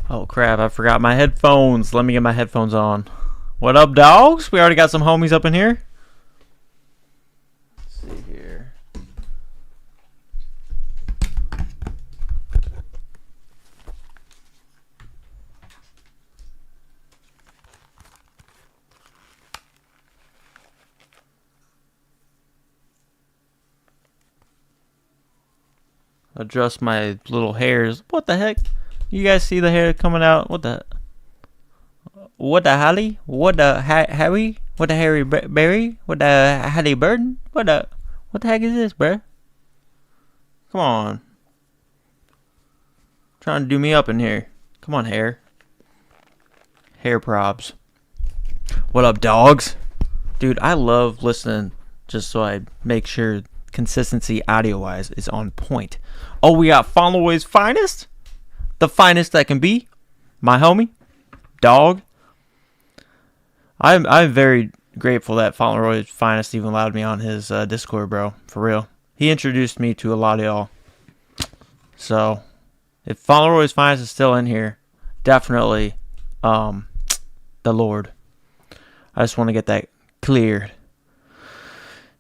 Oh crap, I forgot my headphones. Let me get my headphones on. What up, dogs? We already got some homies up in here. Let's see here. Adjust my little hairs. What the heck? You guys see the hair coming out? What the Holly? What the Harry? What the Harry Berry? What the Hattie Burden? What the heck is this, bruh? Come on. Trying to do me up in here. Come on, hair. Hair probs. What up, dogs? Dude, I love listening just so I make sure consistency audio-wise is on point. Oh, we got Fauntleroy's finest? The finest that can be. My homie. Dog. I'm very grateful that Fauntleroy's finest even allowed me on his Discord, bro. For real. He introduced me to a lot of y'all. So, if Fauntleroy's finest is still in here, definitely the Lord. I just want to get that cleared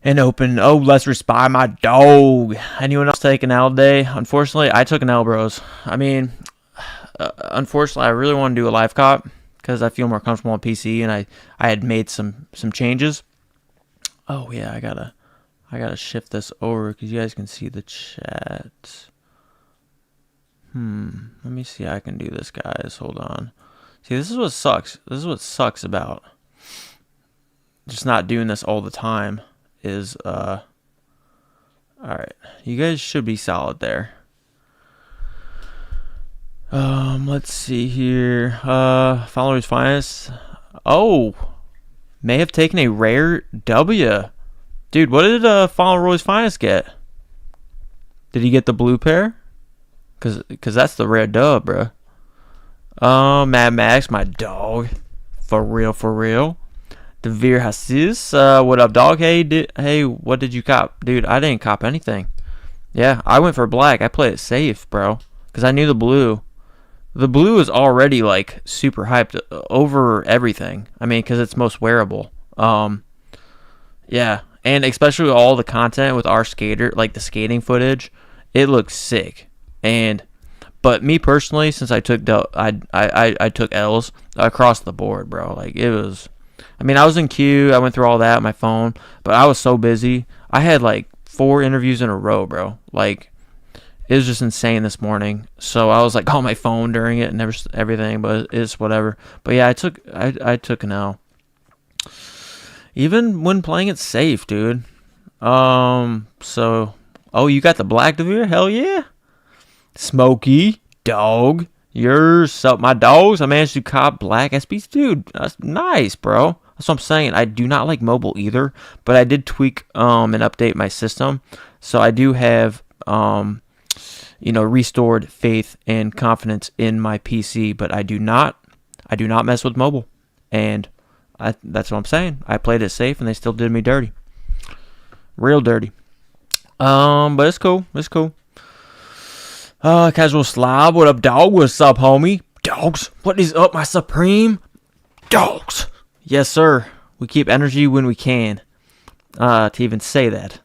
and open. Oh, let's respond my dog. Anyone else take an L today? Unfortunately, I took an L, bros. I mean, unfortunately, I really want to do a live cop because I feel more comfortable on PC, and I had made some changes. Oh yeah, I gotta shift this over because you guys can see the chat. Let me see how I can do this, guys. Hold on. See, this is what sucks. This is what sucks about just not doing this all the time. Is all right. You guys should be solid there. Let's see here. Followers finest. Oh, may have taken a rare W. Dude, what did Fauntleroy's finest get? Did he get the blue pair? Cause that's the rare dub, bro. Mad Max, my dog. For real. Devere Hassis, what up, dog? Hey, what did you cop? Dude, I didn't cop anything. Yeah, I went for black. I played it safe, bro. Because I knew the blue. The blue is already, like, super hyped over everything. I mean, because it's most wearable. Yeah. And especially all the content with our skater, like the skating footage, it looks sick. But me personally, since I took I took L's across the board, bro. Like, it was... I mean, I was in queue. I went through all that on my phone, but I was so busy. I had like 4 interviews in a row, bro. Like, it was just insane this morning. So I was like on my phone during it and everything, but it's whatever. But yeah, I took an L. Even when playing it safe, dude. So, oh, you got the black Devere? Hell yeah. Smokey, dog. Yours up, my dogs. I managed to cop black SBs, dude. That's nice, bro. That's what I'm saying. I do not like mobile either, but I did tweak and update my system, so I do have restored faith and confidence in my PC. But I do not mess with mobile, and that's what I'm saying. I played it safe, and they still did me dirty, real dirty. But it's cool. It's cool. Casual slob, what up, dog? What's up, homie? Dogs, what is up, my supreme? Dogs. Yes, sir. We keep energy when we can. To even say that.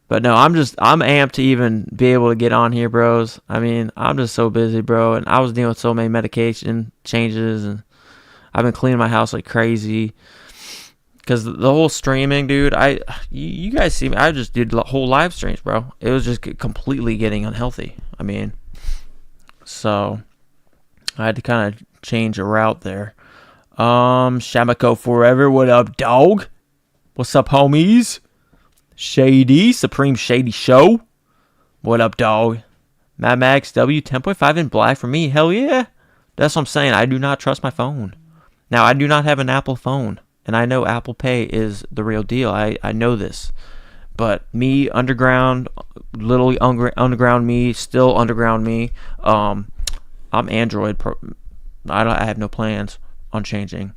But no, I'm amped to even be able to get on here, bros. I mean, I'm just so busy, bro. And I was dealing with so many medication changes, and I've been cleaning my house like crazy. Because the whole streaming, dude, you guys see me. I just did whole live streams, bro. It was just completely getting unhealthy. I mean, so I had to kind of change a route there. Shamako Forever, what up, dog? What's up, homies? Shady, Supreme Shady Show. What up, dog? Mad Max W, 10.5 in black for me. Hell yeah. That's what I'm saying. I do not trust my phone. Now, I do not have an Apple phone. And I know Apple Pay is the real deal. I know this. But me, underground, literally underground me, still underground me. I'm Android. I have no plans on changing.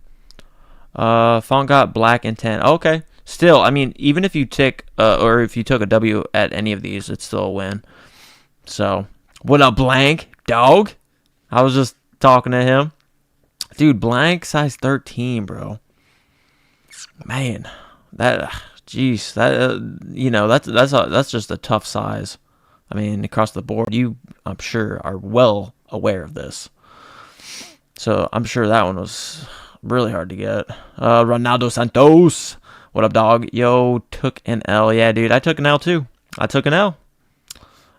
Font got black and 10. Okay. Still, I mean, even if you tick, or if you took a W at any of these, it's still a win. So, what up, blank? Dog? I was just talking to him. Dude, blank size 13, bro. Man, that, jeez, that, that's just a tough size. I mean, across the board, you, I'm sure, are well aware of this. So I'm sure that one was really hard to get. Ronaldo Santos. What up, dog? Yo, took an L. Yeah, dude, I took an L too. I took an L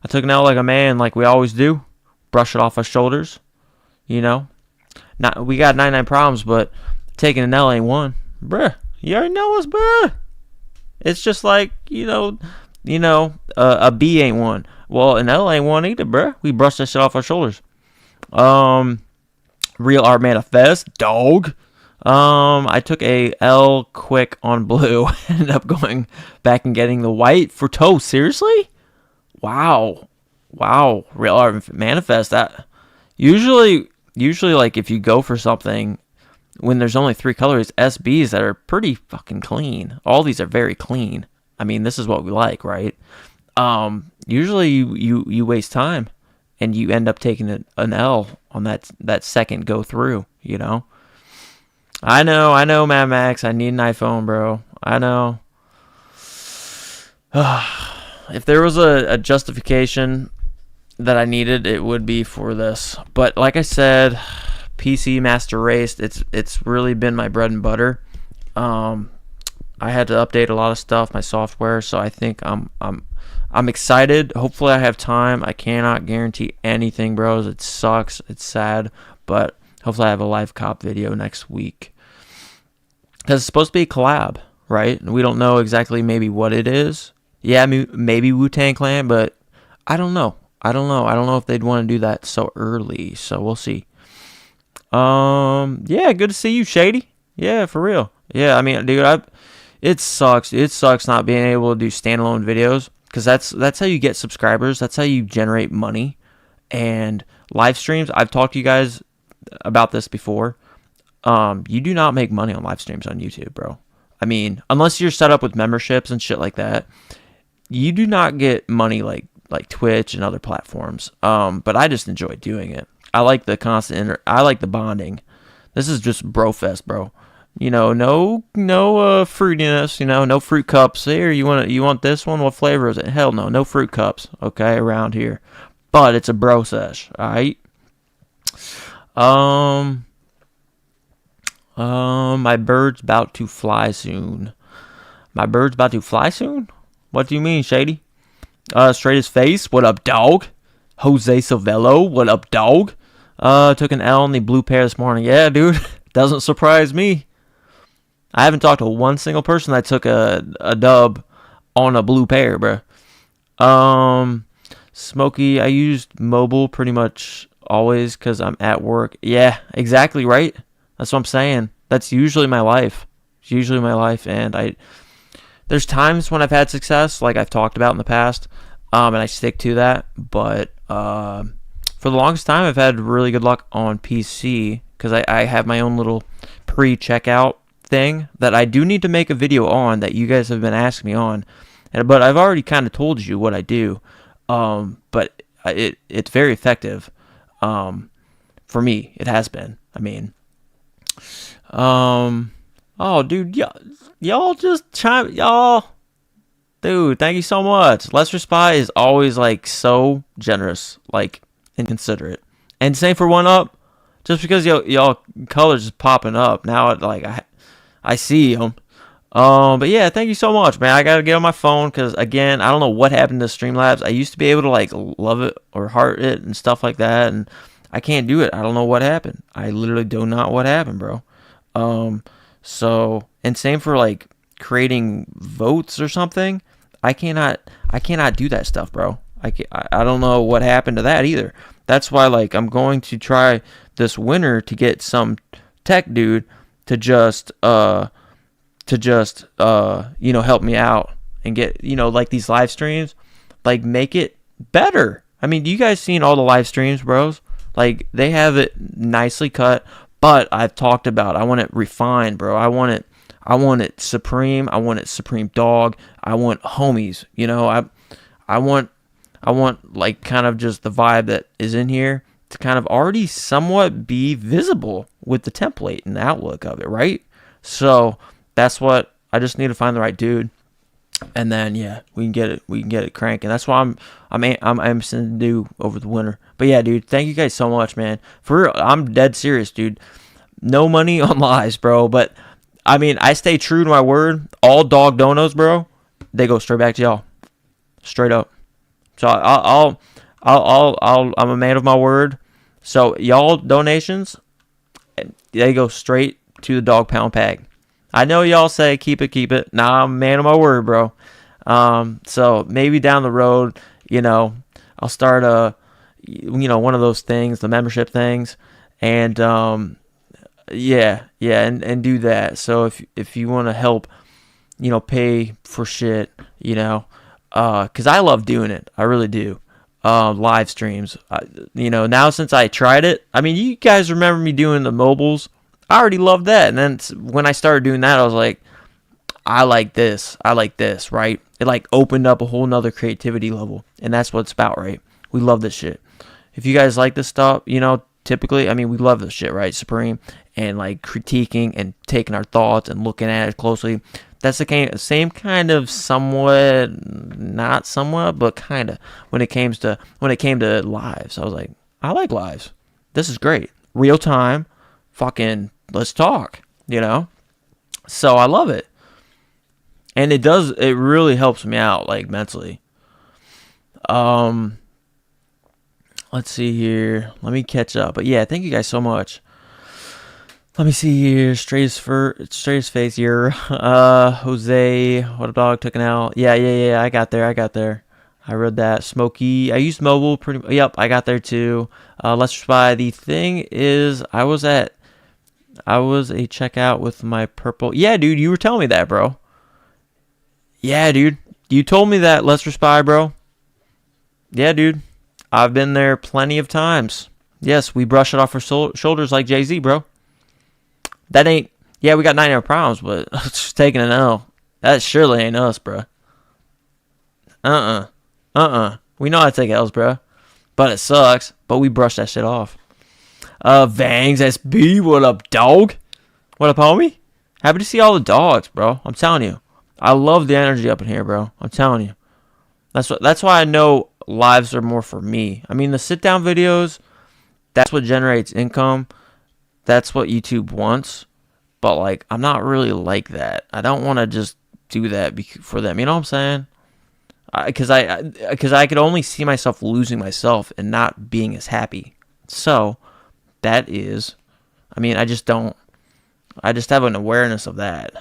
like a man, like we always do. Brush it off our shoulders. We got 99 problems, but taking an L ain't one. Bruh, you already know us, bruh. It's just like, a B ain't one. Well, an L ain't one either, bruh. We brushed that shit off our shoulders. Real Art Manifest, dog. I took a L quick on blue. Ended up going back and getting the white for toe. Seriously? Wow. Real Art Manifest. That usually like if you go for something when there's only 3 colors, SBs that are pretty fucking clean. All these are very clean. I mean, this is what we like, right? Usually you waste time and you end up taking an L on that second go through, I know, Mad Max. I need an iPhone, bro. I know. If there was a justification that I needed, it would be for this. But like I said, PC Master Race, it's really been my bread and butter. I had to update a lot of stuff, my software, so I think I'm excited. Hopefully I have time. I cannot guarantee anything, bros. It sucks. It's sad, but hopefully I have a live cop video next week. Because it's supposed to be a collab, right? We don't know exactly maybe what it is. Yeah, maybe Wu-Tang Clan, but I don't know. I don't know if they'd want to do that so early, so we'll see. Yeah, good to see you, Shady. Yeah, for real. Yeah, I mean, dude, it sucks. It sucks not being able to do standalone videos, because that's how you get subscribers. That's how you generate money. And live streams, I've talked to you guys about this before. You do not make money on live streams on YouTube, bro. I mean, unless you're set up with memberships and shit like that, you do not get money like Twitch and other platforms. But I just enjoy doing it. I like the constant I like the bonding. This is just bro fest, bro. No fruitiness, no fruit cups. Here, you want this one? What flavor is it? Hell no fruit cups, okay, around here. But it's a bro sesh, alright? My bird's about to fly soon. My bird's about to fly soon? What do you mean, Shady? Straight as face, what up, dog? Jose Silvello, what up, dog? Took an L on the blue pair this morning. Yeah, dude, doesn't surprise me. I haven't talked to one single person that took a dub on a blue pair, bro. Smokey, I used mobile pretty much always because I'm at work. Yeah, exactly right. That's what I'm saying. That's usually my life. It's usually my life, and there's times when I've had success, like I've talked about in the past, and I stick to that. But for the longest time, I've had really good luck on PC because I have my own little pre-checkout thing that I do need to make a video on that you guys have been asking me on, but I've already kind of told you what I do. But it's very effective. For me, it has been. I mean, oh, dude, y'all just chime, y'all, dude, thank you so much. Lester Spy is always like so generous, like, and considerate. And same for One Up. Just because y'all colors is popping up now, I see them. But yeah, thank you so much, man. I gotta get on my phone because again, I don't know what happened to Streamlabs. I used to be able to like love it or heart it and stuff like that, and I can't do it. I don't know what happened. I literally do not what happened, bro. So, and same for like creating votes or something. I cannot do that stuff, bro. I don't know what happened to that either. That's why, like, I'm going to try this winter to get some tech dude to just help me out and get, like these live streams, like make it better. I mean, you guys seen all the live streams, bros? Like, they have it nicely cut, but I've talked about, I want it refined, bro. I want it supreme. I want it supreme dog. I want homies, I want like kind of just the vibe that is in here, to kind of already somewhat be visible with the template and the outlook of it, right? So that's what I just need to find the right dude, and then yeah, we can get it cranking. That's what I'm interested to do over the winter. But yeah, dude, thank you guys so much, man. For real, I'm dead serious, dude. No money on lives, bro. But I mean, I stay true to my word. All dog donos, bro, they go straight back to y'all, straight up. So I'm a man of my word. So y'all donations, they go straight to the dog pound bag. I know y'all say keep it. Nah, I'm a man of my word, bro. So maybe down the road, I'll start one of those things, the membership things, and and do that. So if you want to help, pay for shit, because I love doing it, I really do. Live streams, now since I tried it, I mean, you guys remember me doing the mobiles. I already loved that, and then when I started doing that, I was like, I like this, right? It like opened up a whole nother creativity level, and that's what it's about, right? We love this shit. If you guys like this stuff, typically, I mean, we love this shit, right? Supreme, and like critiquing and taking our thoughts and looking at it closely. That's the same kind of not somewhat, but kind of when it came to lives. I was like, I like lives. This is great. Real time, fucking let's talk, So I love it. And it really helps me out, like, mentally. Let's see here. Let me catch up. But yeah, thank you guys so much. Let me see here. Straightest face here. Jose, what a dog took an L. Yeah. I got there. I read that. Smokey. I used mobile pretty. Yep, I got there too. Let's Spy. The thing is, I was a checkout with my purple. Yeah, dude, you were telling me that, bro. Yeah, dude, you told me that. Let's Spy, bro. Yeah, dude, I've been there plenty of times. Yes, we brush it off our shoulders like Jay-Z, bro. That ain't. Yeah, we got 9 problems, but taking an L. That surely ain't us, bro. We know how to take L's, bro. But it sucks. But we brush that shit off. Vangs SB, what up, dog? What up, homie? Happy to see all the dogs, bro. I'm telling you. I love the energy up in here, bro. I'm telling you. That's why I know lives are more for me. I mean, the sit-down videos, that's what generates income. That's what YouTube wants. But, like, I'm not really like that. I don't want to just do that for them. You know what I'm saying? Because I could only see myself losing myself and not being as happy. So, that is, I mean, I just have an awareness of that.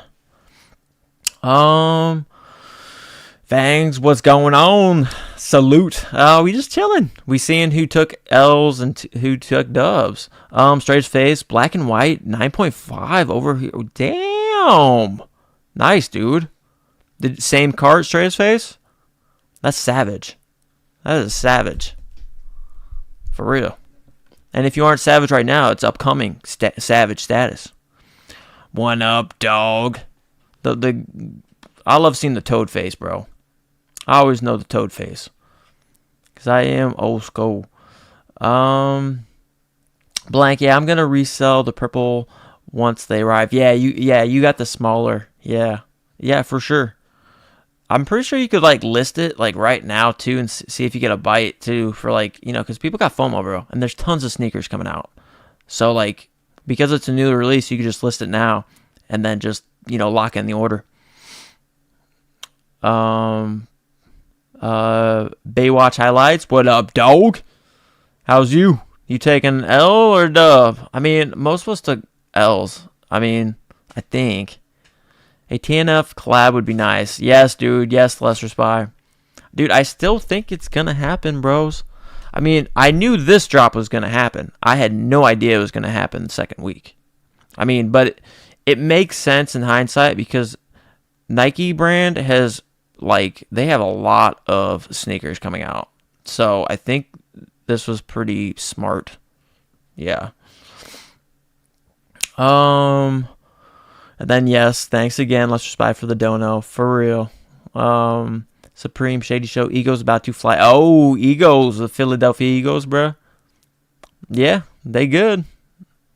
Fangs, what's going on? Salute. We just chilling. We seeing who took L's and who took dubs. Straight face, black and white, 9.5 over here. Damn. Nice, dude. The same card, straight face? That's savage. That is savage. For real. And if you aren't savage right now, it's upcoming savage status. One up, dog. I love seeing the toad face, bro. I always know the toad face. Because I am old school. Blank, yeah, I'm going to resell the purple once they arrive. Yeah, you got the smaller. Yeah, for sure. I'm pretty sure you could, like, list it, like, right now, too, and see if you get a bite, too, for, like, because people got FOMO, bro, and there's tons of sneakers coming out. So, like, because it's a new release, you can just list it now, and then just, lock in the order. Baywatch highlights, what up, dog? How's you? You taking L or dub? I mean, most of us took L's. I mean, I think. A TNF collab would be nice. Yes, dude. Yes, Lester Spy. Dude, I still think it's going to happen, bros. I mean, I knew this drop was going to happen. I had no idea it was going to happen the second week. I mean, but it makes sense in hindsight because Nike brand has, like, they have a lot of sneakers coming out. So I think this was pretty smart. Yeah. And then, yes, thanks again, Lester Spy, for the dono. For real. Supreme Shady Show. Eagles about to fly. Oh, Eagles. The Philadelphia Eagles, bruh. Yeah, they good.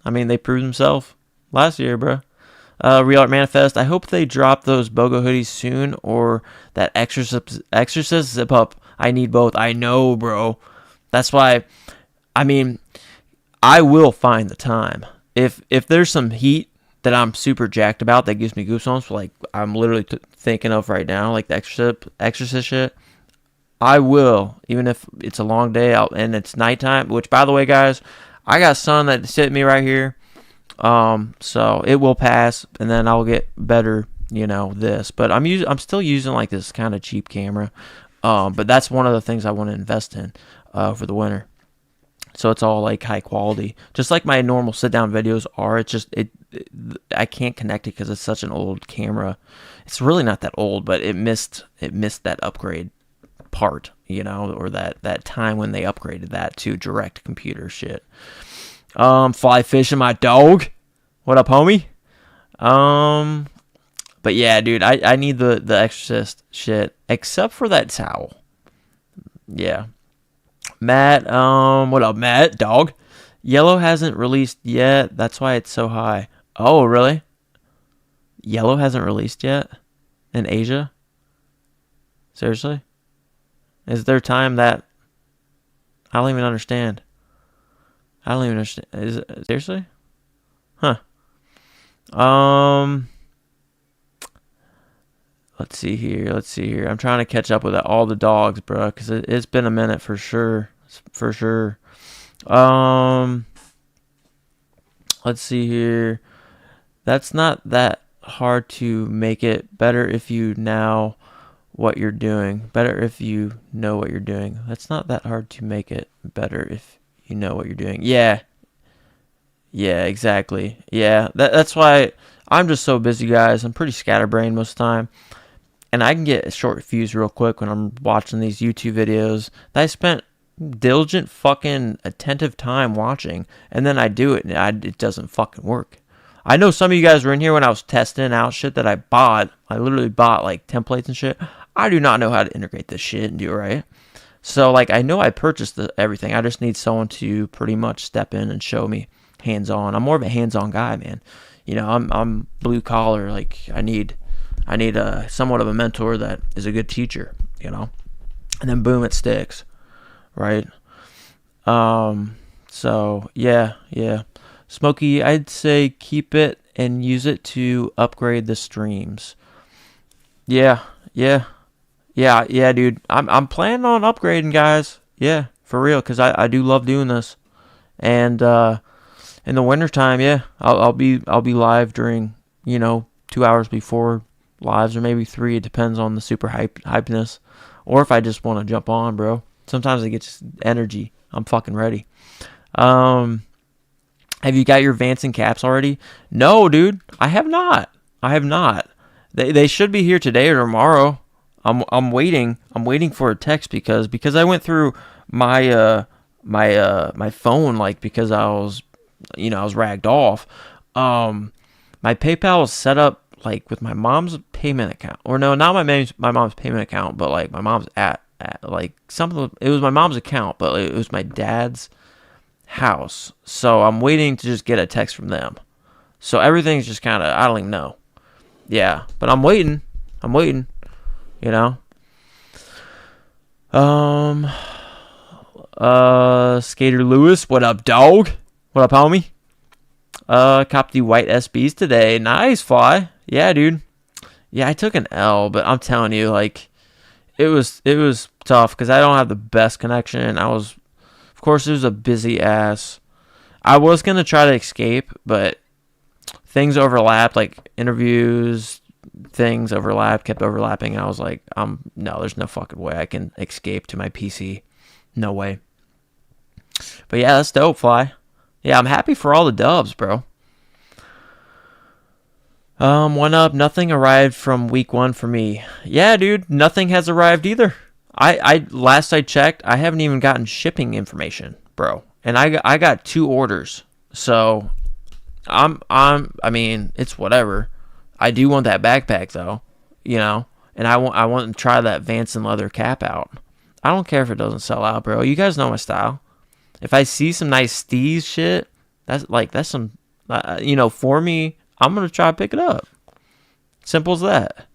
I mean, they proved themselves last year, bro. Real Art Manifest. I hope they drop those BOGO hoodies soon, or that Exorcist zip up. I need both. I know, bro. That's why. I mean, I will find the time. If there's some heat that I'm super jacked about that gives me goosebumps, like I'm literally thinking of right now, like the Exorcist shit, I will, even if it's a long day out and it's nighttime. Which, by the way, guys, I got sun that's hitting me right here. So it will pass, and then I'll get better, this. But I'm still using like this kind of cheap camera. But that's one of the things I want to invest in, for the winter. So it's all like high quality, just like my normal sit down videos are. It's just I can't connect it because it's such an old camera. It's really not that old, but it missed that upgrade part, or that time when they upgraded that to direct computer shit. Fly fishing my dog. What up, homie? But yeah, dude, I need the Exorcist shit, except for that towel. Yeah. Matt, what up, Matt? Dog. Yellow hasn't released yet. That's why it's so high. Oh, really? Yellow hasn't released yet in Asia? Seriously? Is there time that I don't even understand? I don't even understand. Is it, seriously? Huh. Let's see here. I'm trying to catch up with all the dogs, bro, because it's been a minute for sure. Let's see here. That's not that hard to make it better if you know what you're doing. That's not that hard to make it better if you know what you're doing. Yeah, exactly. Yeah, that's why I'm just so busy, guys. I'm pretty scatterbrained most of the time. And I can get a short fuse real quick when I'm watching these YouTube videos that I spent diligent fucking attentive time watching, and then I do it and it doesn't fucking work. I know some of you guys were in here when I was testing out shit that I bought. I literally bought like templates and shit. I do not know how to integrate this shit and do it right. So like I know I purchased everything. I just need someone to pretty much step in and show me hands-on. I'm more of a hands-on guy, man. I'm blue collar. Like I need a somewhat of a mentor that is a good teacher, and then boom, it sticks, right? So yeah. Smokey, I'd say keep it and use it to upgrade the streams. Yeah, dude. I'm planning on upgrading, guys. Yeah, for real, because I do love doing this. And in the wintertime, yeah, I'll be live during 2 hours before lives, or maybe 3. It depends on the super hypeness, or if I just want to jump on, bro. Sometimes it gets energy. I'm fucking ready. Have you got your Vance and caps already? No, dude. I have not. They should be here today or tomorrow. I'm waiting. I'm waiting for a text because I went through my my phone, like, because I was ragged off. My PayPal was set up like with my mom's payment account, or no, not my mom's payment account, but like my mom's at like something. It was my mom's account, but it was my dad's house. So I'm waiting to just get a text from them. So everything's just kind of, I don't even know. Yeah, but I'm waiting. Skater Lewis, what up, dog? What up, homie? Copped the white SBs today. Nice, Fly. Yeah, dude. Yeah, I took an L, but I'm telling you, like, it was tough because I don't have the best connection. Of course, it was a busy ass. I was gonna try to escape, but things overlapped, like interviews, things kept overlapping, and I was like, no, there's no fucking way I can escape to my PC. No way. But yeah, that's dope, Fly. Yeah, I'm happy for all the dubs, bro. One up, nothing arrived from week 1 for me. Yeah, dude, nothing has arrived either. Last I checked, I haven't even gotten shipping information, bro. And I got 2 orders. So I mean, it's whatever. I do want that backpack though, and I want to try that Vance and leather cap out. I don't care if it doesn't sell out, bro. You guys know my style. If I see some nice steez shit, that's some, for me, I'm gonna try to pick it up. Simple as that.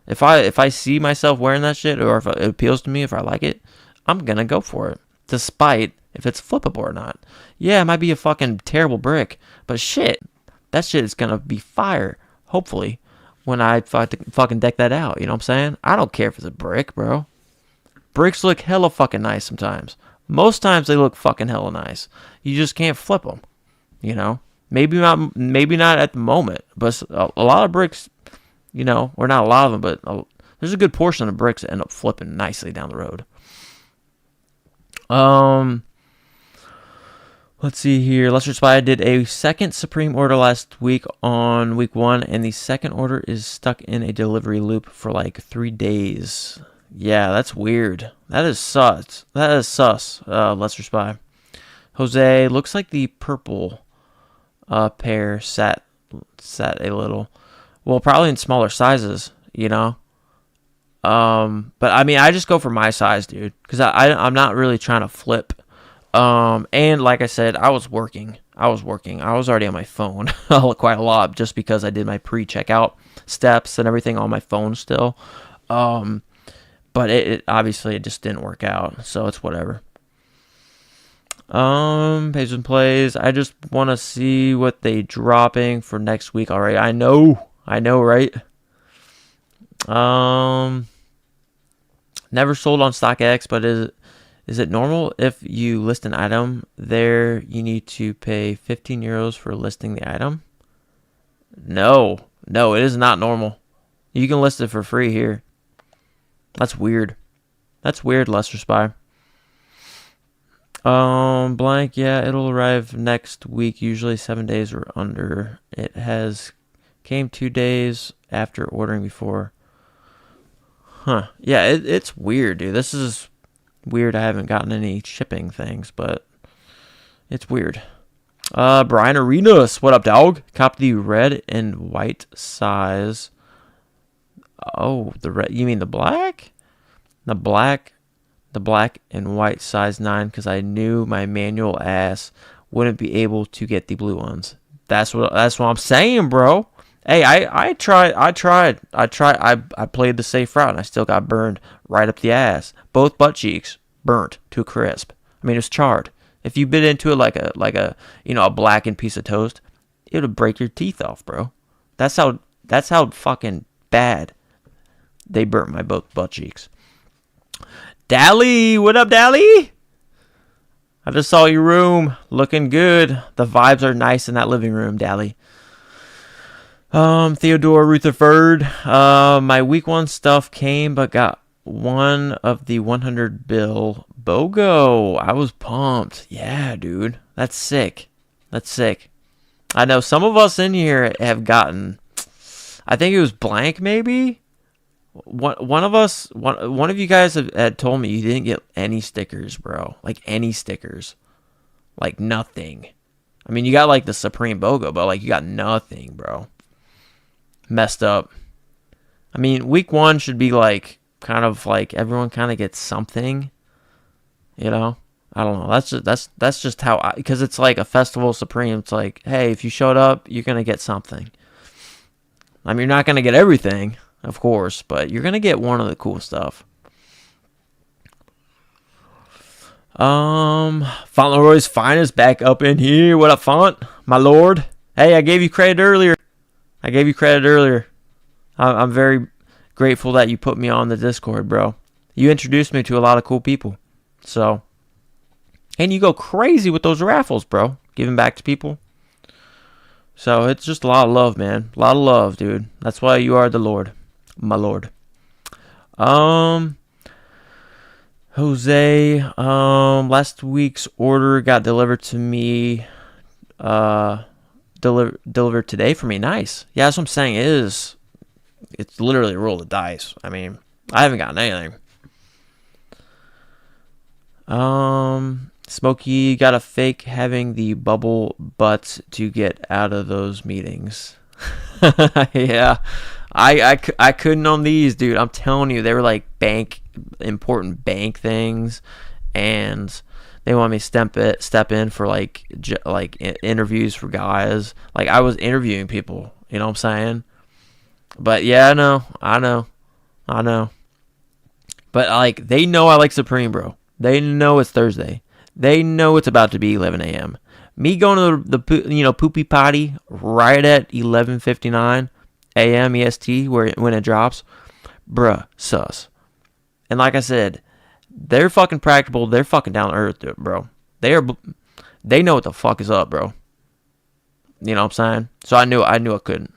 If I see myself wearing that shit, or if it appeals to me, if I like it, I'm gonna go for it, despite if it's flippable or not. Yeah, it might be a fucking terrible brick, but shit, that shit is gonna be fire. Hopefully, when I fucking deck that out, you know what I'm saying? I don't care if it's a brick, bro. Bricks look hella fucking nice sometimes. Most times they look fucking hella nice. You just can't flip them, you know? Maybe not at the moment, but a lot of bricks, or not a lot of them, but there's a good portion of bricks that end up flipping nicely down the road. Let's see here. Lester Spy did a second Supreme order last week on week 1, and the second order is stuck in a delivery loop for like 3 days. Yeah, that's weird. That is sus. Lester Spy. Jose, looks like the purple pair sat a little. Well, probably in smaller sizes, But I mean, I just go for my size, dude, because I'm not really trying to flip. And like I said, I was working. I was already on my phone quite a lot, just because I did my pre-checkout steps and everything on my phone still. But it obviously it just didn't work out, so it's whatever. Pays and plays. I just want to see what they dropping for next week already. I know, right? Never sold on StockX, but is it normal if you list an item there, you need to pay 15 euros for listing the item? No, it is not normal. You can list it for free here. That's weird. Lester Spy. Blank, yeah, it'll arrive next week, usually 7 days or under. It came 2 days after ordering before. Huh. Yeah, it's weird, dude. This is weird. I haven't gotten any shipping things, but it's weird. Brian Arenas, what up, dog? Cop the red and white size. Oh, the red. You mean the black? The black and white size 9, because I knew my manual ass wouldn't be able to get the blue ones. That's what I'm saying, bro. Hey, I tried. I played the safe route, and I still got burned right up the ass. Both butt cheeks burnt to a crisp. I mean, it was charred. If you bit into it like a a blackened piece of toast, it would break your teeth off, bro. That's how fucking bad they burnt my both butt cheeks. Dally, what up, Dally? I just saw your room, looking good. The vibes are nice in that living room, Dally. Theodore Rutherford. My week 1 stuff came, but got one of the 100 bill BOGO. I was pumped. Yeah, dude. That's sick. I know some of us in here have gotten, I think it was blank maybe. One of you guys had told me you didn't get any stickers, bro. Like any stickers. Like nothing. I mean, you got like the Supreme BOGO, but like you got nothing, bro. Messed up. I mean, week 1 should be like kind of like everyone kind of gets something, I don't know. That's just how because it's like a festival Supreme. It's like, hey, if you showed up, you're gonna get something. I mean, you're not gonna get everything, of course, but you're gonna get one of the cool stuff. Fauntleroy's Finest back up in here. What up, Font? My lord. Hey, I gave you credit earlier. I'm very grateful that you put me on the Discord, bro. You introduced me to a lot of cool people. So, and you go crazy with those raffles, bro. Giving back to people. So, it's just a lot of love, man. A lot of love, dude. That's why you are the Lord. My lord. Jose, last week's order got delivered to me, delivered today for me. Nice. Yeah, that's what I'm saying. It's literally a roll of dice. I mean, I haven't gotten anything. Smokey got a fake having the bubble butts to get out of those meetings. Yeah. I couldn't on these, dude. I'm telling you, they were like important bank things, and they want me to step in for like interviews for guys. Like I was interviewing people, you know what I'm saying? But yeah, I know. But like they know I like Supreme, bro. They know it's Thursday. They know it's about to be 11 a.m. Me going to the poopy potty right at 11:59 a.m. EST when it drops, bruh, sus. And like I said, they're fucking practical. They're fucking down to earth, bro. They know what the fuck is up, bro. You know what I'm saying? So I knew I couldn't.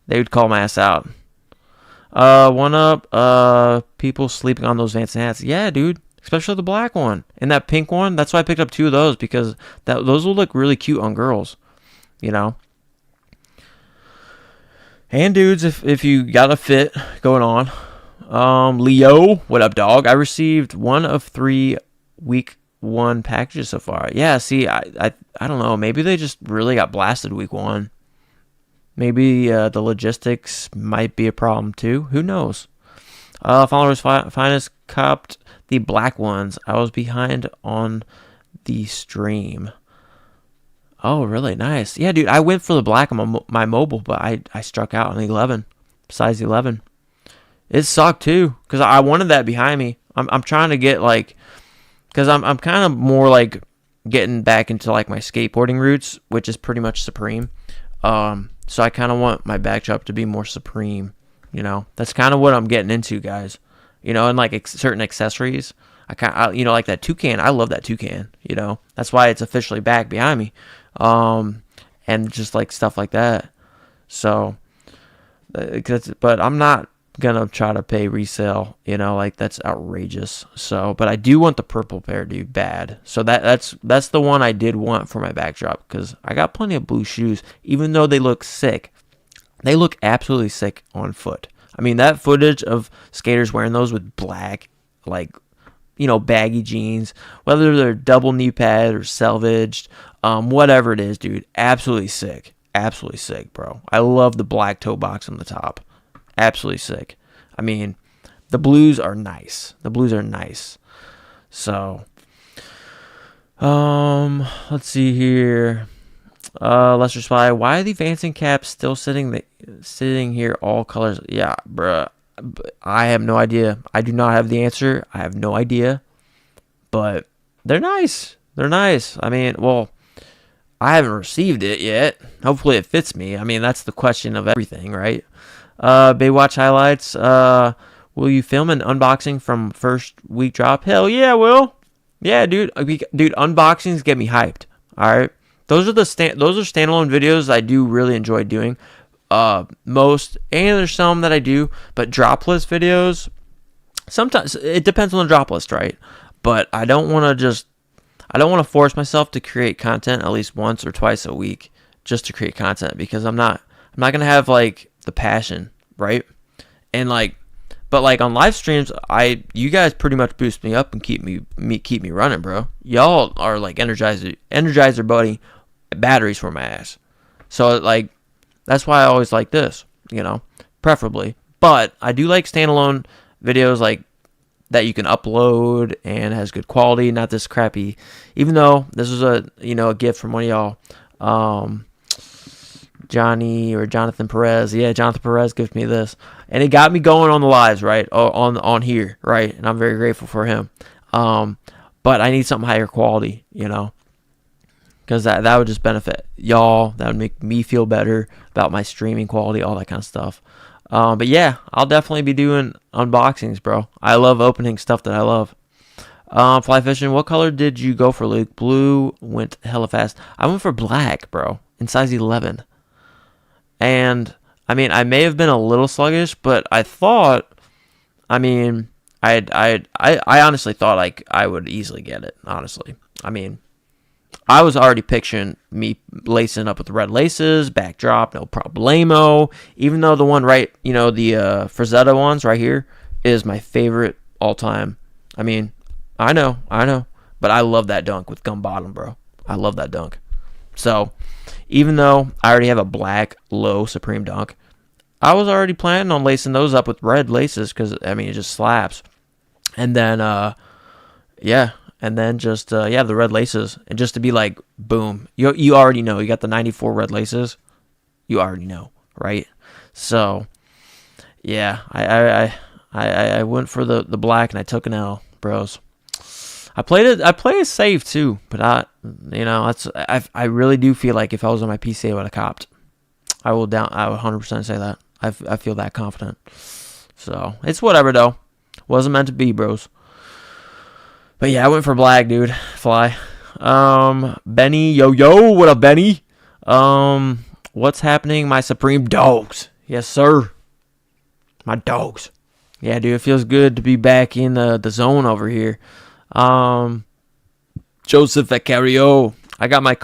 They would call my ass out. One up. People sleeping on those Vans hats. Yeah, dude. Especially the black one and that pink one. That's why I picked up 2 of those because those will look really cute on girls. You know. And dudes, if you got a fit going on. Leo, what up, dog? I received 1 of 3 week 1 packages so far. Yeah, see, I don't know. Maybe they just really got blasted week 1. Maybe the logistics might be a problem too. Who knows? Followers finest copped the black ones. I was behind on the stream. Oh, really? Nice. Yeah, dude, I went for the black on my mobile, but I struck out on 11, size 11. It sucked too, because I wanted that behind me. I'm trying to get like, because I'm kind of more like getting back into like my skateboarding roots, which is pretty much Supreme. So I kind of want my backdrop to be more Supreme. You know, that's kind of what I'm getting into, guys. You know, and like certain accessories, like that toucan. I love that toucan. You know, that's why it's officially back behind me. And just like stuff like that. So, but I'm not gonna try to pay resale, you know, like that's outrageous. So, but I do want the purple pair, dude, bad. So that's the one I did want for my backdrop, because I got plenty of blue shoes. Even though they look sick, they look absolutely sick on foot. I mean, that footage of skaters wearing those with black, like, you know, baggy jeans, whether they're double knee pad or selvaged, whatever it is, dude, absolutely sick, bro. I love the black toe box on the top. Absolutely sick. I mean, the blues are nice. So, let's see here. Lester Spy, why are the Vancing caps still sitting here all colors? Yeah, bruh. I have no idea. I do not have the answer. I have no idea. But they're nice. I mean, well, I haven't received it yet. Hopefully it fits me. I mean, that's the question of everything, right? Baywatch highlights. Will you film an unboxing from first week drop? Hell yeah, I will. Yeah, dude. Dude, unboxings get me hyped. All right. Those are standalone videos I do really enjoy doing. And there's some that I do, but drop list videos, sometimes it depends on the drop list, right? But I don't want to force myself to create content at least once or twice a week just to create content, because I'm not going to have like the passion, right? And like, but like on live streams, you guys pretty much boost me up and keep me running, bro. Y'all are like energizer buddy batteries for my ass. So like, that's why I always like this, you know, preferably. But I do like standalone videos like that you can upload and has good quality, not this crappy. Even though this was a gift from one of y'all, Johnny or Jonathan Perez. Yeah, Jonathan Perez gifted me this, and it got me going on the lives, right? On here, right? And I'm very grateful for him. But I need something higher quality, you know, because that would just benefit y'all. That would make me feel better about my streaming quality, all that kind of stuff. But yeah, I'll definitely be doing unboxings, bro. I love opening stuff that I love. Fly fishing, what color did you go for, Luke? Blue went hella fast. I went for black, bro, in size 11. And I mean, I may have been a little sluggish, but I thought, I mean, I honestly thought like I would easily get it. Honestly, I mean, I was already picturing me lacing up with red laces, backdrop, no problemo. Even though the one right, the Frazetta ones right here is my favorite all time. I mean, I know, but I love that dunk with gum bottom, bro. I love that dunk. So, even though I already have a black low Supreme dunk, I was already planning on lacing those up with red laces because, I mean, it just slaps. And then, yeah, and then just yeah, the red laces, and just to be like, boom, you already know, you got the 94 red laces, you already know, right? So yeah, I went for the black, and I took an L, bros. I played it safe too, but I really do feel like if I was on my PC, I would have copped. I would 100% say that. I feel that confident. So it's whatever though. Wasn't meant to be, bros. But yeah, I went for black, dude. Fly. Benny, yo, what up, Benny? What's happening, my supreme dogs? Yes, sir. My dogs. Yeah, dude, it feels good to be back in the zone over here. Joseph Vicario. I got my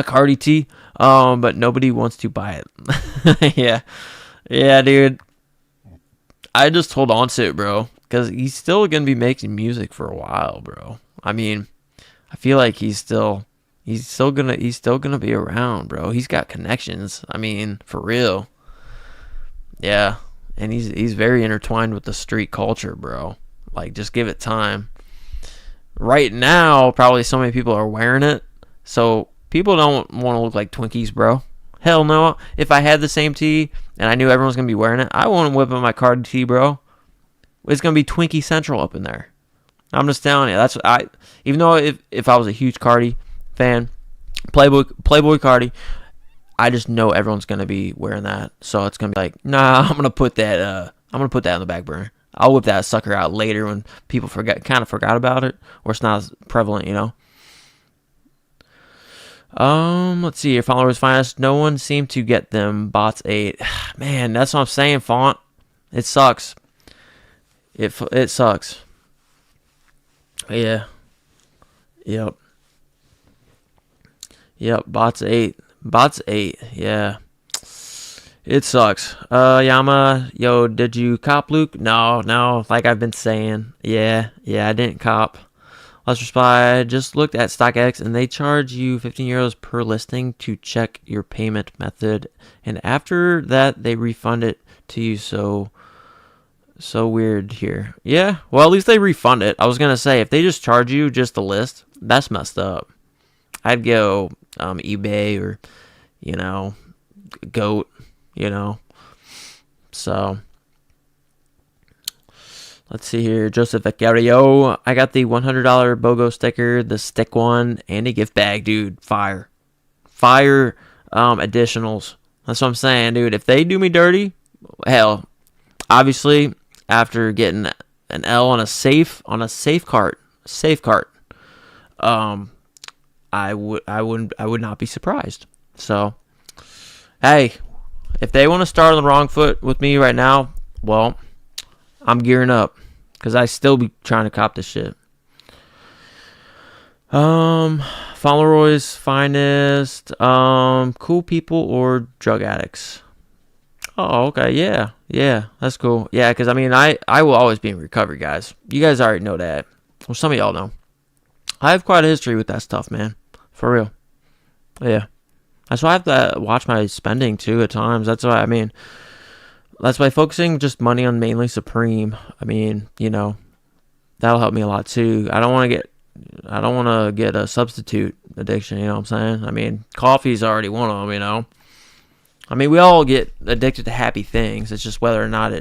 Cardi tee, but nobody wants to buy it. Yeah, dude. I just hold on to it, bro, because he's still gonna be making music for a while, bro. I mean, I feel like he's still gonna be around, bro. He's got connections. I mean, for real. Yeah, and he's very intertwined with the street culture, bro. Like, just give it time. Right now, probably so many people are wearing it, so people don't want to look like Twinkies, bro. Hell no. If I had the same tee and I knew everyone was going to be wearing it, I wouldn't whip up my Cardi tee, bro. It's going to be Twinkie Central up in there. I'm just telling you. Even though if I was a huge Cardi fan, Playboy Cardi, I just know everyone's going to be wearing that. So it's going to be like, nah, I'm going to put that on the back burner. I'll whip that sucker out later when people kind of forgot about it, or it's not as prevalent, you know. Let's see. Your followers finest. No one seemed to get them. Bots 8. Man, that's what I'm saying, Font. It sucks. It sucks. Yeah. Yep. Bots 8. Yeah. It sucks. Yama, yo, did you cop, Luke? No, like I've been saying. Yeah, I didn't cop. Let's reply. Just looked at StockX, and they charge you 15 euros per listing to check your payment method, and after that, they refund it to you. So weird here. Yeah, well, at least they refund it. I was gonna say, if they just charge you just the list, that's messed up. I'd go eBay or, Goat. So let's see here. Joseph Vicario. I got the $100 BOGO sticker, the stick one, and a gift bag, dude. Fire additionals. That's what I'm saying, dude. If they do me dirty, hell, obviously after getting an L on a safe cart, I would not be surprised. So, hey, if they want to start on the wrong foot with me right now, well, I'm gearing up, because I still be trying to cop this shit. Fauntleroy's finest. Cool people or drug addicts? Oh, okay, yeah, that's cool. Yeah, because I will always be in recovery, guys. You guys already know that. Well, some of y'all know. I have quite a history with that stuff, man. For real. Yeah. That's why I have to watch my spending, too, at times. That's why focusing just money on mainly Supreme, that'll help me a lot, too. I don't want to get a substitute addiction, you know what I'm saying? Coffee's already one of them, we all get addicted to happy things. It's just whether or not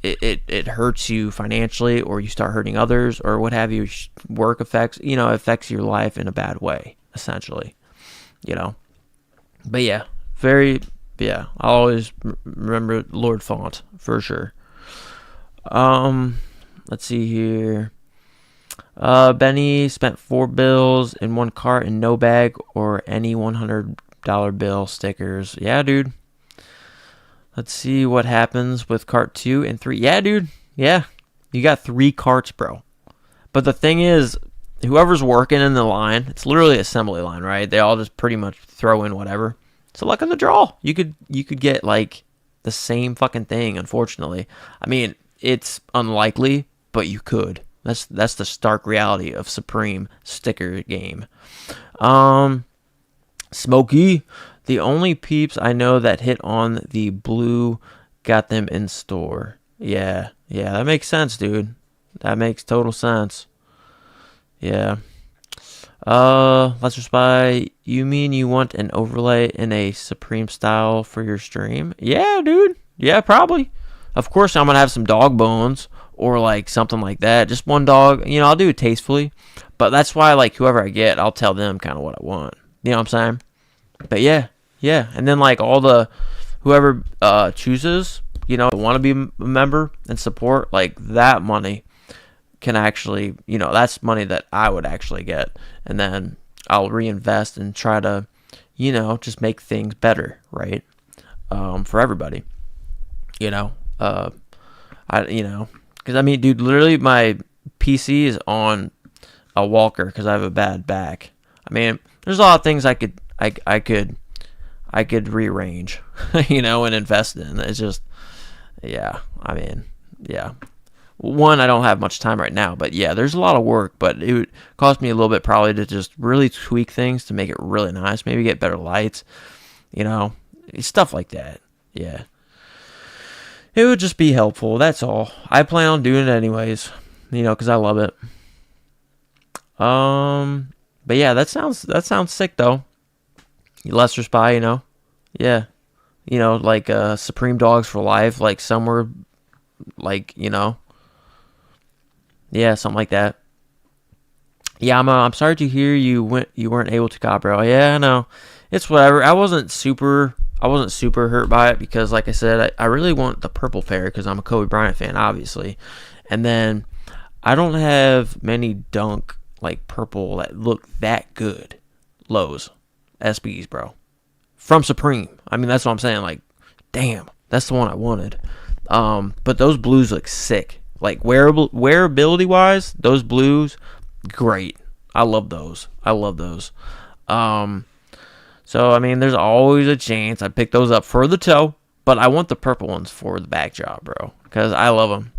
it hurts you financially, or you start hurting others, or what have you. Work affects your life in a bad way, essentially, But yeah, I'll always remember Lord Font for sure. Let's see here. Benny spent 4 bills in one cart and no bag or any $100 bill stickers. Yeah, dude. Let's see what happens with cart 2 and 3. Yeah, dude. Yeah. You got 3 carts, bro. But the thing is, whoever's working in the line, it's literally assembly line, right? They all just pretty much throw in whatever. So luck of the draw. You could get like the same fucking thing, unfortunately. It's unlikely, but you could. That's the stark reality of Supreme sticker game. Smokey, the only peeps I know that hit on the blue got them in store. Yeah, that makes sense, dude. That makes total sense. Yeah. Let's Spy, you mean you want an overlay in a Supreme style for your stream? Yeah, dude. Yeah, probably. Of course, I'm gonna have some dog bones or like something like that. Just one dog. You know, I'll do it tastefully. But that's why, like, whoever I get, I'll tell them kind of what I want. You know what I'm saying? But yeah, yeah. And then like all the whoever chooses, you know, want to be a member and support, like that money can actually, you know, that's money that I would actually get, and then I'll reinvest and try to, you know, just make things better, right? For everybody, you know, you know, because I mean, dude, literally my PC is on a walker because I have a bad back. I mean, there's a lot of things I could rearrange, you know, and invest in. It's just, yeah, I mean, yeah. One, I don't have much time right now, but yeah, there's a lot of work, but it would cost me a little bit probably to just really tweak things to make it really nice. Maybe get better lights, you know, stuff like that. Yeah. It would just be helpful. That's all. I plan on doing it anyways, you know, because I love it. But yeah, that sounds sick though. Lesser Spy, you know, yeah, you know, like Supreme Dogs for Life, like somewhere, like, you know. Yeah, something like that. Yeah, I'm sorry to hear you weren't able to cop, bro. Yeah, I know. It's whatever. I wasn't super hurt by it because, like I said, I really want the purple pair because I'm a Kobe Bryant fan, obviously. And then I don't have many Dunk like purple that look that good. Lows, SBs, bro. From Supreme. I mean, that's what I'm saying. Like, damn, that's the one I wanted. But those blues look sick. Like wearability wise, those blues, great. I love those. So I mean, there's always a chance I pick those up for the toe, but I want the purple ones for the back job, bro, because I love them.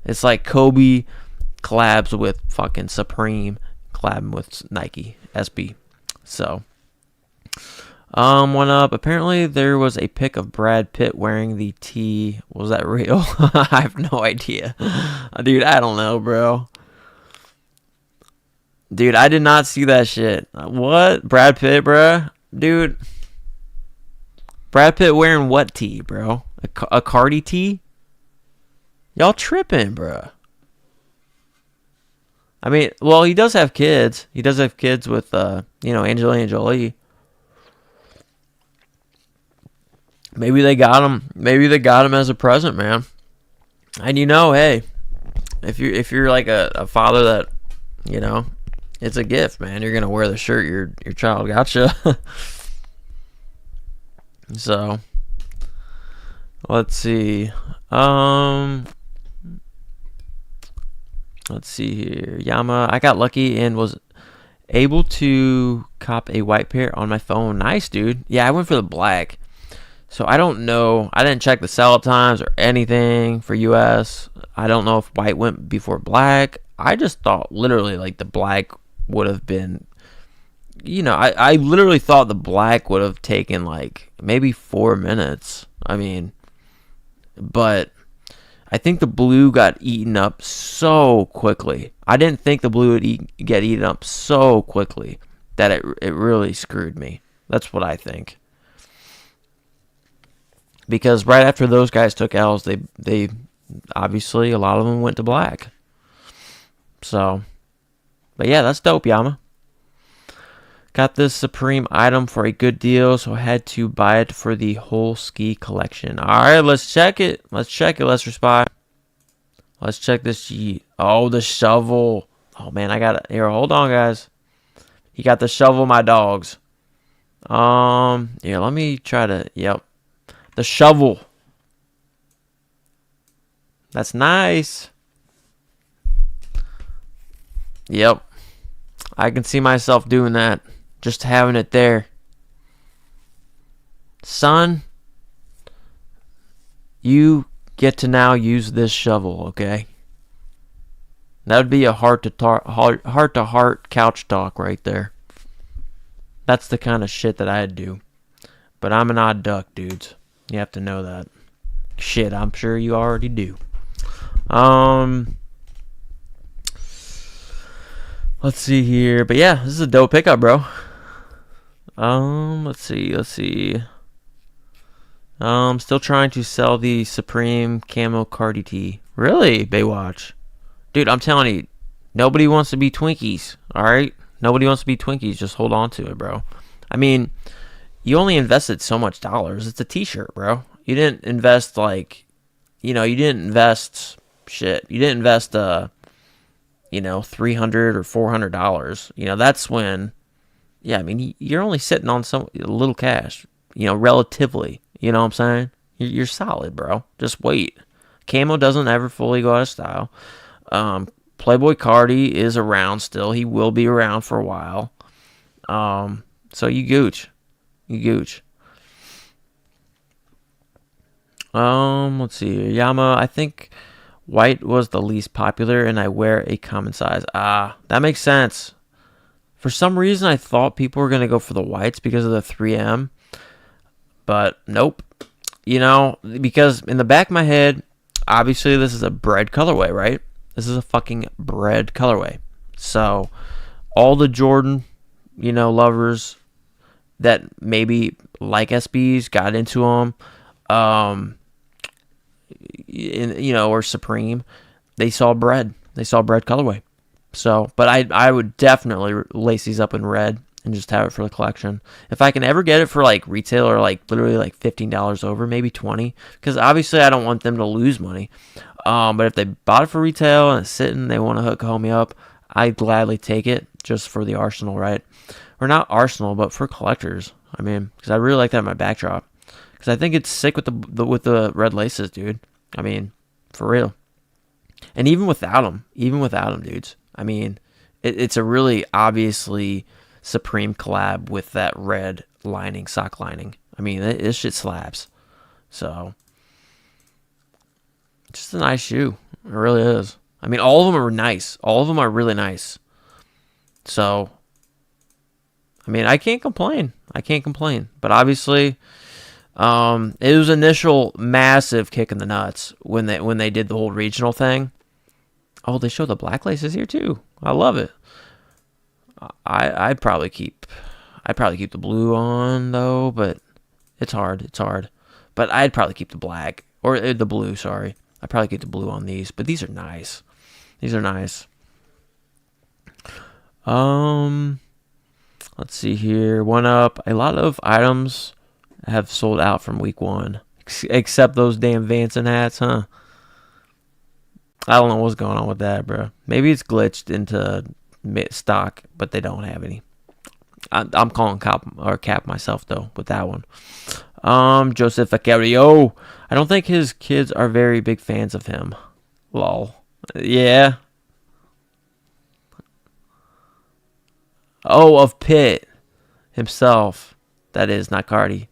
It's like Kobe collabs with fucking Supreme, collabing with Nike SB. So, one up. Apparently, there was a pic of Brad Pitt wearing the tee. Was that real? I have no idea. Dude, I don't know, bro. Dude, I did not see that shit. What? Brad Pitt, bro? Dude. Brad Pitt wearing what tee, bro? A Cardi tee? Y'all tripping, bro. I mean, well, he does have kids. He does have kids with, you know, Angelina Jolie. Maybe they got him. Maybe they got him as a present, man. And you know, hey, if you're like a father that, you know, it's a gift, man. You're gonna wear the shirt your child got you. So, let's see. Let's see here. Yama, I got lucky and was able to cop a white pair on my phone. Nice, dude. Yeah, I went for the black. So I don't know. I didn't check the sell times or anything for US. I don't know if white went before black. I just thought literally like the black would have been, you know, I literally thought the black would have taken like maybe 4 minutes. I mean, but I think the blue got eaten up so quickly. I didn't think the blue would get eaten up so quickly that it really screwed me. That's what I think. Because right after those guys took L's, they obviously, a lot of them went to black. So, but yeah, that's dope, Yama. Got this Supreme item for a good deal, so I had to buy it for the whole ski collection. All right, let's check it. Let's Spy. Let's check this. Oh, the shovel. Oh, man, I got it. Here, hold on, guys. He got the shovel, my dogs. Here, let me try to, yep. The shovel. That's nice. Yep. I can see myself doing that. Just having it there. Son, you get to now use this shovel, okay? That would be a heart-to-heart couch talk right there. That's the kind of shit that I'd do. But I'm an odd duck, dudes. You have to know that. Shit, I'm sure you already do. Let's see here. But yeah, this is a dope pickup, bro. Let's see. Still trying to sell the Supreme Camo Cardi T. Really, Baywatch? Dude, I'm telling you, nobody wants to be Twinkies, alright? Nobody wants to be Twinkies. Just hold on to it, bro. I mean, you only invested so much dollars. It's a t-shirt, bro. You didn't invest, like, you didn't invest shit. You didn't invest, $300 or $400. That's when, yeah, I mean, you're only sitting on a little cash, relatively. You know what I'm saying? You're solid, bro. Just wait. Camo doesn't ever fully go out of style. Playboy Cardi is around still. He will be around for a while. So you gooch. Let's see. Yama, I think white was the least popular, and I wear a common size. That makes sense. For some reason, I thought people were gonna go for the whites because of the 3M. But nope, because in the back of my head, obviously this is a bread colorway, right? This is a fucking bread colorway. So all the Jordan, lovers that maybe like SBs got into them, or Supreme, they saw bread colorway. So, but I would definitely lace these up in red and just have it for the collection. If I can ever get it for like retail or like literally like $15 over, maybe 20, because obviously I don't want them to lose money. But if they bought it for retail and it's sitting, they want to hook homie up, I'd gladly take it just for the arsenal, right? Or not arsenal, but for collectors. I mean, because I really like that in my backdrop. Because I think it's sick with the red laces, dude. I mean, for real. And even without them, dudes. I mean, it's a really obviously Supreme collab with that red lining, sock lining. I mean, this shit slaps. So, just a nice shoe. It really is. I mean, all of them are nice. All of them are really nice. So, I mean, I can't complain. But obviously, it was initial massive kick in the nuts when they did the whole regional thing. Oh, they show the black laces here too. I love it. I'd probably keep the blue on though, but it's hard. But I'd probably keep the black or the blue. Sorry, I'd probably keep the blue on these. But these are nice. Let's see here. One up. A lot of items have sold out from week 1, except those damn Vanson hats, huh? I don't know what's going on with that, bro. Maybe it's glitched into stock, but they don't have any. I'm calling cap myself though with that one. Joseph Acario. I don't think his kids are very big fans of him. Lol. Yeah. Oh, of Pitt himself. That is not Cardi.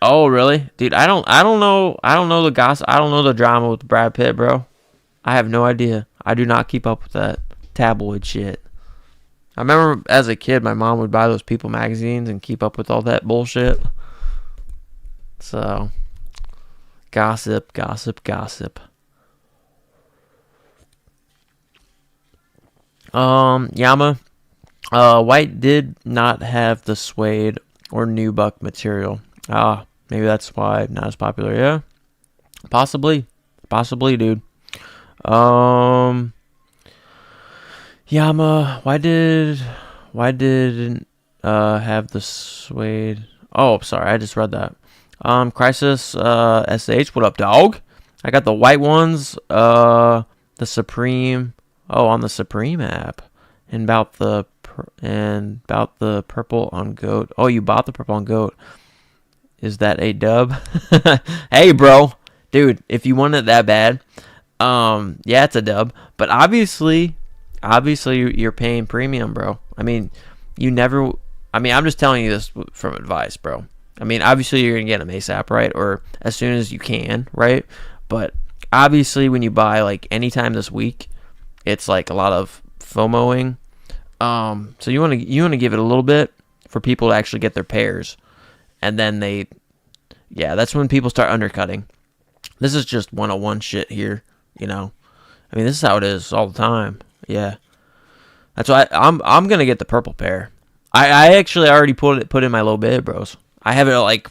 Oh, really? Dude, I don't know the gossip. I don't know the drama with Brad Pitt, bro. I have no idea. I do not keep up with that tabloid shit. I remember as a kid, my mom would buy those People magazines and keep up with all that bullshit. So, gossip. Yama. White did not have the suede or nubuck material. Maybe that's why not as popular. Yeah, possibly, dude. Yama, why didn't have the suede? Oh, sorry, I just read that. Crisis SH, what up, dog? I got the white ones. The Supreme. Oh, on the Supreme app, and about the purple on Goat. Oh, you bought the purple on Goat. Is that a dub? Hey, bro. Dude, if you want it that bad, yeah, it's a dub. But obviously you're paying premium, bro. I mean, I'm just telling you this from advice, bro. I mean, obviously you're going to get them ASAP, right? Or as soon as you can, right? But obviously when you buy like anytime this week, it's like a lot of FOMOing. So you want to give it a little bit for people to actually get their pairs. And then that's when people start undercutting. This is just 101 shit here, I mean, this is how it is all the time. Yeah. That's why I'm gonna get the purple pair. I actually already put in my low bid, bros. I have it at like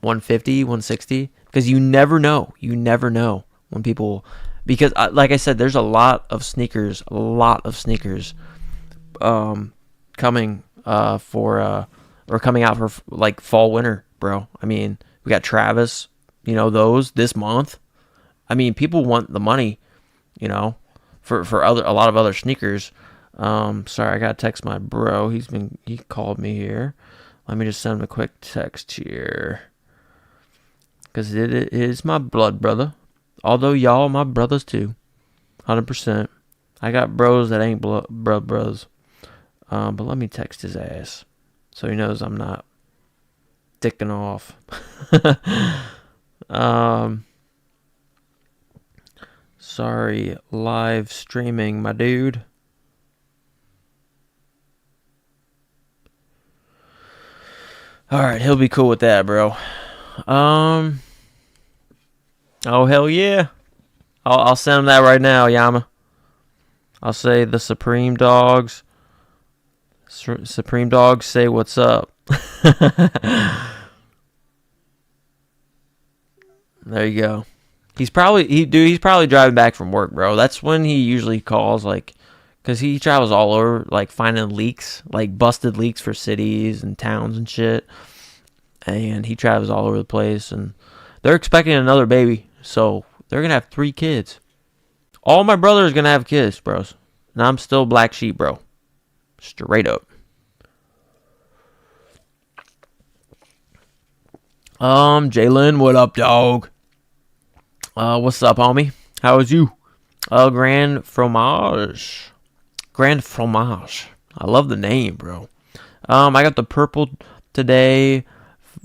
150, 160, because you never know. You never know when people, because like I said, there's a lot of sneakers, coming or coming out for like fall winter, bro. I mean, we got Travis, those this month. I mean, people want the money, for a lot of other sneakers. Sorry, I gotta text my bro. He called me here. Let me just send him a quick text here, because it is my blood brother. Although y'all my brothers too, 100%. I got bros that ain't bros. But let me text his ass so he knows I'm not dicking off. Sorry, live streaming, my dude. All right, he'll be cool with that, bro. Oh hell yeah! I'll send him that right now, Yama. I'll say the Supreme Dogs. Supreme Dogs say what's up. There you go. He's probably driving back from work, bro. That's when he usually calls, like, because he travels all over, like, finding leaks, like busted leaks for cities and towns and shit. And he travels all over the place, and they're expecting another baby, so they're gonna have 3 kids. All my brothers gonna have kids, bros, and I'm still black sheep, bro. Straight up. Jalen, what up, dog? What's up, homie? How is you? Grand Fromage. Grand Fromage. I love the name, bro. I got the purple today.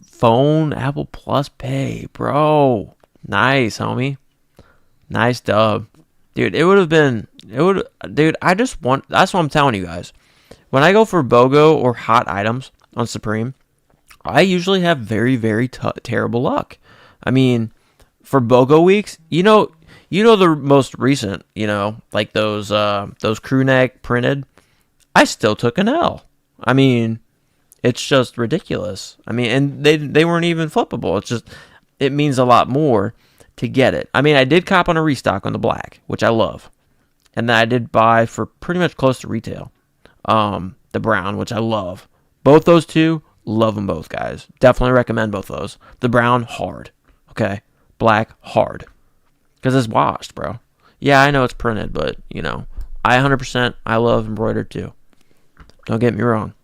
Phone, Apple Plus Pay, bro. Nice, homie. Nice dub. Dude, dude, that's what I'm telling you guys. When I go for BOGO or hot items on Supreme, I usually have very, very terrible luck. I mean, for BOGO weeks, the most recent, like those crew neck printed, I still took an L. I mean, it's just ridiculous. I mean, and they weren't even flippable. It means a lot more to get it. I mean, I did cop on a restock on the black, which I love. And then I did buy for pretty much close to retail. The brown, which I love. Both those two, love them both, guys. Definitely recommend both those. The brown, hard. Okay? Black, hard. Because it's washed, bro. Yeah, I know it's printed, but, I 100%, I love embroidered too. Don't get me wrong.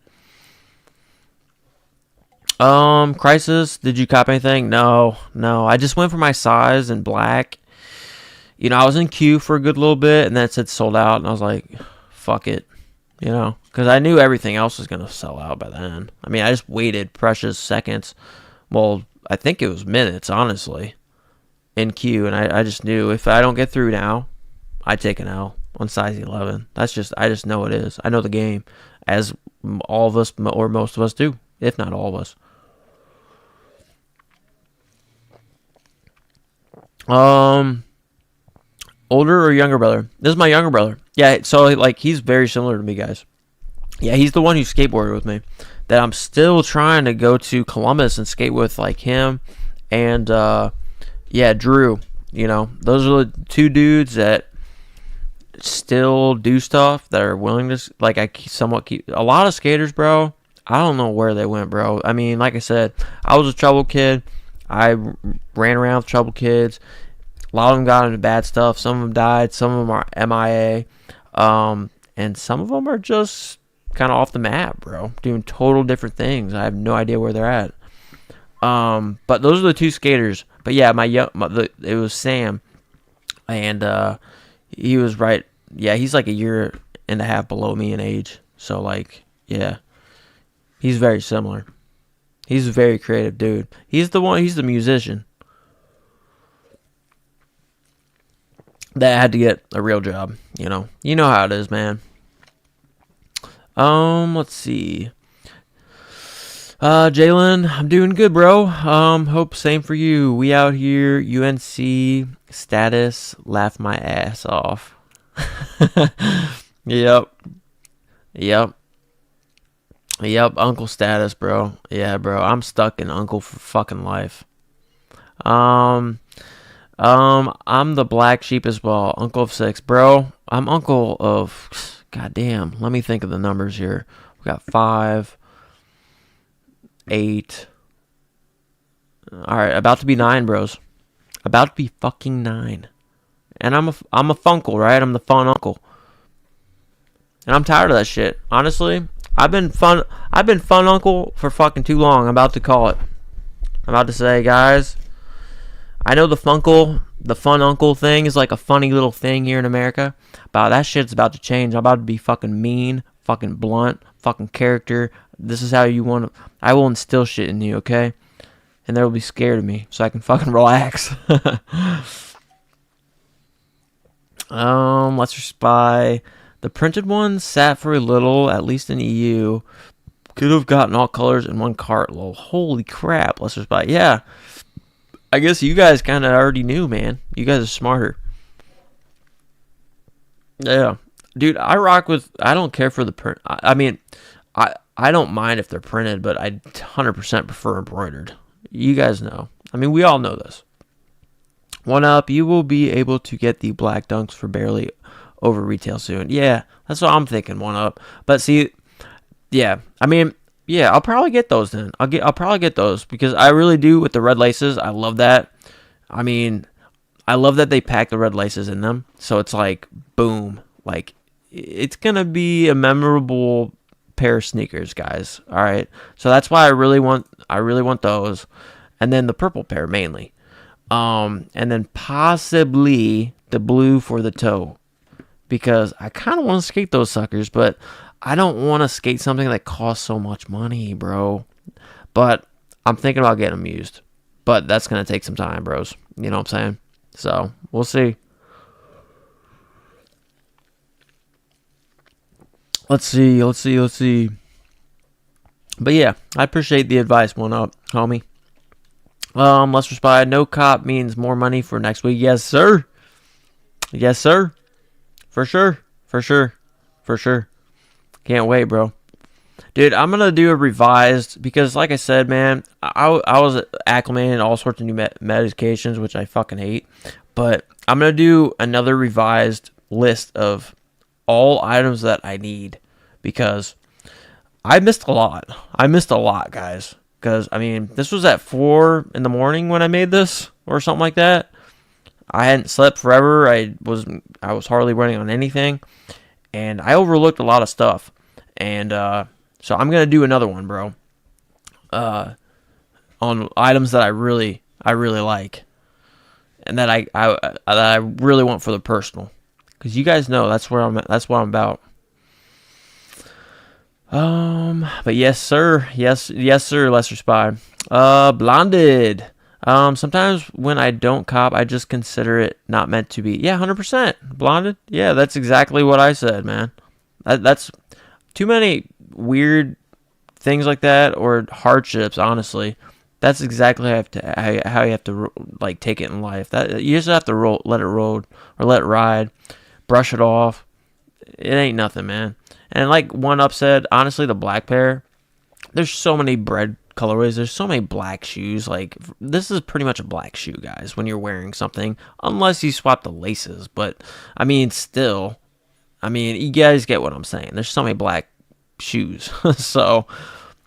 Crisis, did you cop anything? No. I just went for my size in black. I was in queue for a good little bit, and then it said sold out, and I was like, fuck it. Because I knew everything else was going to sell out by then. I mean, I just waited precious seconds. Well, I think it was minutes, honestly, in queue, and I just knew if I don't get through now, I take an L on size 11. I just know it is. I know the game, as all of us, or most of us do, if not all of us. Older or younger brother? This is my younger brother. Yeah, so like he's very similar to me, guys. Yeah, he's the one who skateboarded with me. That I'm still trying to go to Columbus and skate with, like him and Drew. Those are the 2 dudes that still do stuff, that are willing to, like, I somewhat keep. A lot of skaters, bro, I don't know where they went, bro. I mean, like I said, I was a trouble kid. I ran around with trouble kids. A lot of them got into bad stuff. Some of them died. Some of them are MIA. And some of them are just kind of off the map, bro. Doing total different things. I have no idea where they're at. But those are the 2 skaters. But yeah, it was Sam. And he was right. Yeah, he's like a year and a half below me in age. So, like, yeah. He's very similar. He's a very creative dude. He's the musician that had to get a real job, You know how it is, man. Let's see. Jalen, I'm doing good, bro. Hope same for you. We out here, UNC status, laugh my ass off. Yep. Yep. Yep, uncle status, bro. Yeah, bro. I'm stuck in uncle for fucking life. Um, I'm the black sheep as well. Uncle of 6, bro. I'm uncle of. Goddamn. Let me think of the numbers here. We got 5, 8. All right, about to be 9, bros. About to be fucking 9. And I'm a funkle, right? I'm the fun uncle. And I'm tired of that shit. Honestly, I've been fun uncle for fucking too long. I'm about to call it. I'm about to say, guys, I know the fun uncle thing is like a funny little thing here in America, but that shit's about to change. I'm about to be fucking mean, fucking blunt, fucking character. This is how you want to. I will instill shit in you, okay? And they'll be scared of me, so I can fucking relax. Let's spy. The printed one sat for a little, at least in EU. Could have gotten all colors in one cart. Lol. Holy crap. Let's spy. Yeah. I guess you guys kind of already knew, man. You guys are smarter. Yeah. Dude, I rock with... I don't care for the print. I mean, I don't mind if they're printed, but I 100% prefer embroidered. You guys know. I mean, we all know this. One up, you will be able to get the black dunks for barely over retail soon. Yeah, that's what I'm thinking, one up. But see, yeah, I mean, yeah, I'll probably get those then. I'll probably get those because I really do with the red laces. I love that. I mean, I love that they pack the red laces in them. So it's like, boom, like it's going to be a memorable pair of sneakers, guys. All right. So that's why I really want those. And then the purple pair mainly. And then possibly the blue for the toe. Because I kind of want to skate those suckers, but I don't want to skate something that costs so much money, bro. But I'm thinking about getting them used. But that's going to take some time, bros. You know what I'm saying? So, we'll see. Let's see. But yeah, I appreciate the advice, one up, homie. Let's respond. No cop means more money for next week. Yes, sir. Yes, sir. For sure. Can't wait, bro. Dude, I'm going to do a revised, because like I said, man, I was acclimating to all sorts of new medications, which I fucking hate. But I'm going to do another revised list of all items that I need, because I missed a lot. Guys. Because, I mean, this was at 4 in the morning when I made this, or something like that. I hadn't slept forever. I was hardly running on anything, and I overlooked a lot of stuff. And so I'm gonna do another one, bro. On items that I really like, and that I really want for the personal, because you guys know that's what I'm about. But yes, sir. Yes, sir. Lesser Spy. Blonded. Sometimes when I don't cop, I just consider it not meant to be. Yeah, 100%. Blonded. Yeah, that's exactly what I said, man. That's too many weird things like that, or hardships, honestly. That's exactly how you have to like take it in life. That you just have to let it roll, or let it ride, brush it off. It ain't nothing, man. And like one up said, honestly, the black pair, there's so many bread colorways. There's so many black shoes. Like, this is pretty much a black shoe, guys, when you're wearing something, unless you swap the laces. But, I mean, still, I mean, you guys get what I'm saying. There's so many black shoes. So,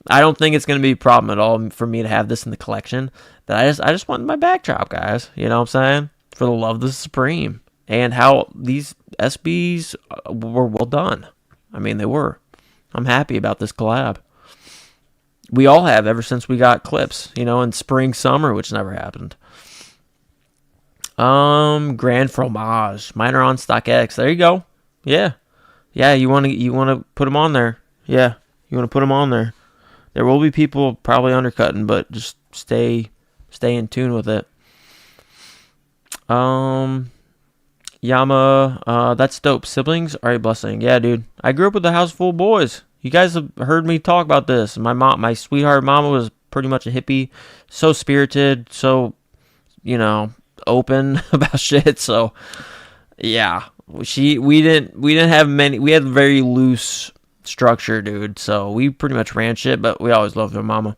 I don't think it's going to be a problem at all for me to have this in the collection. That I just want my backdrop, guys. You know what I'm saying? For the love of the Supreme. And how these SBs were well done. I mean, they were. I'm happy about this collab. We all have ever since we got clips, you know, in spring, summer, which never happened. Grand Fromage. Mine are on StockX. There you go. Yeah. Yeah, you want to put them on there. Yeah, you want to put them on there. There will be people probably undercutting, but just stay in tune with it. Yama, that's dope. Siblings are a blessing. Yeah, dude. I grew up with a house full of boys. You guys have heard me talk about this. My sweetheart mama was pretty much a hippie, so spirited, so, you know, open about shit. So, yeah, we didn't have many. We had very loose structure, dude. So we pretty much ran shit, but we always loved our mama.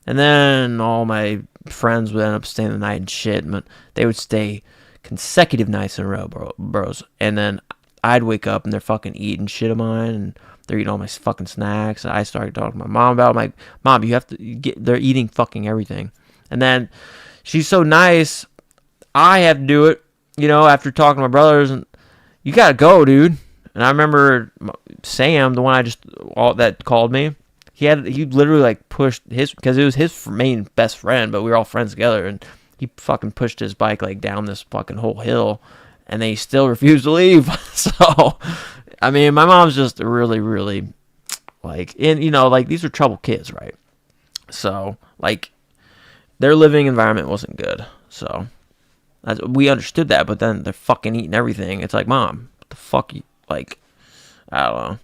And then all my friends would end up staying the night and shit, but they would stay consecutive nights in a row, bros. And then I'd wake up and they're fucking eating shit of mine, and they're eating all my fucking snacks. And I started talking to my mom about it. I'm like, Mom, you have to get, they're eating fucking everything. And then she's so nice, I have to do it, you know, after talking to my brothers, and you gotta go, dude. And I remember Sam, the one that called me, he literally like pushed his, because it was his main best friend, but we were all friends together, and he fucking pushed his bike like down this fucking whole hill, and they still refused to leave. So, I mean, my mom's just really, really like, and you know, like these are troubled kids, right? So, like, their living environment wasn't good. So, we understood that, but then they're fucking eating everything. It's like, Mom, what the fuck? Like, I don't know.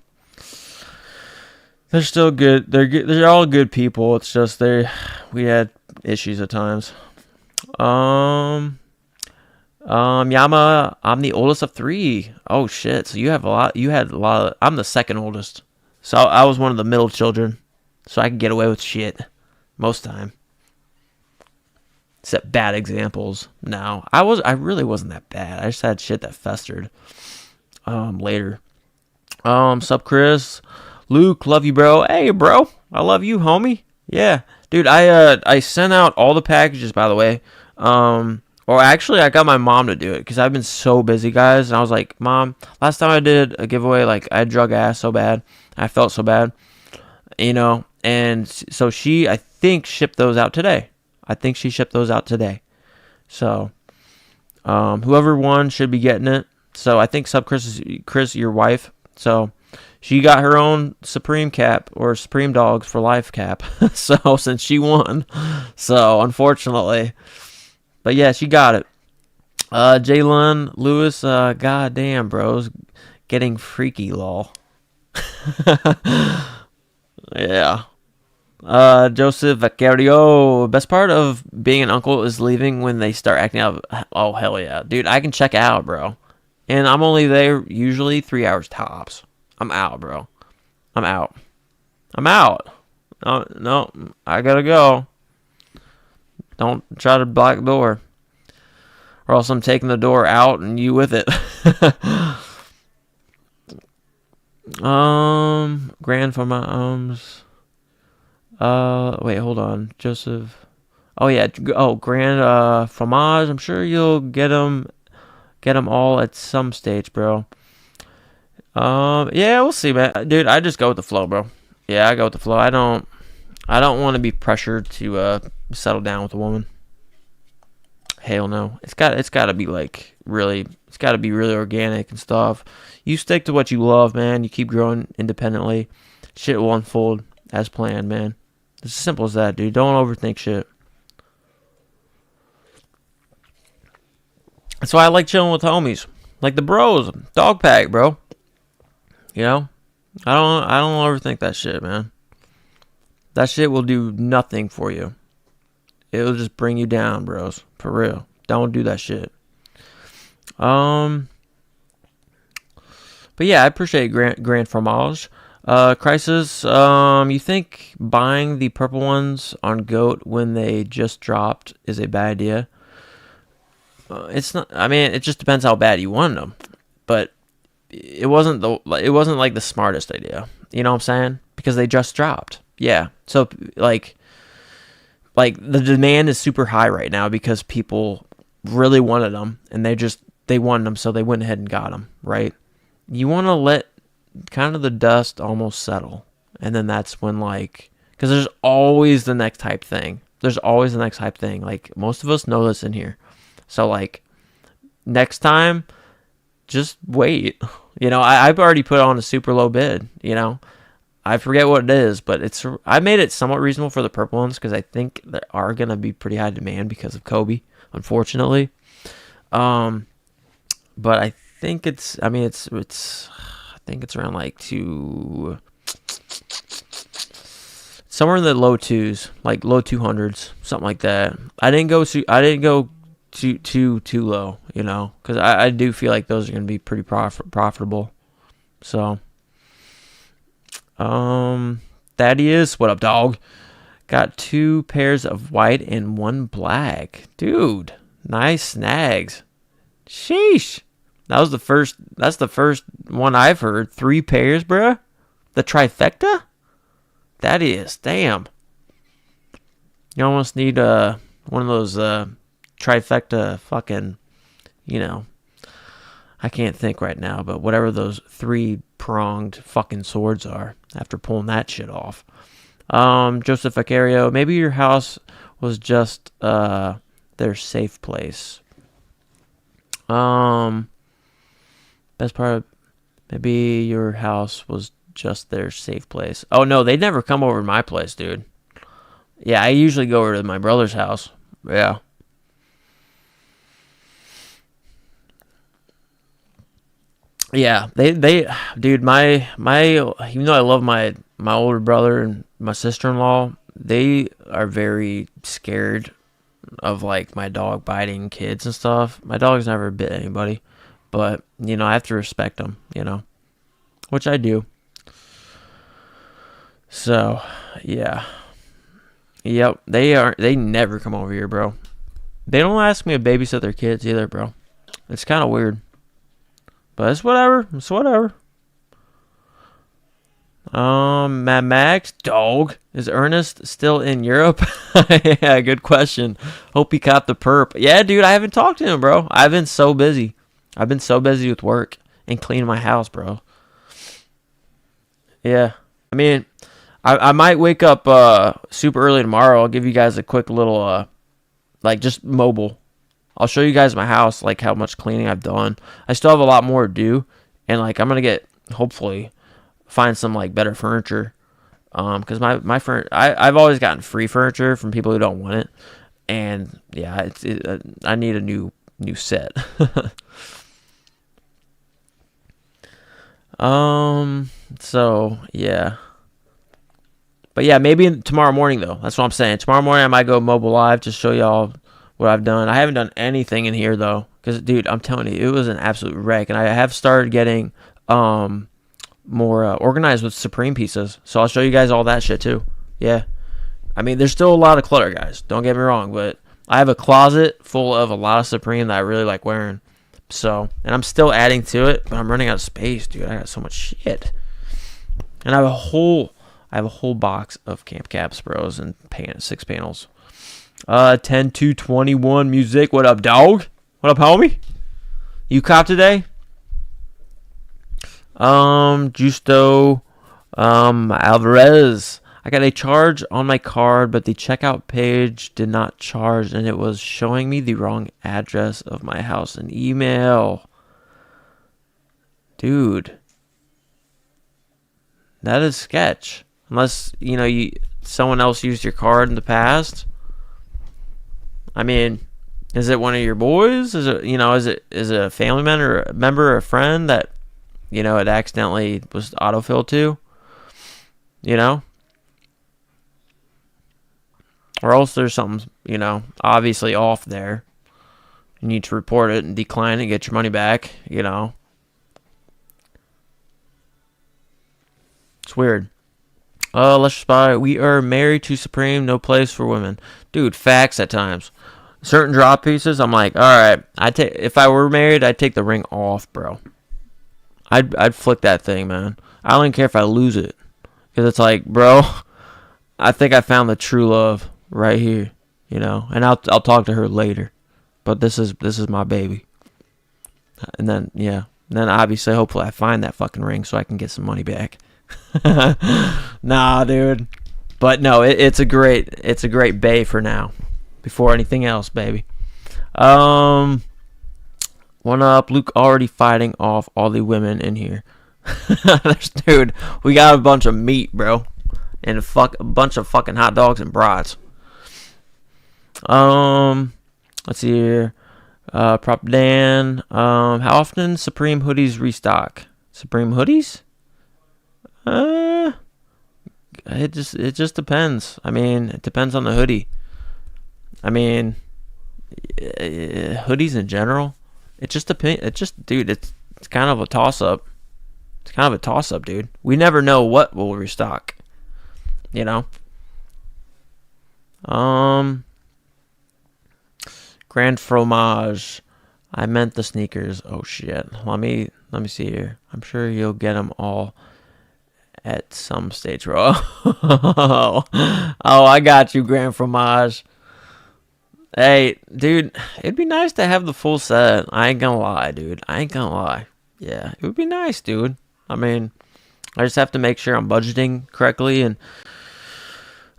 They're still good. They're good. They're all good people. It's just we had issues at times. Yama, I'm the oldest of 3. Oh shit. So you had a lot. I'm the second oldest. So I was one of the middle children. So I could get away with shit most time. Except bad examples. No, I really wasn't that bad. I just had shit that festered. Later. Sup, Chris? Luke, love you, bro. Hey, bro. I love you, homie. Yeah. Dude, I sent out all the packages, by the way. Or actually, I got my mom to do it, because I've been so busy, guys. And I was like, Mom, last time I did a giveaway, like, I drug ass so bad. I felt so bad. You know? And so she, I think, shipped those out today. So, whoever won should be getting it. So, I think Sub Chris, your wife. So, she got her own Supreme cap, or Supreme Dogs for Life cap. So, since she won. So, unfortunately. But yeah, she got it. Jalen Lewis, goddamn, bros. Getting freaky, lol. Yeah. Joseph Vacario. Best part of being an uncle is leaving when they start acting out. Oh, hell yeah. Dude, I can check out, bro. And I'm only there usually 3 hours tops. I'm out, bro. I'm out. No, I gotta go. Don't try to block the door. Or else I'm taking the door out and you with it. Grand for my arms. Wait, hold on. Joseph. Oh, yeah. Oh, Grand Fromage. I'm sure you'll get them all at some stage, bro. Yeah, we'll see, man. Dude, I just go with the flow, bro. Yeah, I go with the flow. I don't want to be pressured to settle down with a woman. Hell no. It's got to be like really. It's got to be really organic and stuff. You stick to what you love, man. You keep growing independently. Shit will unfold as planned, man. It's as simple as that, dude. Don't overthink shit. That's why I like chilling with homies, like the bros, dog pack, bro. You know, I don't overthink that shit, man. That shit will do nothing for you. It'll just bring you down, bros. For real. Don't do that shit. But yeah, I appreciate Grand Fromage. Crisis, you think buying the purple ones on GOAT when they just dropped is a bad idea? It's not. I mean, it just depends how bad you want them. But it wasn't like the smartest idea. You know what I'm saying? Because they just dropped. Yeah. So like the demand is super high right now because people really wanted them, and they wanted them, so they went ahead and got them, right? You want to let kind of the dust almost settle, and then that's when, like, because there's always the next hype thing. Like, most of us know this in here. So, like, next time, just wait. You know, I've already put on a super low bid, you know. I forget what it is, but I made it somewhat reasonable for the purple ones because I think there are going to be pretty high demand because of Kobe, unfortunately. But I think I think it's around like somewhere in the low 2s, like low 200s, something like that. I didn't go too low, you know, because I do feel like those are going to be pretty profitable. So, Thaddeus, what up, dog? Got 2 pairs of white and 1 black. Dude, nice snags. Sheesh. That's the first one I've heard. 3 pairs, bruh? The trifecta? That is, damn. You almost need one of those trifecta fucking, I can't think right now, but whatever those 3-pronged fucking swords are after pulling that shit off. Joseph Vicario, maybe your house was just their safe place. Best part of, maybe your house was just their safe place. Oh no, they never come over to my place, dude. Yeah, I usually go over to my brother's house. Yeah. Yeah, they dude, my even though I love my older brother and my sister-in-law, they are very scared of like my dog biting kids and stuff. My dog's never bit anybody, but I have to respect them, which I do. So, yeah. Yep, they never come over here, bro. They don't ask me to babysit their kids either, bro. It's kind of weird. But it's whatever. Mad Max, dog. Is Ernest still in Europe? Yeah, good question. Hope he caught the perp. Yeah, dude, I haven't talked to him, bro. I've been so busy. With work and cleaning my house, bro. Yeah. I mean, I might wake up super early tomorrow. I'll give you guys a quick little, just mobile. I'll show you guys my house, like how much cleaning I've done. I still have a lot more to do, and I'm gonna hopefully find some better furniture. Because my furniture, I've always gotten free furniture from people who don't want it, and yeah, I need a new set. So yeah. But yeah, maybe tomorrow morning though. That's what I'm saying. Tomorrow morning I might go mobile live to show y'all what I've done. I haven't done anything in here though, because dude, I'm telling you, it was an absolute wreck, and I have started getting more organized with Supreme pieces. So I'll show you guys all that shit too. Yeah, I mean, there's still a lot of clutter, guys. Don't get me wrong, but I have a closet full of a lot of Supreme that I really like wearing. So, and I'm still adding to it, but I'm running out of space, dude. I got so much shit, and I have a whole box of Camp Caps, bros, and 6 panels. 10-2-21 music. What up, dog? What up, homie? You cop today? Justo, Alvarez. I got a charge on my card, but the checkout page did not charge, and it was showing me the wrong address of my house and email. Dude, that is sketch. Unless, someone else used your card in the past. I mean, is it one of your boys? Is it, is it a family member or a friend that, it accidentally was autofilled to? Or else there's something, obviously off there. You need to report it and decline it and get your money back, It's weird. Let's spy. We are married to Supreme, no place for women. Dude, facts at times. Certain drop pieces, I'm like, all right. If I were married, I'd take the ring off, bro. I'd flick that thing, man. I don't even care if I lose it, because it's like, bro, I think I found the true love right here, And I'll talk to her later, but this is my baby. And then obviously, hopefully, I find that fucking ring so I can get some money back. Nah, dude. But no, it's a great bae for now. Before anything else, baby. One up, Luke already fighting off all the women in here. Dude, we got a bunch of meat, bro. And a bunch of fucking hot dogs and brats. Let's see here. Prop Dan. How often Supreme hoodies restock? Supreme hoodies? It just depends. I mean, it depends on the hoodie. I mean, hoodies in general. It just depends. Dude, it's kind of a toss up. It's kind of a toss-up, dude. We never know what will restock. You know? Grand Fromage. I meant the sneakers. Oh, shit. Let me see here. I'm sure you'll get them all at some stage, bro. Oh, I got you, Grand Fromage. Hey, dude, it'd be nice to have the full set. I ain't gonna lie, dude. I ain't gonna lie. Yeah, it would be nice, dude. I mean, I just have to make sure I'm budgeting correctly, and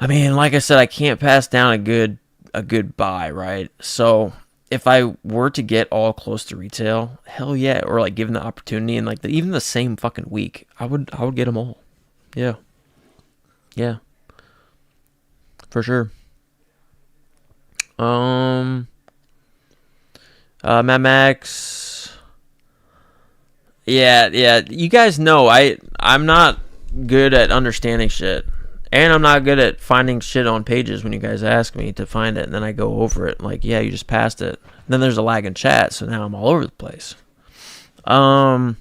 I mean, like I said, I can't pass down a good buy, right? So if I were to get all close to retail, hell yeah, or like given the opportunity and like even the same fucking week, I would get them all. Yeah, yeah, for sure. Mad Max. Yeah. You guys know I'm not good at understanding shit. And I'm not good at finding shit on pages when you guys ask me to find it, and then I go over it. Like, yeah, you just passed it. And then there's a lag in chat, so now I'm all over the place. I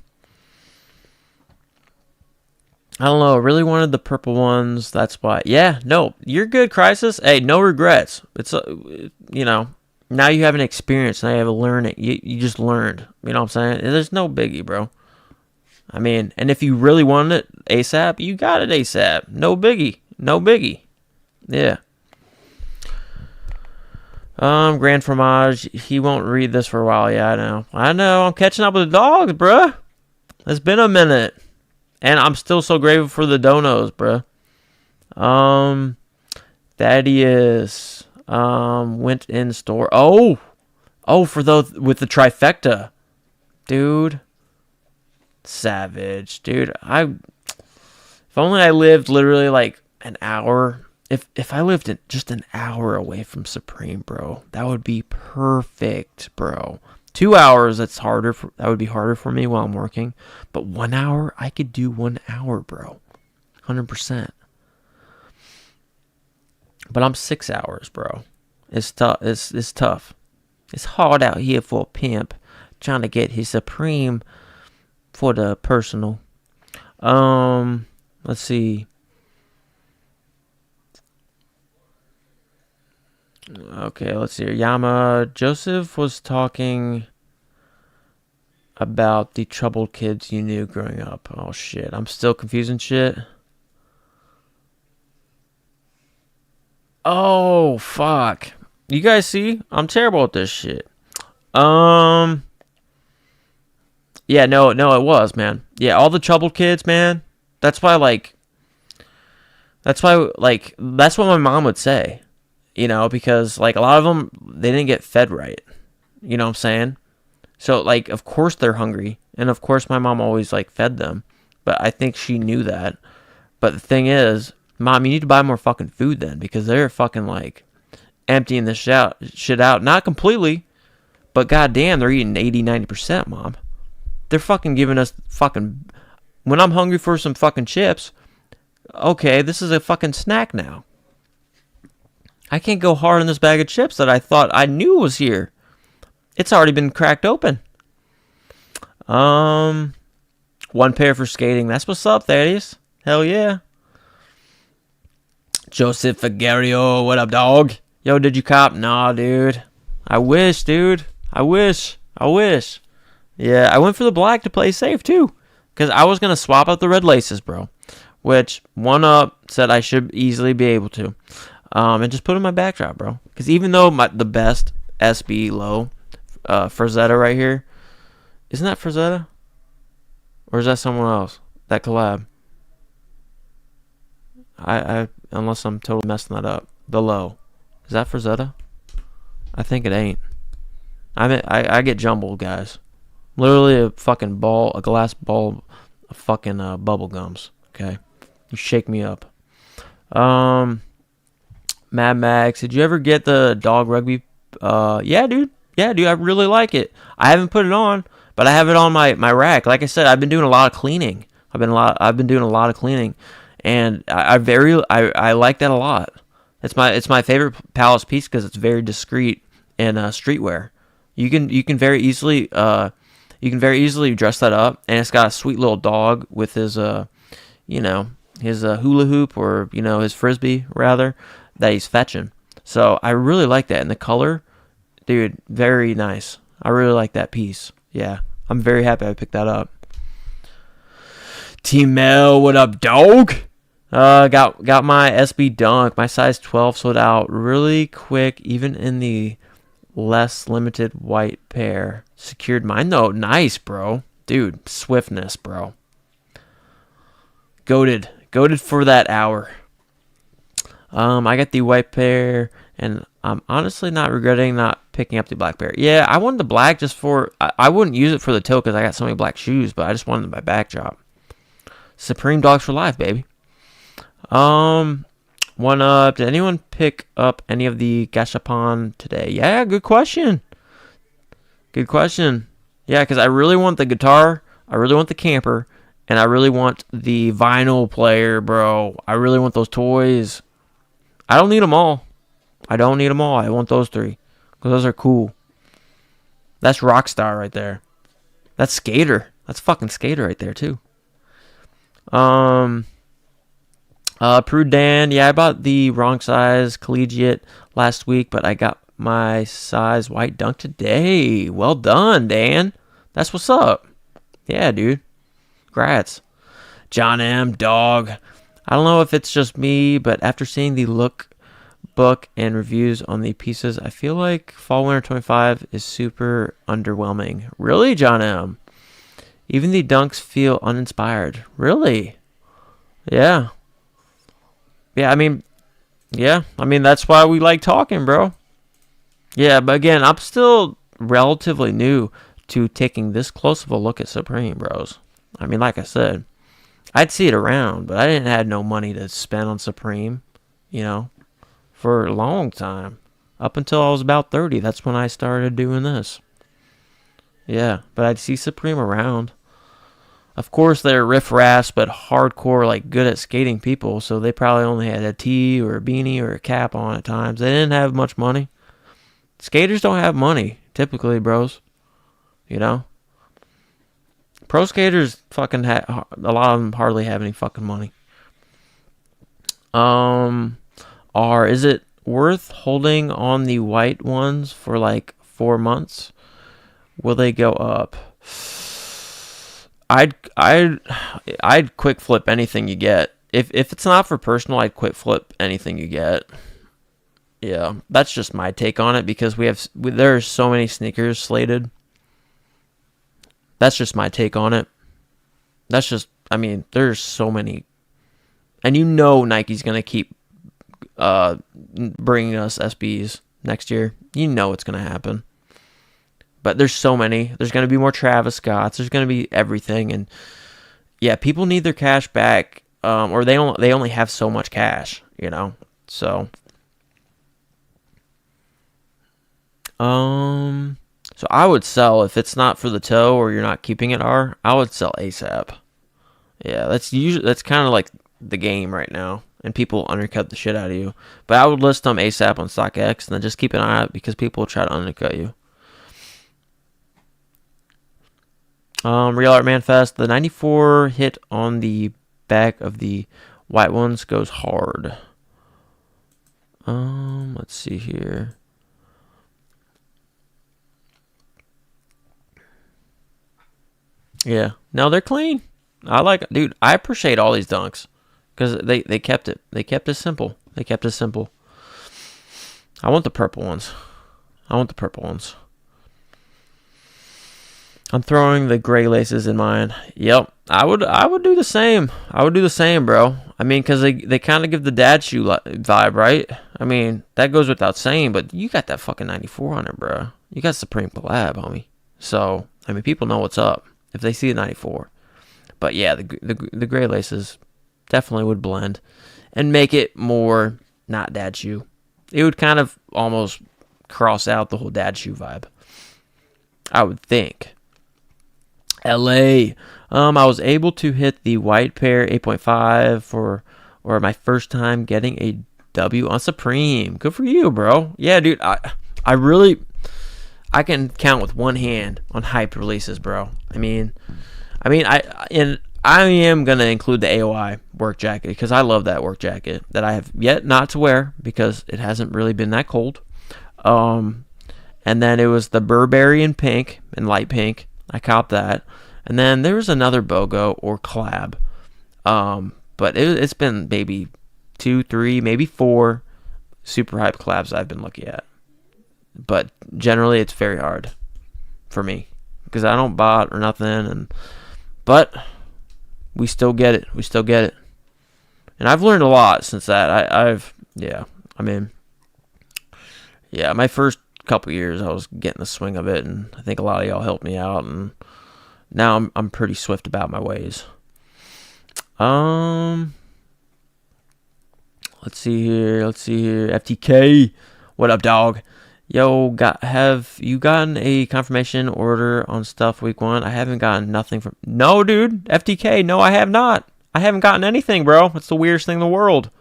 don't know. I really wanted the purple ones. That's why. Yeah, no, you're good, Crisis. Hey, no regrets. It's, you know, now you have an experience. Now you have a learning. You just learned. You know what I'm saying? There's no biggie, bro. I mean, and if you really wanted it ASAP, you got it ASAP. No biggie. No biggie. Yeah. Grand Fromage. He won't read this for a while. Yeah, I know. I'm catching up with the dogs, bruh. It's been a minute. And I'm still so grateful for the donos, bruh. Thaddeus. Went in store. Oh, for those with the trifecta. Dude. Savage, dude. If only I lived literally like an hour. If I lived just an hour away from Supreme, bro, that would be perfect, bro. 2 hours, that would be harder for me while I'm working. But 1 hour, I could do 1 hour, bro. 100%. But I'm 6 hours, bro. It's tough. It's tough. It's hard out here for a pimp trying to get his Supreme for the personal. Let's see. Okay, let's see. Yama Joseph was talking about the troubled kids you knew growing up. Oh shit, I'm still confusing shit. Oh fuck. You guys see? I'm terrible at this shit. Yeah, no, it was, man. Yeah, all the troubled kids, man. That's why that's what my mom would say, you know, because, like, a lot of them, they didn't get fed right. You know what I'm saying? So, like, of course they're hungry, and of course my mom always, like, fed them, but I think she knew that. But the thing is, Mom, you need to buy more fucking food then, because they're fucking, like, emptying this shit out. Not completely, but goddamn, they're eating 80-90%, Mom. They're fucking giving us fucking... When I'm hungry for some fucking chips, okay, this is a fucking snack now. I can't go hard on this bag of chips that I thought I knew was here. It's already been cracked open. One pair for skating. That's what's up, Thaddeus. Hell yeah. Joseph Figuerio, what up, dog? Yo, did you cop? Nah, dude. I wish, dude. I wish. Yeah, I went for the black to play safe, too. Because I was going to swap out the red laces, bro. Which, one up said I should easily be able to. And just put in my backdrop, bro. Because even though the best SB low, Frazetta right here. Isn't that Frazetta? Or is that someone else? That collab. I unless I'm totally messing that up. The low. Is that Frazetta? I think it ain't. I get jumbled, guys. Literally a fucking ball, a glass ball of fucking bubble gums. Okay? You shake me up. Mad Max, did you ever get the dog rugby? Yeah, dude. I really like it. I haven't put it on, but I have it on my rack. Like I said, I've been doing a lot of cleaning. I've been doing a lot of cleaning, and I like that a lot. It's my favorite Palace piece because it's very discreet and streetwear. You can very easily You can very easily dress that up, and it's got a sweet little dog with his his hula hoop, or his frisbee rather, that he's fetching. So I really like that, and the color, dude, very nice. I really like that piece. Yeah, I'm very happy I picked that up. T-Mel, what up, dog? Got my SB Dunk, my size 12 sold out really quick, even in the less limited white pair. Secured mine though. Nice, bro. Dude, swiftness, bro. Goated for that hour. I got the white pair, and I'm honestly not regretting not picking up the black pair. Yeah, I wanted the black just for, I wouldn't use it for the toe because I got so many black shoes, but I just wanted my backdrop. Supreme Dogs for life, baby. One up. Did anyone pick up any of the Gashapon today? Yeah, good question. Good question. Yeah, because I really want the guitar, I really want the camper, and I really want the vinyl player, bro. I really want those toys. I don't need them all. I want those 3 because those are cool. That's Rockstar right there. That's Skater. That's fucking Skater right there too. Prudan, yeah, I bought the wrong size collegiate last week, but I got my size white dunk today. Well done, Dan. That's what's up. Yeah, dude. Congrats. John M. Dog. I don't know if it's just me, but after seeing the look book and reviews on the pieces, I feel like Fall Winter 25 is super underwhelming. Really, John M? Even the dunks feel uninspired. Really? Yeah. Yeah, I mean, that's why we like talking, bro. Yeah, but again, I'm still relatively new to taking this close of a look at Supreme, bros. I mean, like I said, I'd see it around, but I didn't have no money to spend on Supreme, for a long time. Up until I was about 30, that's when I started doing this. Yeah, but I'd see Supreme around. Of course, they're riff-raffs, but hardcore, like, good at skating people, so they probably only had a tee or a beanie or a cap on at times. They didn't have much money. Skaters don't have money, typically, bros. Pro skaters fucking a lot of them hardly have any fucking money. Is it worth holding on the white ones for like 4 months? Will they go up? I'd quick flip anything you get. If it's not for personal, I'd quick flip anything you get. Yeah, that's just my take on it because there's so many sneakers slated. That's just my take on it. There's so many. And Nike's going to keep bringing us SBs next year. It's going to happen. But there's so many. There's going to be more Travis Scotts. There's going to be everything. And, yeah, people need their cash back. Or they only have so much cash, So, so I would sell if it's not for the toe or you're not keeping it. I would sell ASAP. Yeah, that's kind of like the game right now, and people undercut the shit out of you. But I would list them ASAP on StockX, and then just keep an eye out because people will try to undercut you. Real Art Manfest, the 94 hit on the back of the white ones goes hard. Let's see here. Yeah, no, they're clean. I appreciate all these dunks because they kept it. They kept it simple. I want the purple ones. I'm throwing the gray laces in mine. Yep, I would do the same. Bro. I mean, because they kind of give the dad shoe vibe, right? I mean, that goes without saying, but you got that fucking 94 on it, bro. You got Supreme collab, homie. So, I mean, people know what's up if they see a 94. But yeah, the gray laces definitely would blend and make it more not dad shoe. It would kind of almost cross out the whole dad shoe vibe, I would think. LA. I was able to hit the white pair 8.5 or my first time getting a W on Supreme. Good for you, bro. Yeah, dude. I I can count with one hand on hype releases, bro. I am gonna include the AOI work jacket because I love that work jacket that I have yet not to wear because it hasn't really been that cold. And then it was the Burberry in pink and light pink. I copped that. And then there was another BOGO or collab. But it's been maybe 2, 3, maybe 4 super hype collabs I've been looking at. But generally it's very hard for me because I don't bot or nothing. But we still get it. And I've learned a lot since that. My first couple years I was getting the swing of it, and I think a lot of y'all helped me out, and now I'm pretty swift about my ways. Let's see here. FTK, what up, dog? Yo, have you gotten a confirmation order on stuff week 1? I haven't gotten nothing from... No, dude. FTK, no, I have not. I haven't gotten anything, bro. It's the weirdest thing in the world.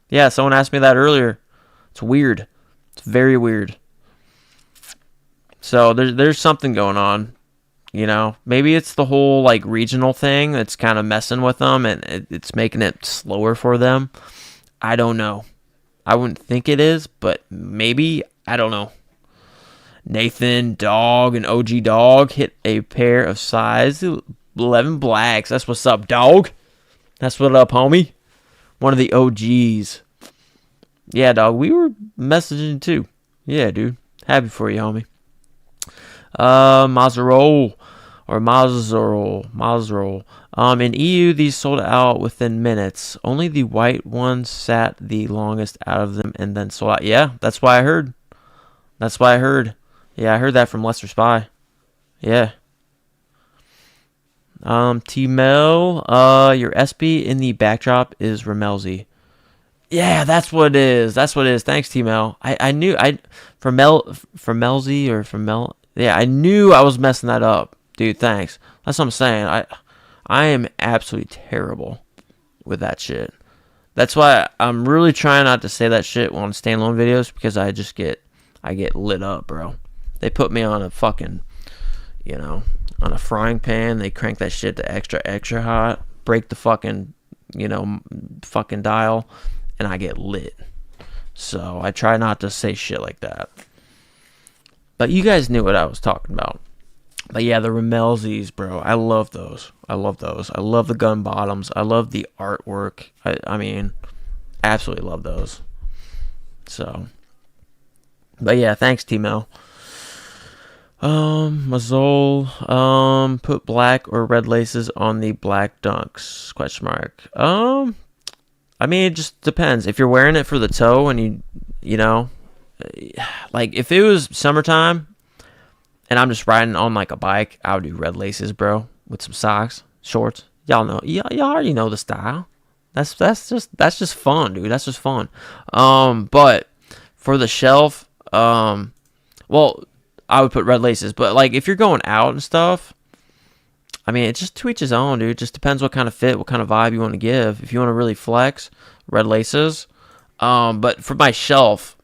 Yeah, someone asked me that earlier. It's weird. It's very weird. So there's something going on. You know, maybe it's the whole like regional thing that's kind of messing with them, and it's making it slower for them. I don't know. I wouldn't think it is, but maybe. I don't know. Nathan, Dog, and OG Dog hit a pair of size 11 blacks. That's what's up, dog. That's what up, homie. One of the OGs. Yeah, dog. We were messaging too. Yeah, dude. Happy for you, homie. Mazerol. In EU, these sold out within minutes. Only the white one sat the longest out of them and then sold out. Yeah, that's why I heard. Yeah, I heard that from Lester Spy. Yeah. T-Mel, your SB in the backdrop is Ramelzy. Yeah, that's what it is. Thanks, T-Mel. I knew Melzy or from Mel. Yeah, I knew I was messing that up. Dude, thanks. That's what I'm saying. I am absolutely terrible with that shit. That's why I'm really trying not to say that shit on standalone videos because I get lit up, bro. They put me on a fucking, on a frying pan. They crank that shit to extra hot, break the fucking dial, and I get lit. So I try not to say shit like that. But you guys knew what I was talking about. But yeah, the Ramelzys, bro. I love those. I love the gun bottoms. I love the artwork. I mean, absolutely love those. So, but yeah, thanks, T-Mel. Mazol, put black or red laces on the black dunks? ? I mean, it just depends. If you're wearing it for the toe and like if it was summertime and I'm just riding on like a bike, I would do red laces, bro, with some socks, shorts. Y'all already know the style. That's just fun, dude. That's just fun. But for the shelf, well, I would put red laces. But like if you're going out and stuff, I mean, it's just to each his own, dude. It just depends what kind of fit, what kind of vibe you want to give. If you want to really flex, red laces. But for my shelf,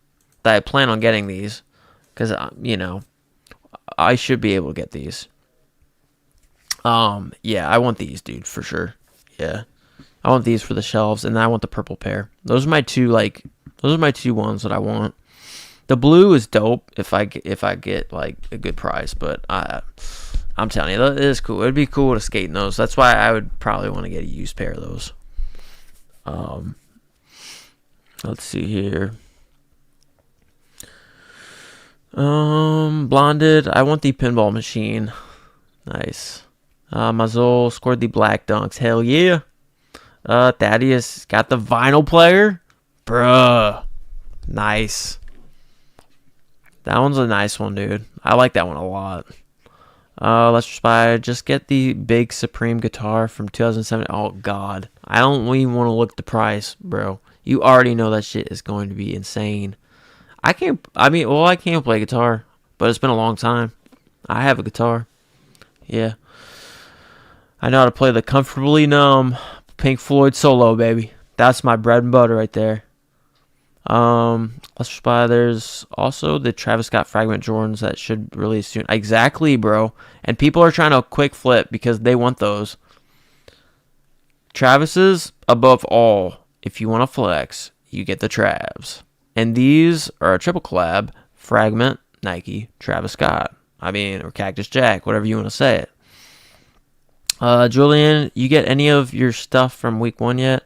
that I plan on getting these, because I should be able to get these. Yeah, I want these, dude, for sure. Yeah, I want these for the shelves, and then I want the purple pair. Those are my two ones that I want. The blue is dope if I get like a good price, but I'm telling you, it is cool. It'd be cool to skate in those. That's why I would probably want to get a used pair of those. Let's see here. Blonded. I want the pinball machine. Nice. Mazol scored the black dunks. Hell yeah. Thaddeus got the vinyl player. Bruh. Nice. That one's a nice one, dude. I like that one a lot. Let's try. Just get the big Supreme guitar from 2007. Oh, God. I don't even want to look at the price, bro. You already know that shit is going to be insane. I can't play guitar, but it's been a long time. I have a guitar. Yeah. I know how to play the Comfortably Numb Pink Floyd solo, baby. That's my bread and butter right there. Let's just buy. There's also the Travis Scott Fragment Jordans that should release soon. Exactly, bro. And people are trying to quick flip because they want those. Travis's above all. If you want to flex, you get the Travs. And these are a triple collab. Fragment, Nike, Travis Scott. Or Cactus Jack, whatever you want to say it. Julian, you get any of your stuff from week 1 yet?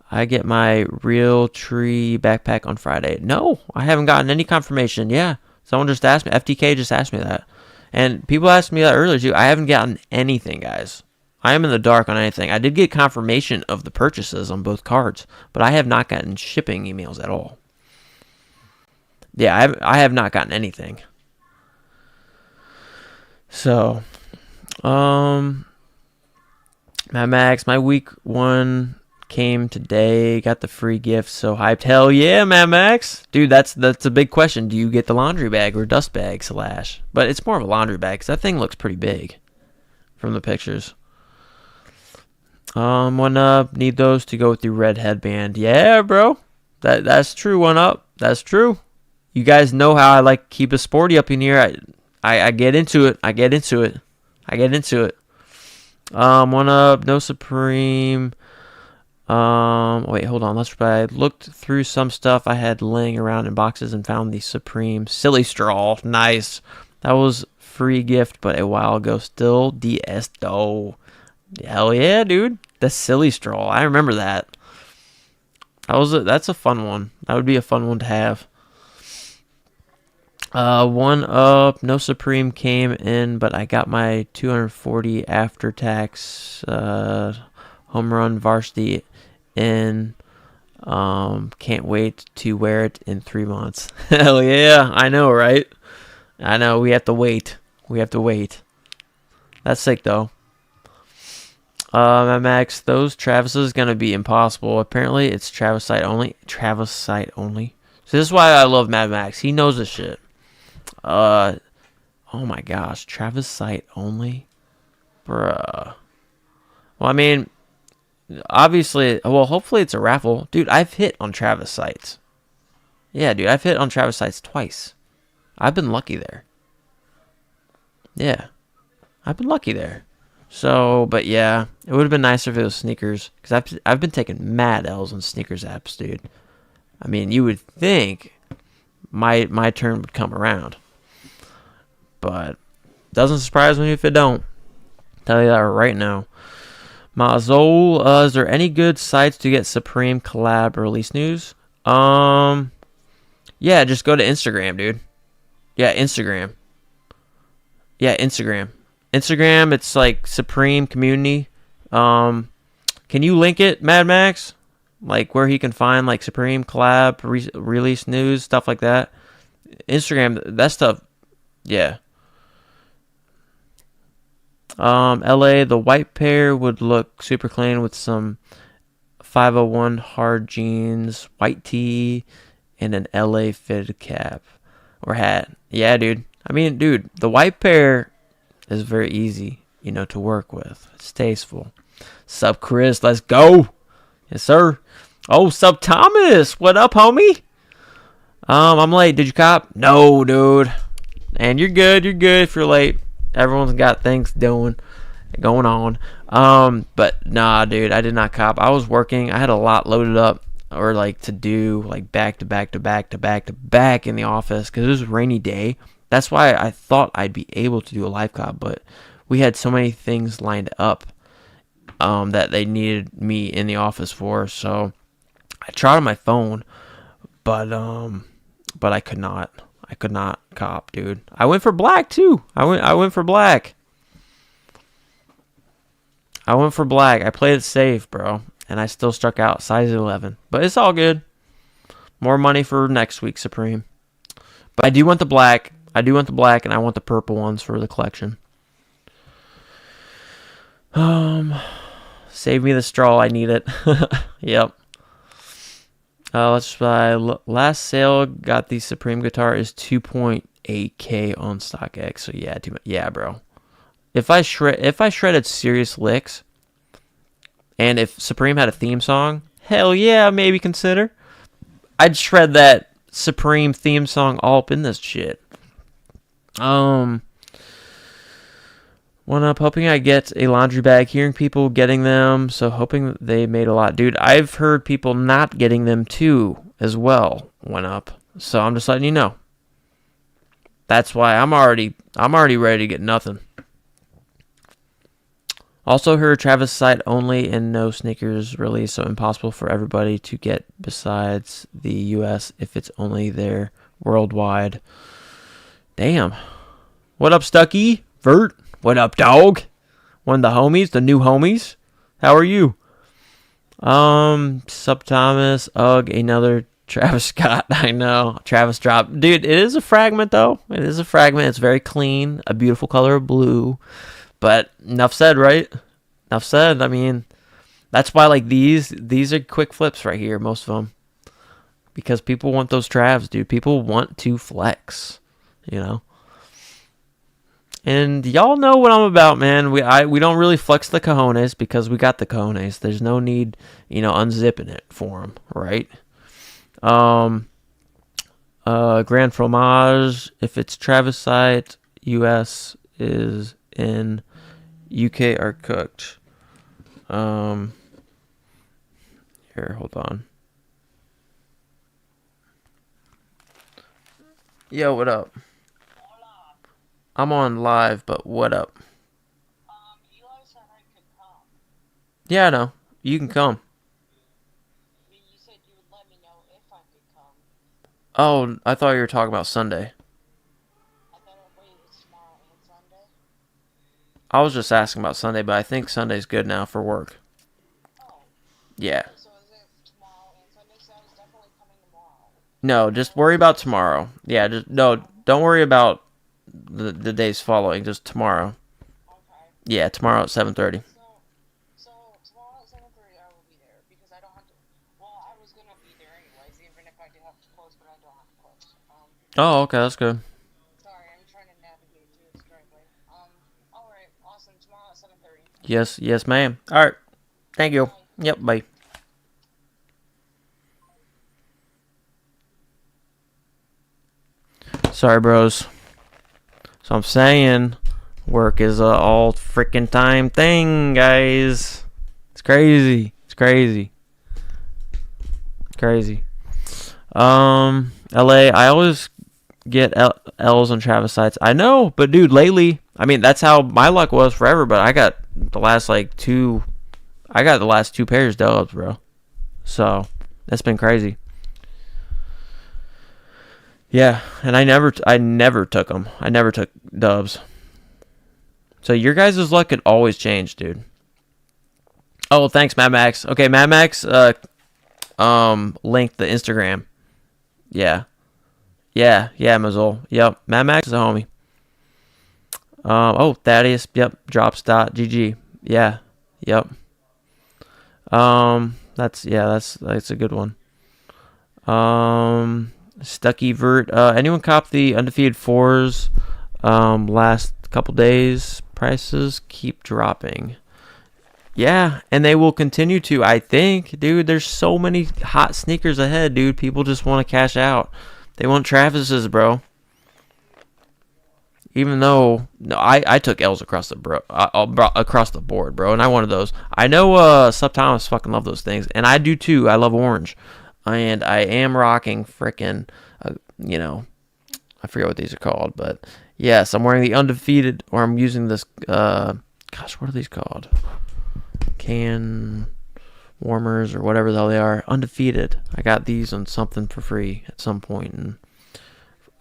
I get my Real Tree backpack on Friday. No, I haven't gotten any confirmation. Yeah, someone just asked me. FTK just asked me that. And people asked me that earlier too. I haven't gotten anything, guys. I am in the dark on anything. I did get confirmation of the purchases on both cards, but I have not gotten shipping emails at all. Yeah, I have not gotten anything. So, Mad Max, my week 1 came today, got the free gift, so hyped. Hell yeah, Mad Max. Dude, that's a big question. Do you get the laundry bag or dust bag slash? But it's more of a laundry bag because that thing looks pretty big from the pictures. One up, need those to go with the red headband. Yeah, bro. That's true, one up. That's true. You guys know how I like keep it sporty up in here. I get into it. One up, no Supreme. Wait, hold on. I looked through some stuff I had laying around in boxes and found the Supreme Silly Straw. Nice. That was free gift, but a while ago. Still DS though. Hell yeah, dude. The Silly Straw. I remember that. That's a fun one. That would be a fun one to have. One up, no Supreme came in, but I got my 240 after tax home run varsity in. Can't wait to wear it in 3 months. Hell yeah, I know, right? I know, we have to wait. That's sick though. Max, those Travis's gonna be impossible. Apparently, it's Travis site only. So this is why I love Mad Max. He knows this shit. Oh my gosh, Travis site only, bruh. Well, obviously, hopefully it's a raffle, dude. I've hit on Travis sites. Yeah, dude, I've hit on Travis sites twice. I've been lucky there. Yeah, I've been lucky there. So, but yeah, it would have been nicer if it was sneakers, because I've been taking mad L's on sneakers apps, dude. You would think my turn would come around, but doesn't surprise me if it don't. Tell you that right now. Mazol, is there any good sites to get Supreme collab release news? Yeah, just go to Instagram, dude. Yeah, Instagram. Instagram, it's like Supreme Community. Can you link it, Mad Max? Like where he can find like Supreme collab, release news, stuff like that. Instagram, that stuff, yeah. LA, the white pair would look super clean with some 501 hard jeans, white tee, and an LA fitted cap or hat. Yeah, dude. Dude, the white pair is very easy, to work with. It's tasteful. Sup, Chris? Let's go. Yes, sir. Oh, sup, Thomas? What up, homie? I'm late. Did you cop? No, dude. And you're good if you're late. Everyone's got things going on. But nah, dude, I did not cop. I was working. I had a lot loaded up or like to do like back to back in the office because it was a rainy day. That's why I thought I'd be able to do a live cop, but we had so many things lined up that they needed me in the office for. So I tried on my phone, but I could not. I could not cop, dude. I went for black too. I went for black. I played it safe, bro, and I still struck out size 11. But it's all good. More money for next week, Supreme. But I do want the black. And I want the purple ones for the collection. Save me the straw. I need it. Yep. Let's buy. Last sale got the Supreme guitar is 2.8K on StockX. So yeah, bro. If I shredded serious licks, and if Supreme had a theme song, hell yeah, maybe consider. I'd shred that Supreme theme song all up in this shit. One up, hoping I get a laundry bag, hearing people getting them, so hoping they made a lot. Dude, I've heard people not getting them too as well. Went up. So I'm just letting you know. That's why I'm already ready to get nothing. Also heard Travis site only and no sneakers release, so impossible for everybody to get besides the US if it's only there worldwide. Damn. What up, Stucky? Vert? What up, dog? One of the homies, the new homies. How are you? Sup Thomas, Ugh, another Travis Scott. I know. Travis drop. Dude, it is a fragment though. It is a fragment. It's very clean. A beautiful color of blue. But enough said, right? Enough said. I mean, that's why like these are quick flips right here, most of them. Because people want those Travs, dude. People want to flex, you know. And y'all know what I'm about, man. We don't really flex the cojones because we got the cojones. There's no need, unzipping it for them, right? Grand Fromage, if it's Travis site, US is in, UK are cooked. Here, hold on. Yo, what up? I'm on live, but what up? Eli said I could come. Yeah, I know. You can come. You said you would let me know if I could come. Oh, I thought you were talking about Sunday. I thought it was tomorrow and Sunday. I was just asking about Sunday, but I think Sunday's good now for work. Oh. Yeah. So is it tomorrow and Sunday? So I was definitely coming tomorrow. No, just worry about tomorrow. Yeah, don't worry about the days following, just tomorrow. Okay. Yeah, tomorrow at 7:30. So tomorrow at 7:30 I will be there because I don't have to. Well, I was gonna be there anyways, even if I do have to close, but I don't have to close. Oh, okay, that's good. Sorry, I'm trying to navigate through this driveway. All right, awesome. Tomorrow at 7:30. Yes, ma'am. All right, thank you. Bye. Yep, bye. Sorry, bros. So I'm saying work is a all freaking time thing, guys. It's crazy. LA, I always get L's on Travis sites. I know, but dude, lately, I mean, that's how my luck was forever, but I got the last two pairs dubs, bro. So that's been crazy. Yeah, and I never took them. I never took dubs. So your guys' luck could always change, dude. Oh, thanks, Mad Max. Okay, Mad Max linked the Instagram. Yeah, Mazzol. Yep, Mad Max is a homie. Thaddeus. Yep, drops.gg. Yeah, yep. That's a good one. Stucky Vert. Anyone cop the undefeated fours? Last couple days, prices keep dropping. Yeah, and they will continue to, I think. Dude, there's so many hot sneakers ahead, dude. People just want to cash out. They want Travis's, bro. Even though, no, I took L's across the board, bro, and I wanted those. I know Sub Thomas fucking love those things, and I do too. I love orange. And I am rocking frickin', I forget what these are called, but yes, I'm wearing the undefeated, or I'm using this, what are these called? Can warmers, or whatever the hell they are. Undefeated. I got these on something for free at some point, and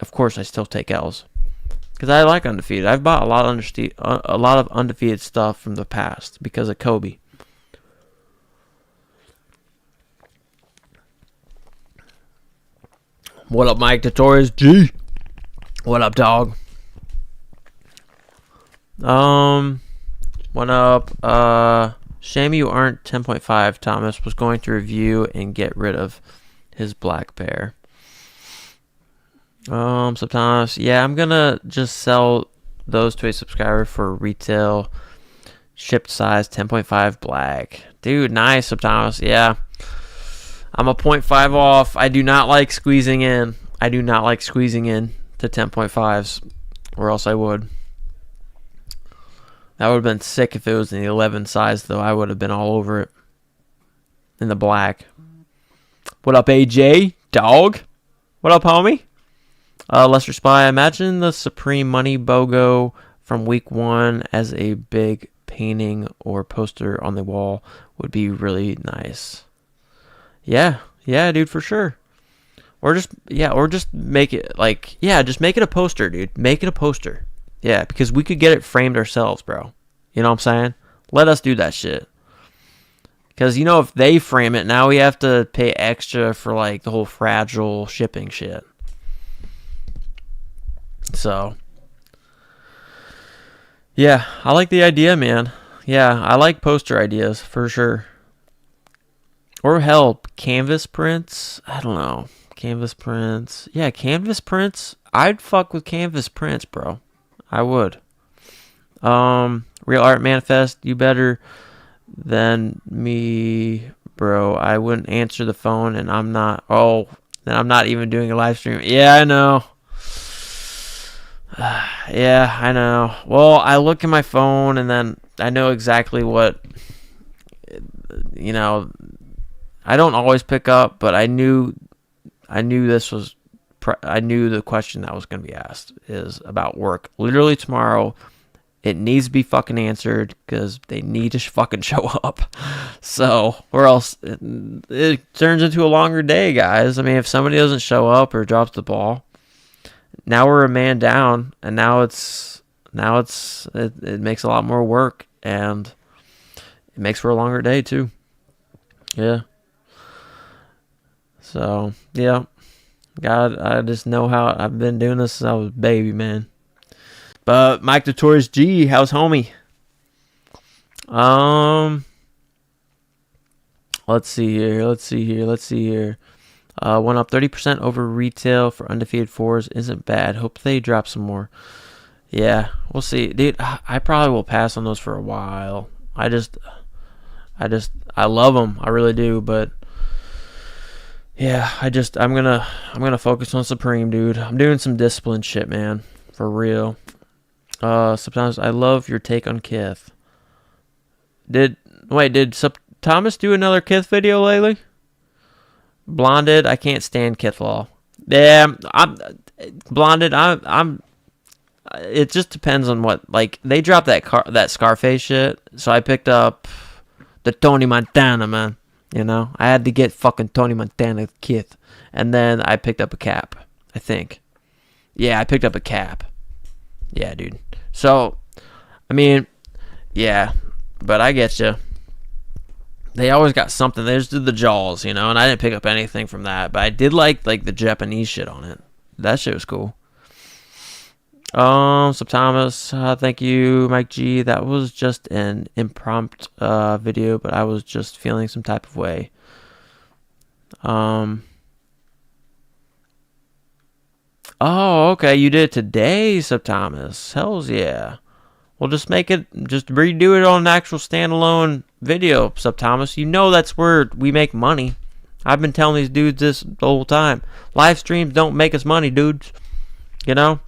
of course I still take L's. Because I like undefeated. I've bought a lot of undefeated stuff from the past because of Kobe. What up, Mike Tutorials G? What up, dog? What up? Shame you aren't 10.5. Thomas was going to review and get rid of his black pair. Sometimes, yeah, I'm gonna just sell those to a subscriber for retail, shipped size 10.5 black. Dude, nice, Sometimes, yeah. I'm a 0.5 off. I do not like squeezing in. I do not like squeezing in to 10.5s, or else I would. That would have been sick if it was in the 11 size, though. I would have been all over it. In the black. What up, AJ? Dog? What up, homie? Lester Spy, imagine the Supreme Money BOGO from week 1 as a big painting or poster on the wall would be really nice. Yeah, dude, for sure. Or just make it like, just make it a poster, dude. Make it a poster. Yeah, because we could get it framed ourselves, bro. You know what I'm saying? Let us do that shit. Because, you know, if they frame it, now we have to pay extra for, like, the whole fragile shipping shit. So, yeah, I like the idea, man. Yeah, I like poster ideas, for sure. Or, hell, canvas prints? I don't know. Canvas prints. Yeah, canvas prints. I'd fuck with canvas prints, bro. I would. Real Art Manifest, you better than me, bro. I wouldn't answer the phone, and I'm not. Oh, then I'm not even doing a live stream. Yeah, I know. Yeah, I know. Well, I look at my phone, and then I know exactly what. You know, I don't always pick up, but I knew this was. I knew the question that was going to be asked is about work. Literally tomorrow, it needs to be fucking answered because they need to fucking show up. So, or else it turns into a longer day, guys. I mean, if somebody doesn't show up or drops the ball, now we're a man down, and now it makes a lot more work, and it makes for a longer day too. Yeah. So, yeah. God, I just know how I've been doing this since I was a baby, man. But Mike the Taurus G, how's homie? Let's see here. Went up 30% over retail for undefeated fours. Isn't bad. Hope they drop some more. Yeah, we'll see, dude. I probably will pass on those for a while. I love them. I really do, but. Yeah, I'm gonna focus on Supreme, dude. I'm doing some discipline shit, man. For real. Sometimes I love your take on Kith. Did Thomas do another Kith video lately? Blonded, I can't stand Kith Law. Yeah, I'm it just depends on what, like, they dropped that Scarface shit, so I picked up the Tony Montana, man. You know, I had to get fucking Tony Montana Kith. And then I picked up a cap, I think. Yeah, I picked up a cap. Yeah, dude. So, I mean, yeah. But I get you. They always got something. They just did the Jaws, you know. And I didn't pick up anything from that. But I did like the Japanese shit on it. That shit was cool. So Thomas, thank you, Mike G. That was just an impromptu video, but I was just feeling some type of way. Oh, okay, you did it today, Sub Thomas. Hells yeah. Well, just redo it on an actual standalone video, Sub Thomas. You know that's where we make money. I've been telling these dudes this the whole time. Live streams don't make us money, dudes. You know?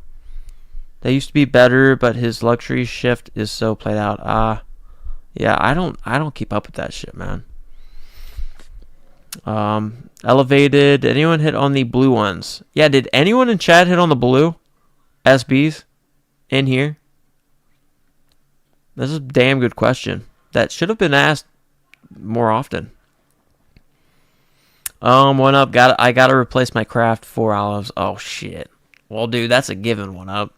They used to be better, but his luxury shift is so played out. Yeah, I don't keep up with that shit, man. Elevated. Did anyone hit on the blue ones? Yeah, did anyone in chat hit on the blue SBs in here? This is a damn good question. That should have been asked more often. One up. I gotta replace my Craft 4 olives. Oh shit. Well, dude, that's a given. One up.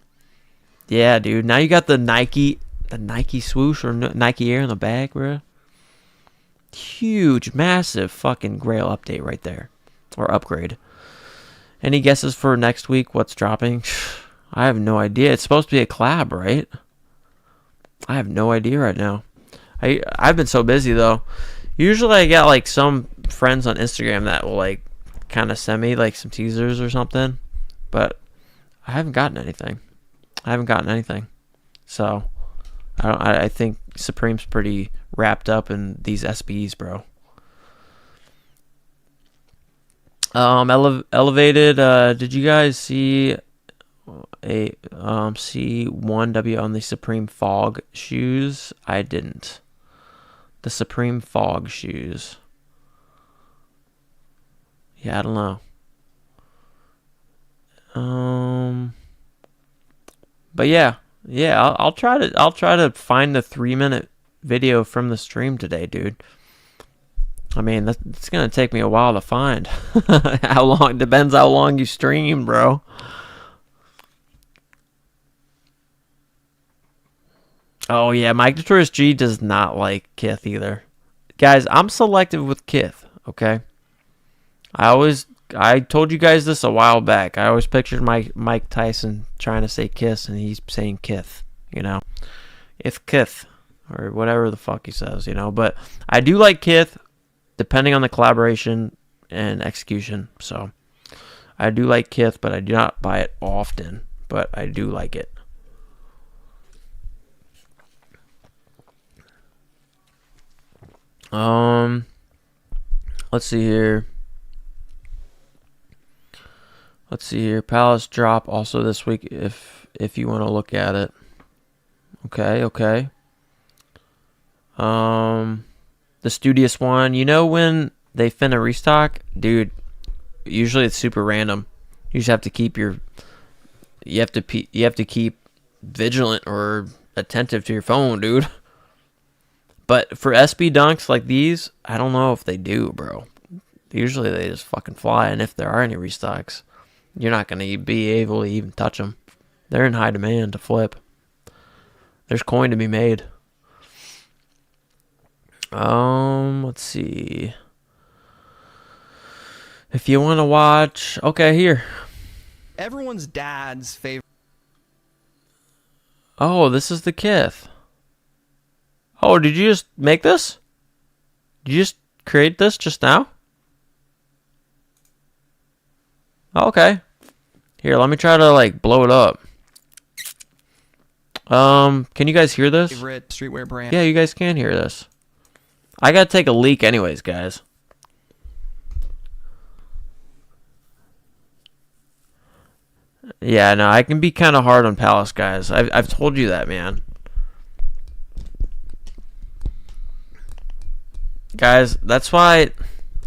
Yeah, dude. Now you got the Nike swoosh or Nike Air in the bag, bro. Huge, massive fucking Grail update right there. Or upgrade. Any guesses for next week? What's dropping? I have no idea. It's supposed to be a collab, right? I have no idea right now. I've been so busy, though. Usually I get, like, some friends on Instagram that will, like, kind of send me, like, some teasers or something. But I haven't gotten anything. So, I think Supreme's pretty wrapped up in these SBs, bro. Elevated. Did you guys see a C1W on the Supreme Fog shoes? I didn't. The Supreme Fog shoes. Yeah, I don't know. But yeah, I'll try to find the 3-minute video from the stream today, dude. I mean, it's gonna take me a while to find. How long? Depends how long you stream, bro. Oh yeah, Mike Detroit G does not like Kith either. Guys, I'm selective with Kith. Okay. I told you guys this a while back. I always pictured Mike Tyson trying to say kiss, and he's saying Kith. You know, it's Kith or whatever the fuck he says. You know, but I do like Kith, depending on the collaboration and execution. So I do like Kith, but I do not buy it often. But I do like it. Let's see here. Palace drop also this week if you want to look at it. Okay. The Studious one, you know when they finna restock, dude, usually it's super random. You just have to keep you have to keep vigilant or attentive to your phone, dude. But for SB dunks like these, I don't know if they do, bro. Usually they just fucking fly, and if there are any restocks, you're not going to be able to even touch them. They're in high demand to flip. There's coin to be made. Let's see. If you want to watch, okay, here. Everyone's dad's favorite. Oh, this is the Kith. Oh, did you just make this? Did you just create this just now? Okay. Here, let me try to like blow it up. Can you guys hear this? Favorite streetwear brand. Yeah, you guys can hear this. I gotta take a leak anyways, guys. Yeah, no, I can be kind of hard on Palace, guys. I've told you that, man. Guys, that's why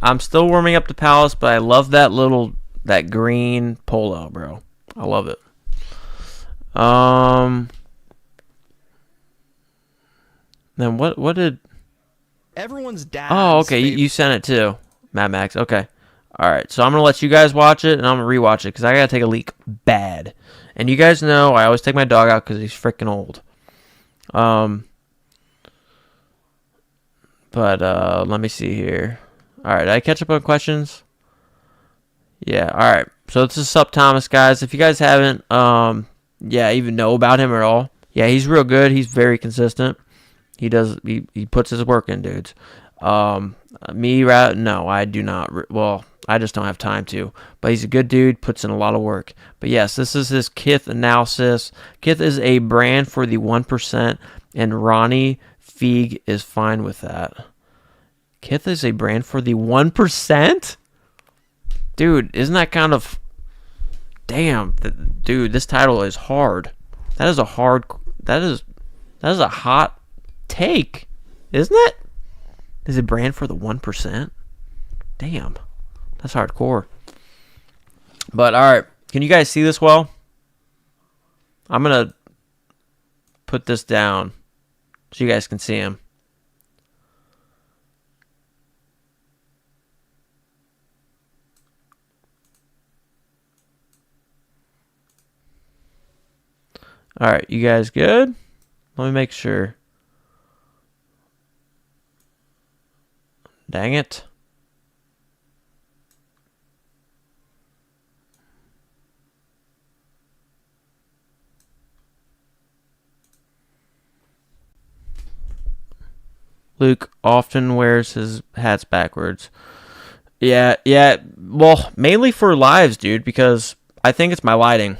I'm still warming up to Palace, but I love that green polo, bro. I love it. Then what did... Everyone's dad's Oh, okay, you sent it too, Mad Max. Okay. Alright, so I'm going to let you guys watch it, and I'm going to rewatch it, because I got to take a leak bad. And you guys know I always take my dog out because he's freaking old. But let me see here. Alright, did I catch up on questions? Yeah, alright. So this is Sup Thomas, guys. If you guys haven't, even know about him at all, yeah, he's real good. He's very consistent. He puts his work in, dudes. No, I do not. Well, I just don't have time to. But he's a good dude, puts in a lot of work. But yes, this is his Kith analysis. Kith is a brand for the 1%, and Ronnie Feig is fine with that. Kith is a brand for the 1%? Dude, isn't that kind of... Damn, dude, this title is hard. That is a hot take, isn't it? Is it brand for the 1%? Damn, that's hardcore. But alright, can you guys see this well? I'm gonna put this down so you guys can see him. Alright, you guys good? Let me make sure. Dang it. Luke often wears his hats backwards. Yeah. Well, mainly for lives, dude, because I think it's my lighting.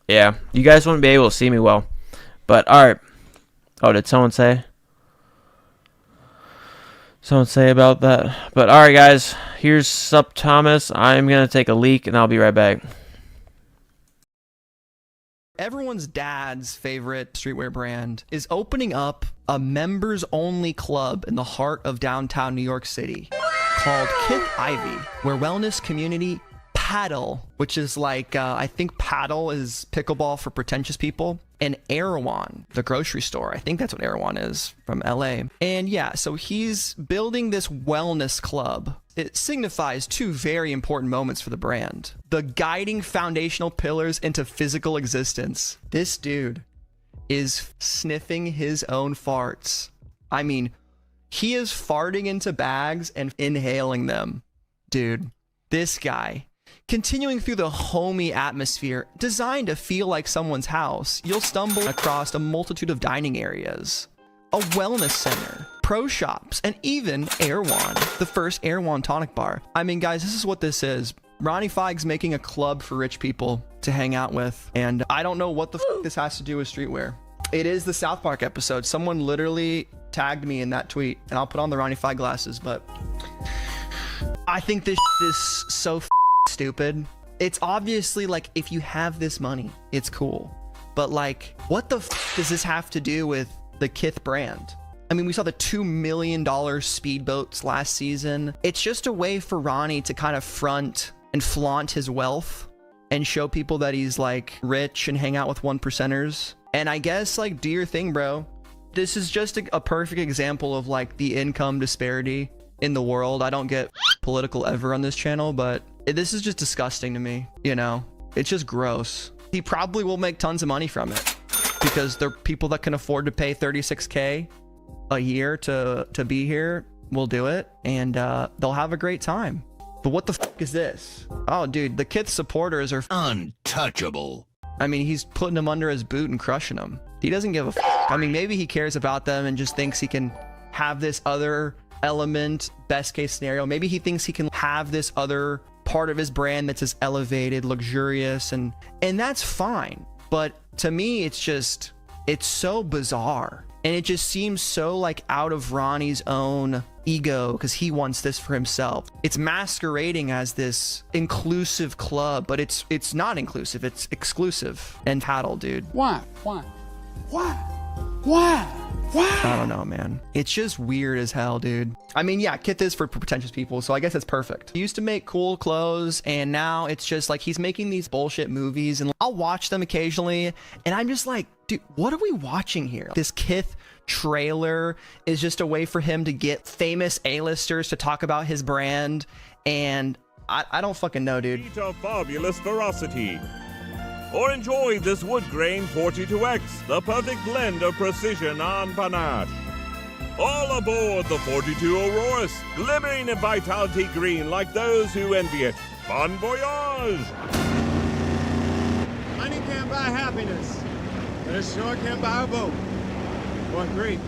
Yeah, you guys wouldn't be able to see me well. But, alright. Oh, did someone say? Something to say about that. But all right, guys. Here's Sup Thomas. I'm gonna take a leak, and I'll be right back. Everyone's dad's favorite streetwear brand is opening up a members-only club in the heart of downtown New York City called Kith Ivy, where wellness community paddle, which is like, I think paddle is pickleball for pretentious people, and Erewhon, the grocery store. I think that's what Erewhon is from LA. And yeah, so he's building this wellness club. It signifies two very important moments for the brand. The guiding foundational pillars into physical existence. This dude is sniffing his own farts. I mean, he is farting into bags and inhaling them. Dude, this guy. Continuing through the homey atmosphere designed to feel like someone's house, you'll stumble across a multitude of dining areas, a wellness center, pro shops, and even Erewhon, the first Erewhon tonic bar. I mean, guys, this is what this is. Ronnie Feig's making a club for rich people to hang out with, and I don't know what the this has to do with streetwear. It is the South Park episode. Someone literally tagged me in that tweet, and I'll put on the Ronnie Feig glasses, but I think this is so stupid. It's obviously like, if you have this money, it's cool, but like, what the does this have to do with the Kith brand? I mean, we saw the $2 million speedboats last season. It's just a way for Ronnie to kind of front and flaunt his wealth and show people that he's like rich and hang out with 1%ers. And I guess, like, do your thing, bro. This is just a perfect example of like the income disparity in the world. I don't get political ever on this channel, but this is just disgusting to me, you know? It's just gross. He probably will make tons of money from it because there are people that can afford to pay $36K a year to be here will do it, and they'll have a great time. But what the fuck is this? Oh, dude, the Kith supporters are untouchable. I mean, he's putting them under his boot and crushing them. He doesn't give a fuck. I mean, maybe he cares about them and just thinks he can have this other element, best case scenario. Maybe he thinks he can have this other part of his brand that's as elevated, luxurious, and that's fine. But to me, it's so bizarre, and it just seems so like out of Ronnie's own ego because he wants this for himself. It's masquerading as this inclusive club, but it's not inclusive. It's exclusive and paddle, dude. Why? I don't know, man. It's just weird as hell, dude. I mean, yeah, Kith is for pretentious people, so I guess it's perfect. He used to make cool clothes, and now it's just like he's making these bullshit movies, and I'll watch them occasionally, and I'm just like, dude, what are we watching here? This Kith trailer is just a way for him to get famous A-listers to talk about his brand, and I don't fucking know, dude. Feat of fabulous ferocity. Or enjoy this wood grain 42X, the perfect blend of precision and panache. All aboard the 42 Auroras, glimmering in vitality green like those who envy it. Bon voyage! Money can't buy happiness, but it sure can buy a boat. What great.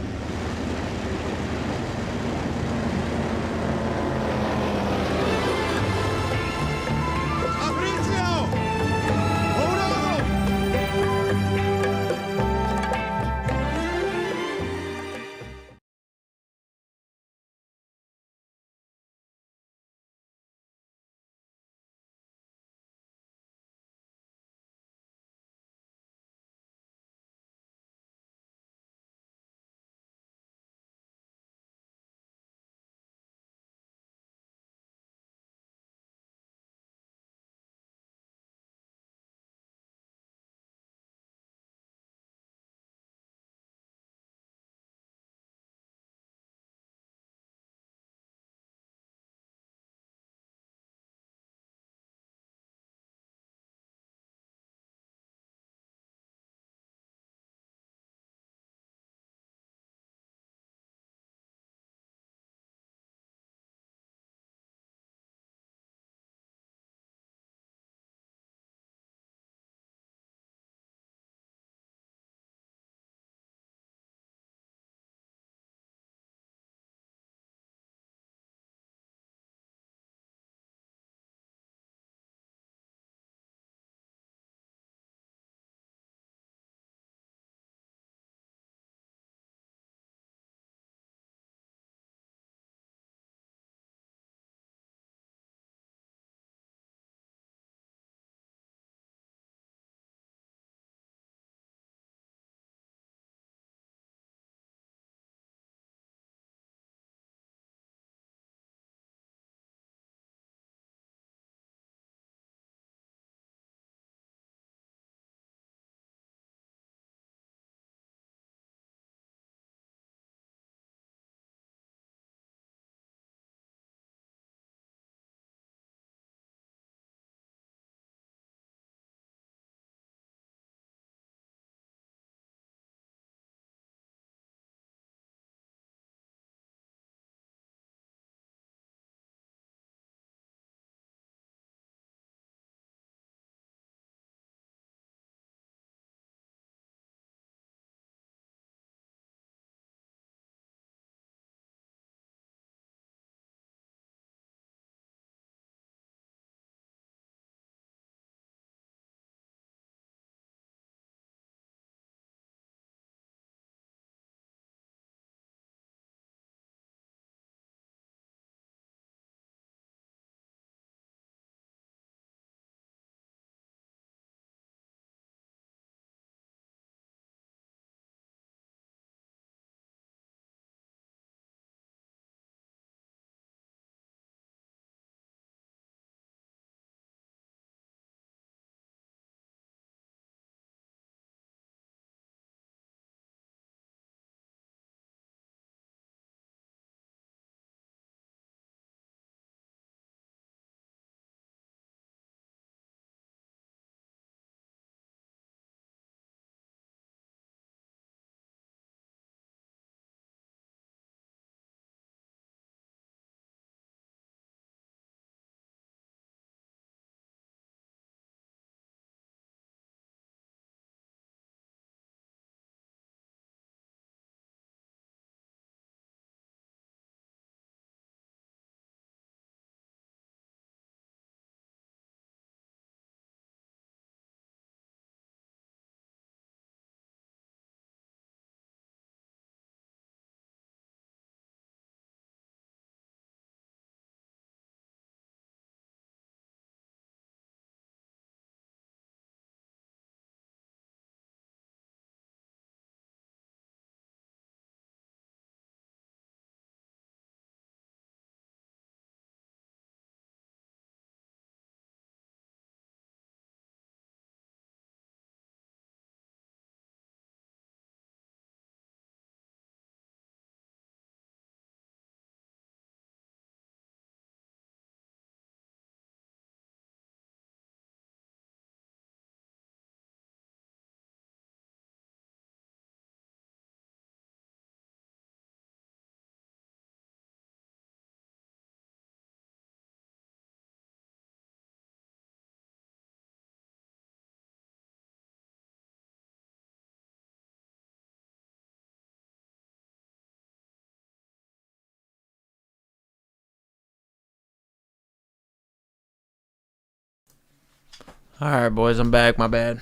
All right, boys, I'm back. My bad.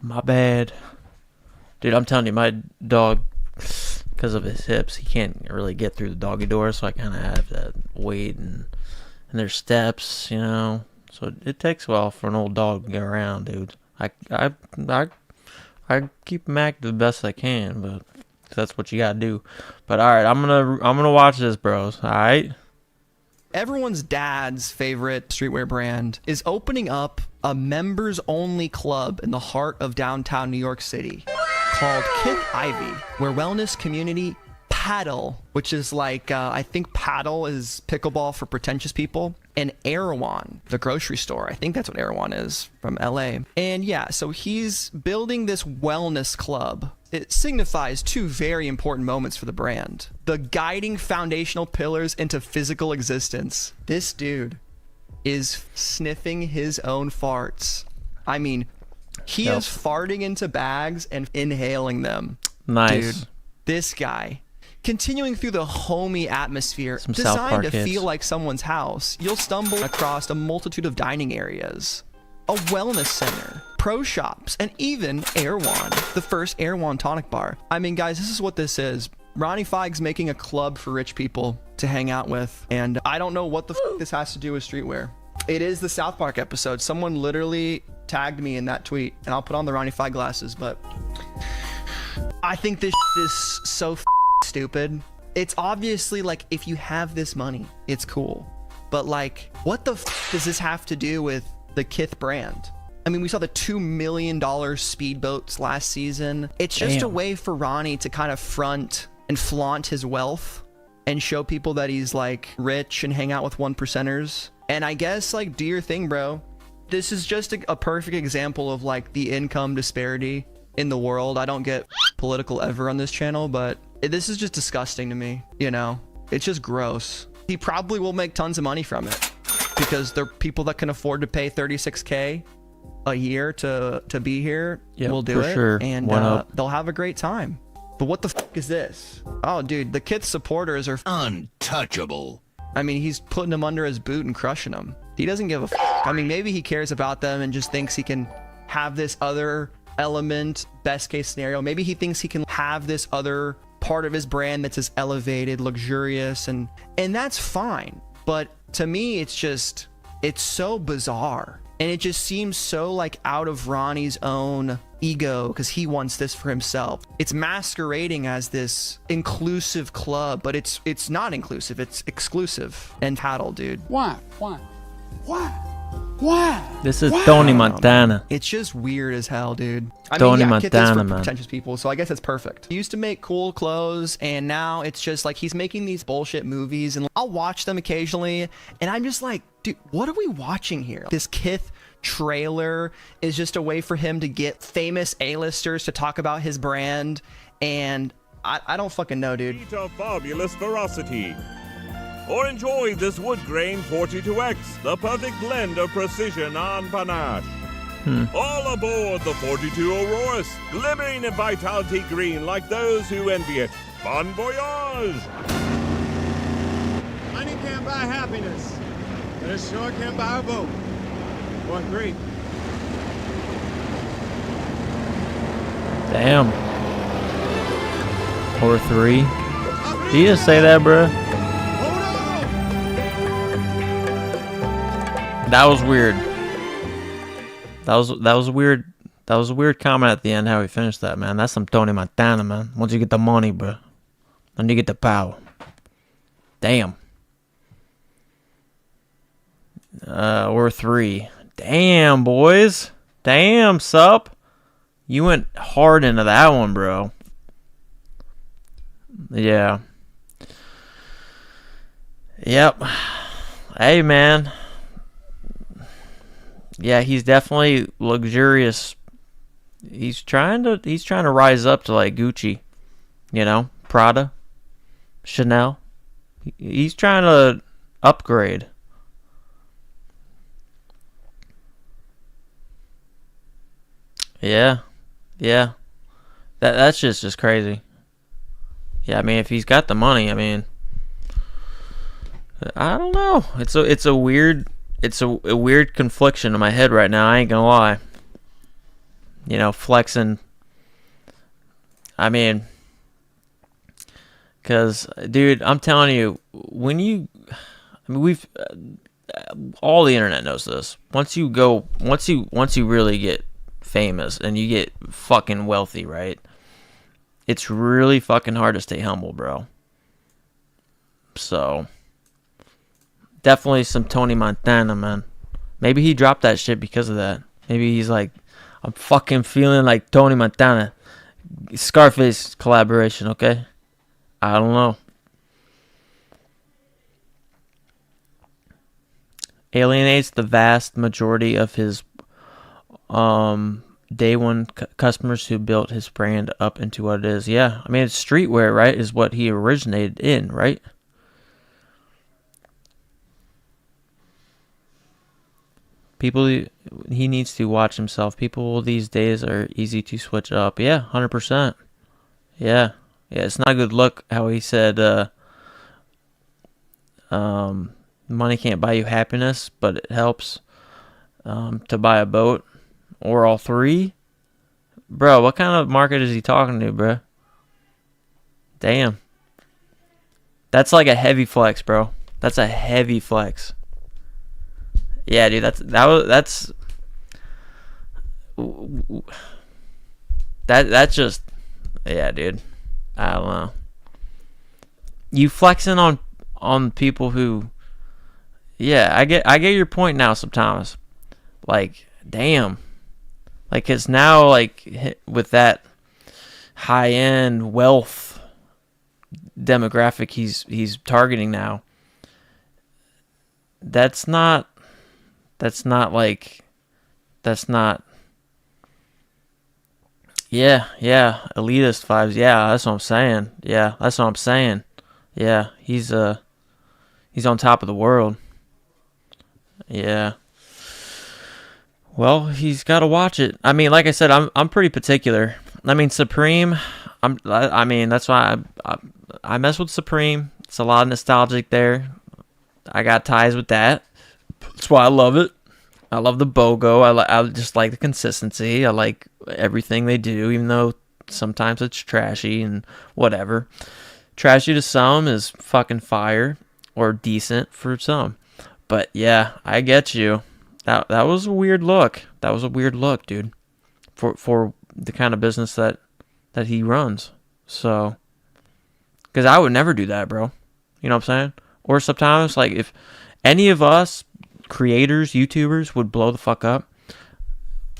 My bad. Dude, I'm telling you, my dog, because of his hips, he can't really get through the doggy door, so I kind of have to wait, and there's steps, you know. So it takes a while for an old dog to get around, dude. I keep him active the best I can, but that's what you gotta do. But all right, I'm gonna watch this, bros. All right. Everyone's dad's favorite streetwear brand is opening up a members-only club in the heart of downtown New York City called Kith Ivy, where wellness community paddle, which is like, I think paddle is pickleball for pretentious people, and Erewhon, the grocery store. I think that's what Erewhon is from LA. And yeah, so he's building this wellness club. It signifies two very important moments for the brand: the guiding foundational pillars into physical existence. This dude is sniffing his own farts. I mean, he is farting into bags and inhaling them. Nice. Dude, this guy. Continuing through the homey atmosphere Some South designed Park to hits. feel like someone's house, you'll stumble across a multitude of dining areas, a wellness center, pro shops, and even Erewhon, the first Erewhon tonic bar. I mean, guys, this is what this is. Ronnie Feig's making a club for rich people to hang out with, and I don't know what the f this has to do with streetwear. It is the South Park episode. Someone literally tagged me in that tweet, and I'll put on the Ronnie Feig glasses, but I think this is so stupid. It's obviously like, if you have this money, it's cool, but like, what the does this have to do with the Kith brand? I mean, we saw the $2 million speedboats last season. It's just a way for Ronnie to kind of front and flaunt his wealth and show people that he's like rich and hang out with 1%ers. And I guess, like, do your thing, bro. This is just a perfect example of like the income disparity in the world. I don't get political ever on this channel, but this is just disgusting to me, you know? It's just gross. He probably will make tons of money from it because they're people that can afford to pay $36K a year to be here. Will do it, sure. And they'll have a great time. But what the f is this? Oh, dude, the Kith supporters are untouchable. I mean, he's putting them under his boot and crushing them. He doesn't give a f. I mean, maybe he cares about them and just thinks he can have this other element, best case scenario. Maybe he thinks he can have this other part of his brand that's as elevated, luxurious, and that's fine. But to me, it's so bizarre. And it just seems so like out of Ronnie's own ego because he wants this for himself. It's masquerading as this inclusive club, but it's not inclusive. It's exclusive. And paddle, dude. Why? This is Tony Montana. It's just weird as hell, dude. I Tony mean, yeah, Kith is Montana, for man. pretentious people, so I guess it's perfect. He used to make cool clothes, and now it's just like he's making these bullshit movies, and I'll watch them occasionally, and I'm just like, dude, what are we watching here? This Kith trailer is just a way for him to get famous A-listers to talk about his brand, and I don't fucking know, dude. Feat of fabulous ferocity. Or enjoy this wood grain 42X, the perfect blend of precision and panache. All aboard the 42 Auroras, glimmering in vitality green like those who envy it. Bon voyage! Money can't buy happiness, but it sure can buy a boat. Or grief. Damn. Or 3. Did you just say that, bruh? That was weird. That was weird. That was a weird comment at the end how he finished that, man. That's some Tony Montana, man. Once you get the money, bro, then you get the power. Damn. Or 3. Damn, boys. Damn, sup. You went hard into that one, bro. Yeah. Yep. Hey, man. Yeah, he's definitely luxurious. He's trying to rise up to like Gucci, you know, Prada, Chanel. He's trying to upgrade. Yeah. That's just crazy. Yeah, I mean, if he's got the money, I mean, I don't know. It's a weird confliction in my head right now. I ain't gonna lie. You know, flexing. I mean, because dude, I'm telling you, we've all the internet knows this. Once you really get famous and you get fucking wealthy, right? It's really fucking hard to stay humble, bro. So, definitely some Tony Montana, man. Maybe he dropped that shit because of that. Maybe he's like, I'm fucking feeling like Tony Montana. Scarface collaboration, okay? I don't know. Alienates the vast majority of his day one customers who built his brand up into what it is. Yeah, I mean, it's streetwear, right? Is what he originated in, right? People, he needs to watch himself. People these days are easy to switch up. Yeah, 100%. Yeah, it's not a good look how he said, money can't buy you happiness, but it helps to buy a boat or all three. Bro, what kind of market is he talking to, bro? Damn. That's like a heavy flex, bro. That's a heavy flex. Yeah, dude, that's just, yeah, dude. I don't know. You flexing on people who, yeah, I get your point now sometimes. Like, damn. Like, it's now, like, with that high-end wealth demographic he's targeting now, that's not yeah, elitist vibes. Yeah, that's what I'm saying. Yeah, he's on top of the world. Yeah. Well, he's got to watch it. I mean, like I said, I'm pretty particular. I mean, Supreme, that's why I mess with Supreme. It's a lot of nostalgic there. I got ties with that. That's why I love it. I love the BOGO. I just like the consistency. I like everything they do, even though sometimes it's trashy and whatever. Trashy to some is fucking fire or decent for some. But yeah, I get you. That was a weird look. That was a weird look, dude. For the kind of business that he runs. So, because I would never do that, bro. You know what I'm saying? Or sometimes, like, if any of us creators, YouTubers would blow the fuck up,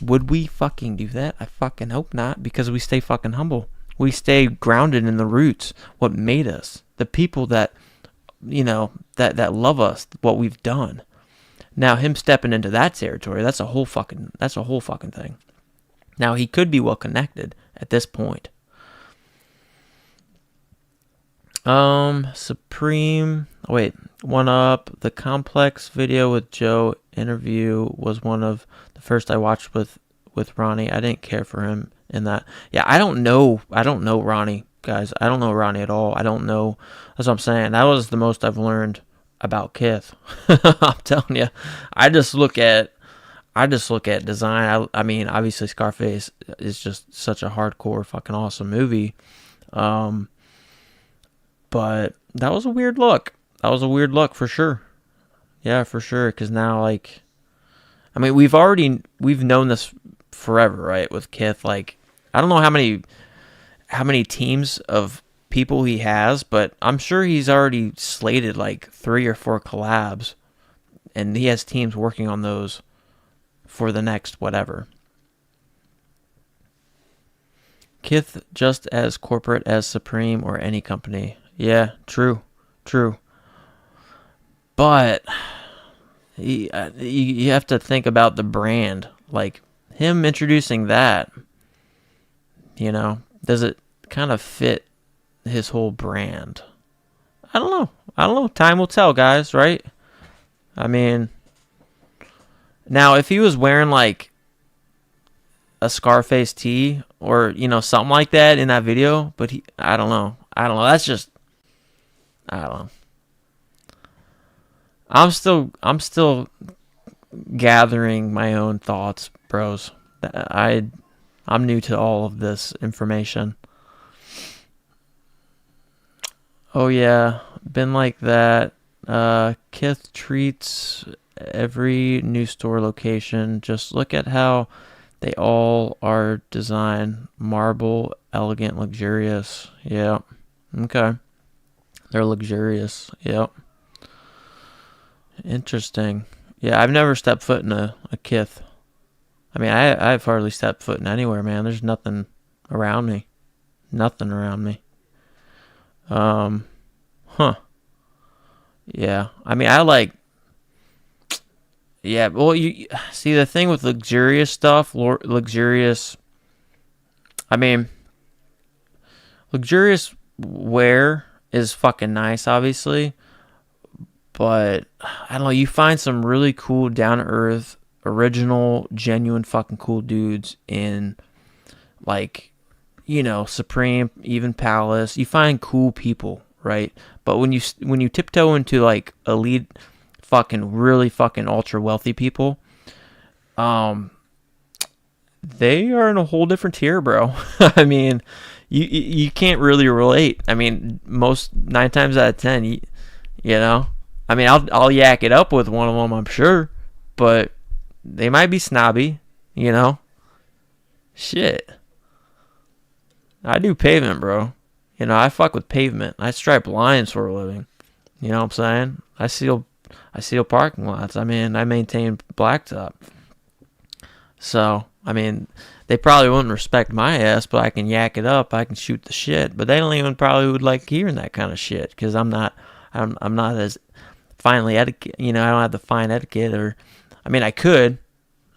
would we fucking do that? I fucking hope not, because we stay fucking humble. We stay grounded in the roots, what made us, the people that, you know, that love us, what we've done. Now, him stepping into that territory, that's a whole fucking thing. Now, he could be well connected at this point. Supreme, One Up, the Complex video with Joe interview was one of the first I watched with Ronnie. I didn't care for him in that. Yeah, I don't know Ronnie, guys. I don't know Ronnie at all. I don't know. That's what I'm saying. That was the most I've learned about Kith. I'm telling you. I just look at design. I mean, obviously Scarface is just such a hardcore fucking awesome movie. But that was a weird look. That was a weird look for sure. Yeah, for sure. Because now, like, I mean, we've known this forever, right? With Kith, like, I don't know how many teams of people he has, but I'm sure he's already slated like 3 or 4 collabs, and he has teams working on those for the next whatever. Kith just as corporate as Supreme or any company. Yeah, true. But you have to think about the brand. Like, him introducing that, you know, does it kind of fit his whole brand? I don't know. Time will tell, guys, right? I mean, now if he was wearing like a Scarface tee or, you know, something like that in that video, but I don't know. That's just, I don't know. I'm still gathering my own thoughts, bros. I'm new to all of this information. Oh yeah, been like that. Kith treats every new store location. Just look at how they all are designed. Marble, elegant, luxurious. Yep. Okay. They're luxurious. Yep. Interesting. Yeah, I've never stepped foot in a Kith. I mean, I've hardly stepped foot in anywhere, man. There's nothing around me. Nothing around me. Huh. Yeah. I mean, yeah, well, you see the thing with luxurious stuff, luxurious wear is fucking nice, obviously, but I don't know, you find some really cool, down-to-earth, original, genuine fucking cool dudes in, like, Supreme, even Palace. You find cool people, right? But when you tiptoe into, like, elite, fucking, really fucking ultra-wealthy people, they are in a whole different tier, bro. I mean, you can't really relate. I mean, 9 times out of 10, you know? I mean, I'll yak it up with one of them, I'm sure, but they might be snobby, Shit. I do pavement, bro. I fuck with pavement. I stripe lines for a living. You know what I'm saying? I seal parking lots. I mean, I maintain blacktop. So, I mean, they probably wouldn't respect my ass, but I can yak it up. I can shoot the shit. But they don't even probably would like hearing that kind of shit because I'm not as finely etiquette. I don't have the fine etiquette. Or, I mean, I could,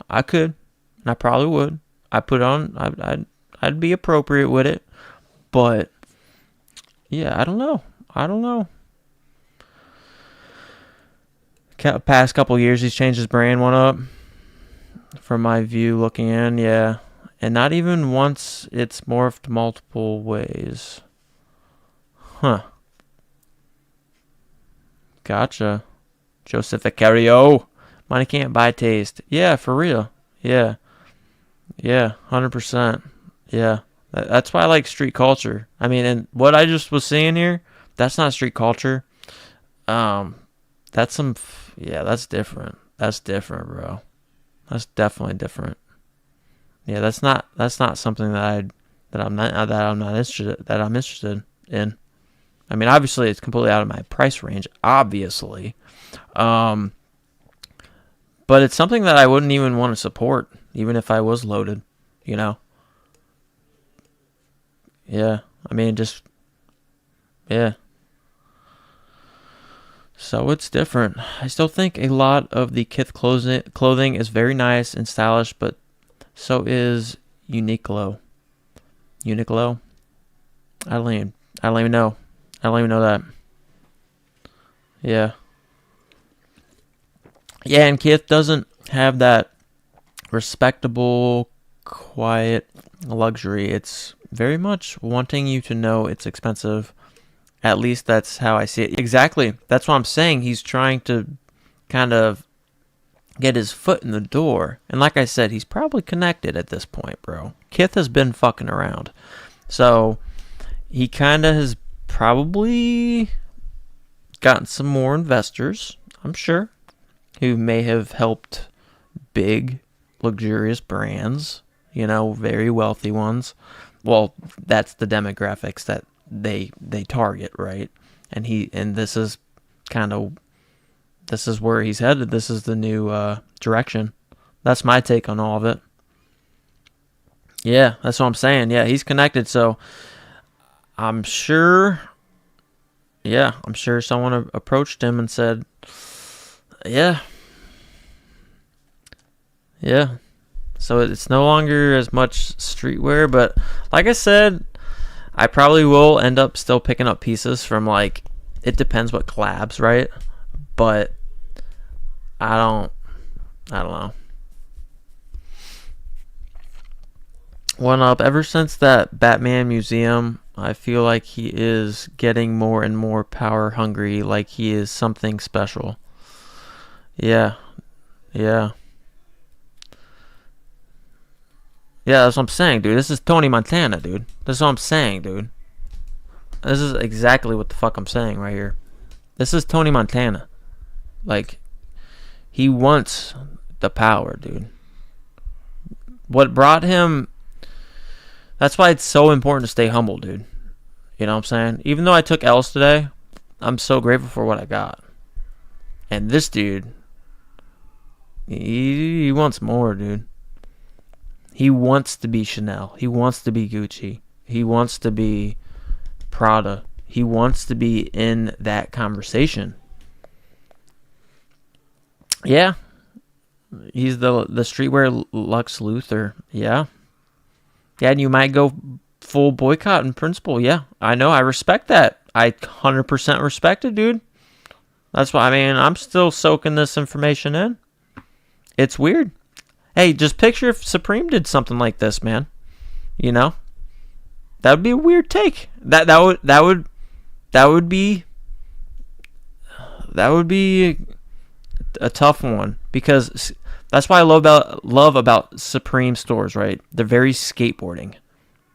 and I probably would. I'd be appropriate with it, but yeah, I don't know. Past couple years, he's changed his brand one up. From my view, looking in, yeah, and not even once. It's morphed multiple ways. Huh. Gotcha. Joseph Icario. Money can't buy taste. Yeah, for real. Yeah. 100%. Yeah. That's why I like street culture. I mean, and what I just was saying here, that's not street culture. That's that's different. That's different, bro. That's definitely different. Yeah, that's not something that I'm interested in. I mean, obviously it's completely out of my price range, obviously. But it's something that I wouldn't even want to support, even if I was loaded, Yeah. I mean, yeah. So it's different. I still think a lot of the Kith clothing is very nice and stylish, but so is Uniqlo. Uniqlo? I don't even know. I don't even know that. Yeah. Yeah, and Kith doesn't have that respectable, quiet luxury. It's very much wanting you to know it's expensive. At least that's how I see it. Exactly. That's what I'm saying. He's trying to kind of get his foot in the door. And like I said, he's probably connected at this point, bro. Kith has been fucking around. So he kind of has probably gotten some more investors, I'm sure, who may have helped big, luxurious brands, very wealthy ones. Well, that's the demographics that they target, right? And this is where he's headed. This is the new direction. That's my take on all of it. Yeah, that's what I'm saying. Yeah, he's connected, so I'm sure someone approached him and said, yeah. So it's no longer as much streetwear, but like I said, I probably will end up still picking up pieces from, like, it depends what collabs, right? But I don't know. One up, ever since that Batman museum, I feel like he is getting more and more power hungry, like he is something special. Yeah. Yeah. Yeah, that's what I'm saying, dude. This is Tony Montana, dude. That's what I'm saying, dude. This is exactly what the fuck I'm saying right here. This is Tony Montana. Like, he wants the power, dude. What brought him... That's why it's so important to stay humble, dude. You know what I'm saying? Even though I took L's today, I'm so grateful for what I got. And this dude, he wants more, dude. He wants to be Chanel. He wants to be Gucci. He wants to be Prada. He wants to be in that conversation. Yeah. He's the streetwear Lux Luthor. Yeah. Yeah, and you might go full boycott in principle. Yeah, I know. I respect that. I 100% respect it, dude. That's why, I mean, I'm still soaking this information in. It's weird. Hey, just picture if Supreme did something like this, man. You know? That would be a weird take. That would be a tough one, because that's why I love about Supreme stores, right? They're very skateboarding,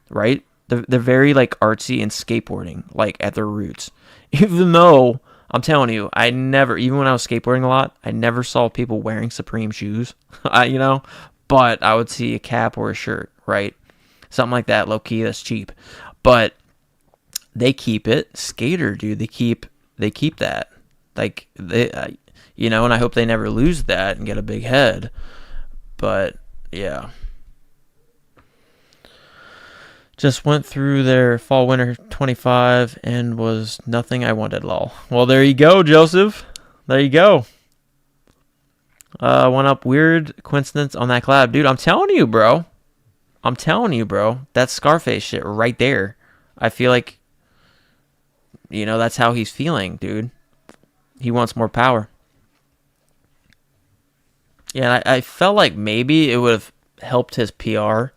right? They're very like artsy and skateboarding, like at their roots. Even though I'm telling you, I never, even when I was skateboarding a lot, I never saw people wearing Supreme shoes, you know, but I would see a cap or a shirt, right? Something like that, low key, that's cheap. But they keep it skater, dude. They keep that, like they, you know, and I hope they never lose that and get a big head. But yeah. Just went through their fall winter 25 and was nothing I wanted, lol. Well, there you go, Joseph. There you go. Went up, weird coincidence on that collab. Dude, I'm telling you, bro. That's Scarface shit right there. I feel like, you know, that's how he's feeling, dude. He wants more power. Yeah, I felt like maybe it would have helped his PR.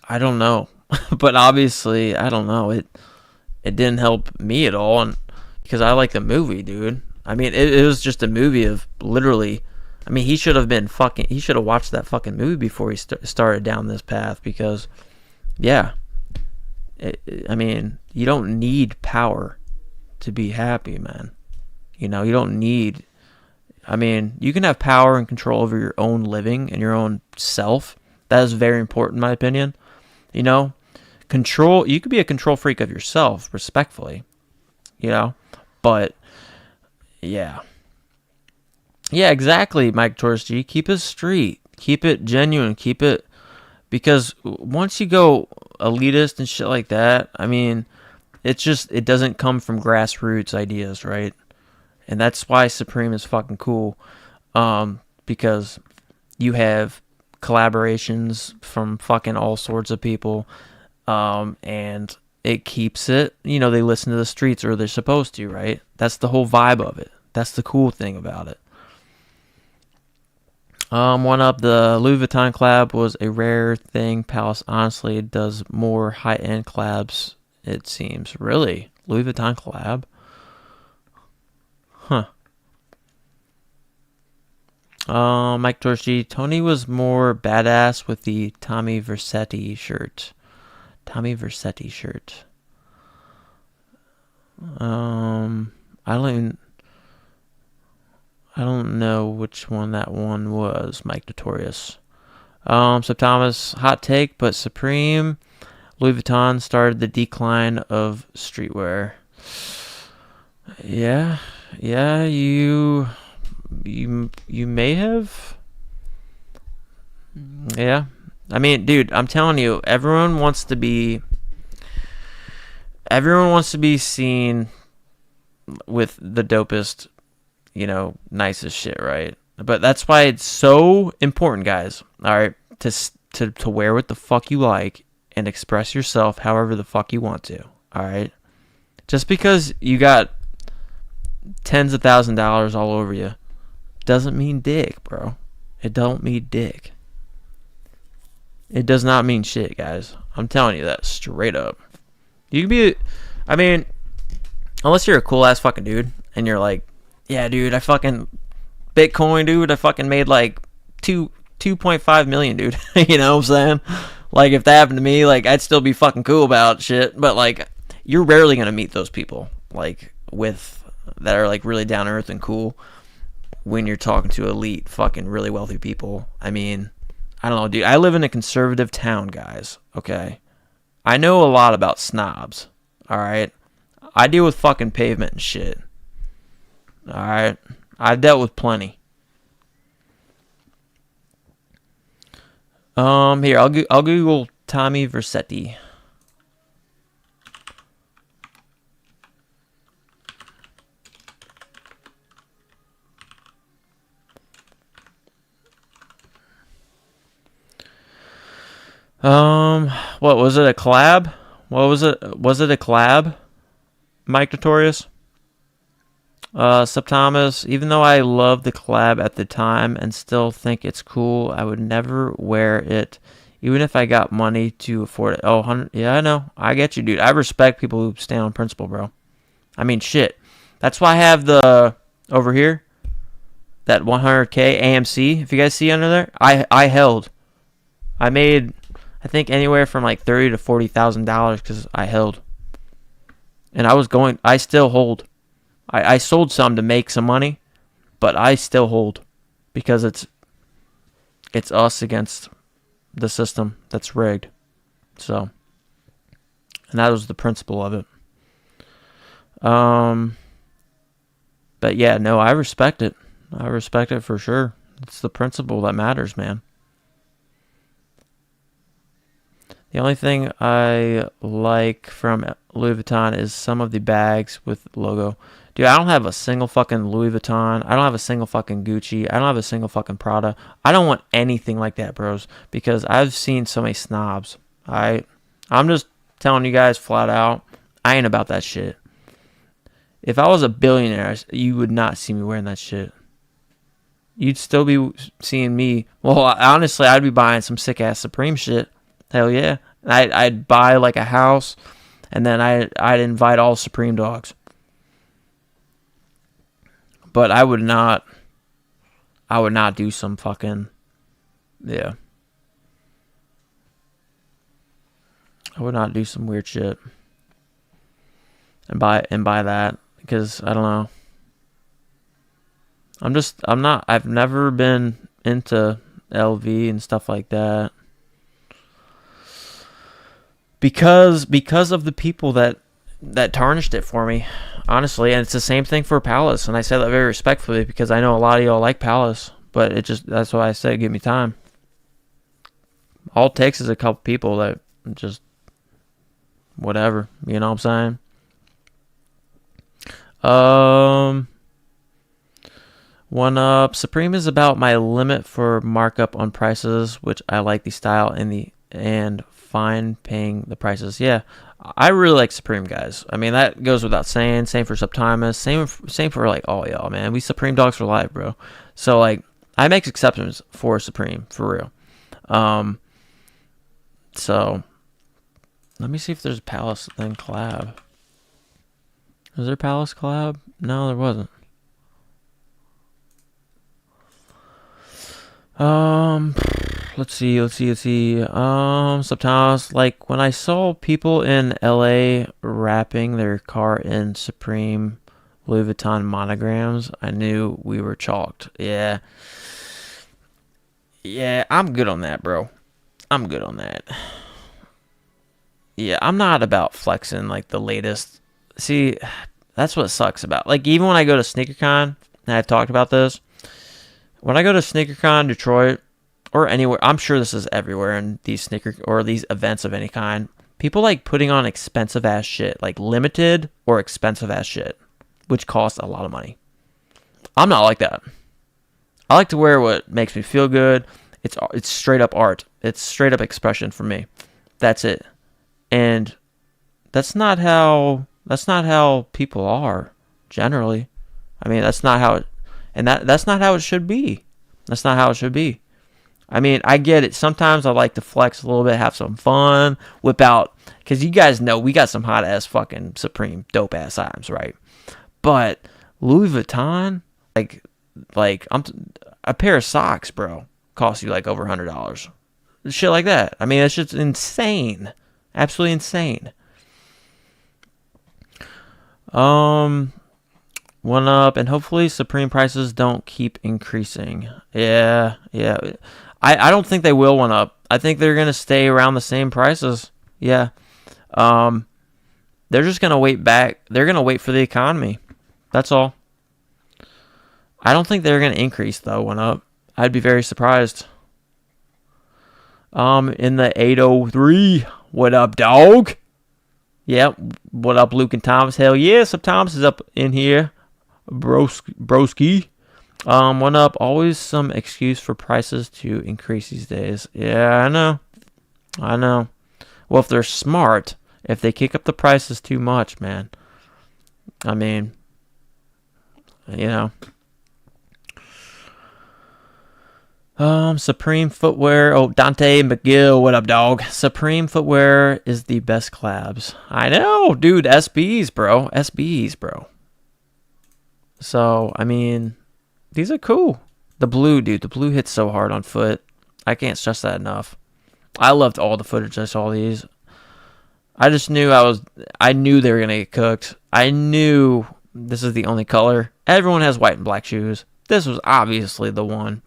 I don't know. But obviously, I don't know. It didn't help me at all, and because I like the movie, dude. I mean, it was just a movie of literally... I mean, he should have watched that fucking movie before he started down this path, because, yeah. I mean, you don't need power to be happy, man. You know, you don't need... I mean, you can have power and control over your own living and your own self. That is very important, in my opinion. You know, you could be a control freak of yourself, respectfully. You know, but, yeah. Yeah, exactly, Mike Torres G. Keep it street. Keep it genuine. Keep it... Because once you go elitist and shit like that, I mean, it doesn't come from grassroots ideas, right? And that's why Supreme is fucking cool. Because you have collaborations from fucking all sorts of people. And it keeps it, you know, they listen to the streets, or they're supposed to, right? That's the whole vibe of it. That's the cool thing about it. One up, the Louis Vuitton collab was a rare thing. Palace honestly does more high-end collabs, it seems. Really? Louis Vuitton collab? Huh. Mike Torchi, Tony was more badass with the Tommy Vercetti shirt. I don't know which one that one was, Mike Notorious. So Thomas, hot take, but Supreme, Louis Vuitton started the decline of streetwear. Yeah, you may have. Yeah. I mean, dude, I'm telling you, everyone wants to be seen with the dopest, you know, nicest shit, right? But that's why it's so important, guys, all right, to wear what the fuck you like and express yourself however the fuck you want to, all right? Just because you got tens of $1,000s all over you doesn't mean dick, bro. It don't mean dick. It does not mean shit, guys. I'm telling you that straight up. You can be, I mean, unless you're a cool ass fucking dude and you're like Yeah, dude, I fucking Bitcoin, dude. I fucking made like 2.5 million, dude. You know what I'm saying? Like, if that happened to me, like, I'd still be fucking cool about shit. But like, you're rarely gonna meet those people, like, that are like really down to earth and cool when you're talking to elite, fucking really wealthy people. I mean, I don't know, dude. I live in a conservative town, guys. Okay, I know a lot about snobs. All right, I deal with fucking pavement and shit. All right, I've dealt with plenty. Here, I'll Google Tommy Vercetti. What was it? A collab? What was it? Was it a collab? Mike Notorious? Sub Thomas, even though I loved the collab at the time and still think it's cool, I would never wear it, even if I got money to afford it. Oh, 100, yeah, I know. I get you, dude. I respect people who stand on principle, bro. I mean, shit. That's why I have over here, that 100K AMC. If you guys see under there, I made, I think, anywhere from like $30,000 to $40,000 because I held. And I still hold. I sold some to make some money, but I still hold because it's us against the system that's rigged. So, and that was the principle of it. But yeah, no, I respect it. I respect it for sure. It's the principle that matters, man. The only thing I like from Louis Vuitton is some of the bags with logo. Dude, I don't have a single fucking Louis Vuitton. I don't have a single fucking Gucci. I don't have a single fucking Prada. I don't want anything like that, bros, because I've seen so many snobs. I'm just telling you guys flat out, I ain't about that shit. If I was a billionaire, you would not see me wearing that shit. You'd still be seeing me. Well, honestly, I'd be buying some sick-ass Supreme shit. Hell yeah. I'd buy like a house, and then I'd invite all Supreme dogs. But I would not do some fucking, yeah. I would not do some weird shit and buy that, because I don't know. I've never been into LV and stuff like that. Because of the people that tarnished it for me, honestly. And it's the same thing for Palace, and I say that very respectfully because I know a lot of y'all like Palace, but that's why I say give me time. All it takes is a couple people that just whatever, you know what I'm saying? One up, Supreme is about my limit for markup on prices, which I like the style and fine paying the prices. Yeah, I really like Supreme, guys. I mean, that goes without saying. Same for Subtimus. Same for like all y'all, man. We Supreme dogs for life, bro. So like, I make exceptions for Supreme for real. So let me see if there's a Palace thing collab. Was there a Palace collab? No, there wasn't. Let's see. Sometimes, like, when I saw people in LA wrapping their car in Supreme Louis Vuitton monograms, I knew we were chalked. Yeah, I'm good on that, bro. I'm good on that. Yeah, I'm not about flexing, like, the latest. See, that's what sucks about, like, even when I go to SneakerCon, and I've talked about this, when I go to SneakerCon Detroit, or anywhere, I'm sure this is everywhere in these these events of any kind, people like putting on expensive ass shit, like limited or expensive ass shit, which costs a lot of money. I'm not like that. I like to wear what makes me feel good. It's straight up art. It's straight up expression for me. That's it. And that's not how people are generally. I mean, that's not how it should be. That's not how it should be. I mean, I get it. Sometimes I like to flex a little bit, have some fun, whip out, because you guys know we got some hot ass fucking Supreme dope ass items, right? But Louis Vuitton, like a pair of socks, bro, costs you like over $100. Shit like that. I mean, it's just insane. Absolutely insane. One up, and hopefully Supreme prices don't keep increasing. Yeah. I don't think they will one up. I think they're gonna stay around the same prices. Yeah. They're just gonna wait back. They're gonna wait for the economy. That's all. I don't think they're gonna increase though. One up. I'd be very surprised. In the 803. What up, dog? Yep. What up, Luke and Thomas? Hell yeah, some Thomas is up in here. Broski. One up. Always some excuse for prices to increase these days. Yeah, I know. Well, if they're smart, if they kick up the prices too much, man. I mean, you know. Supreme Footwear. Oh, Dante McGill. What up, dog? Supreme Footwear is the best collabs. I know, dude. SBs, bro. So, I mean, these are cool. The blue, dude. The blue hits so hard on foot. I can't stress that enough. I loved all the footage I saw these. I just knew I knew they were going to get cooked. I knew this is the only color. Everyone has white and black shoes. This was obviously the one.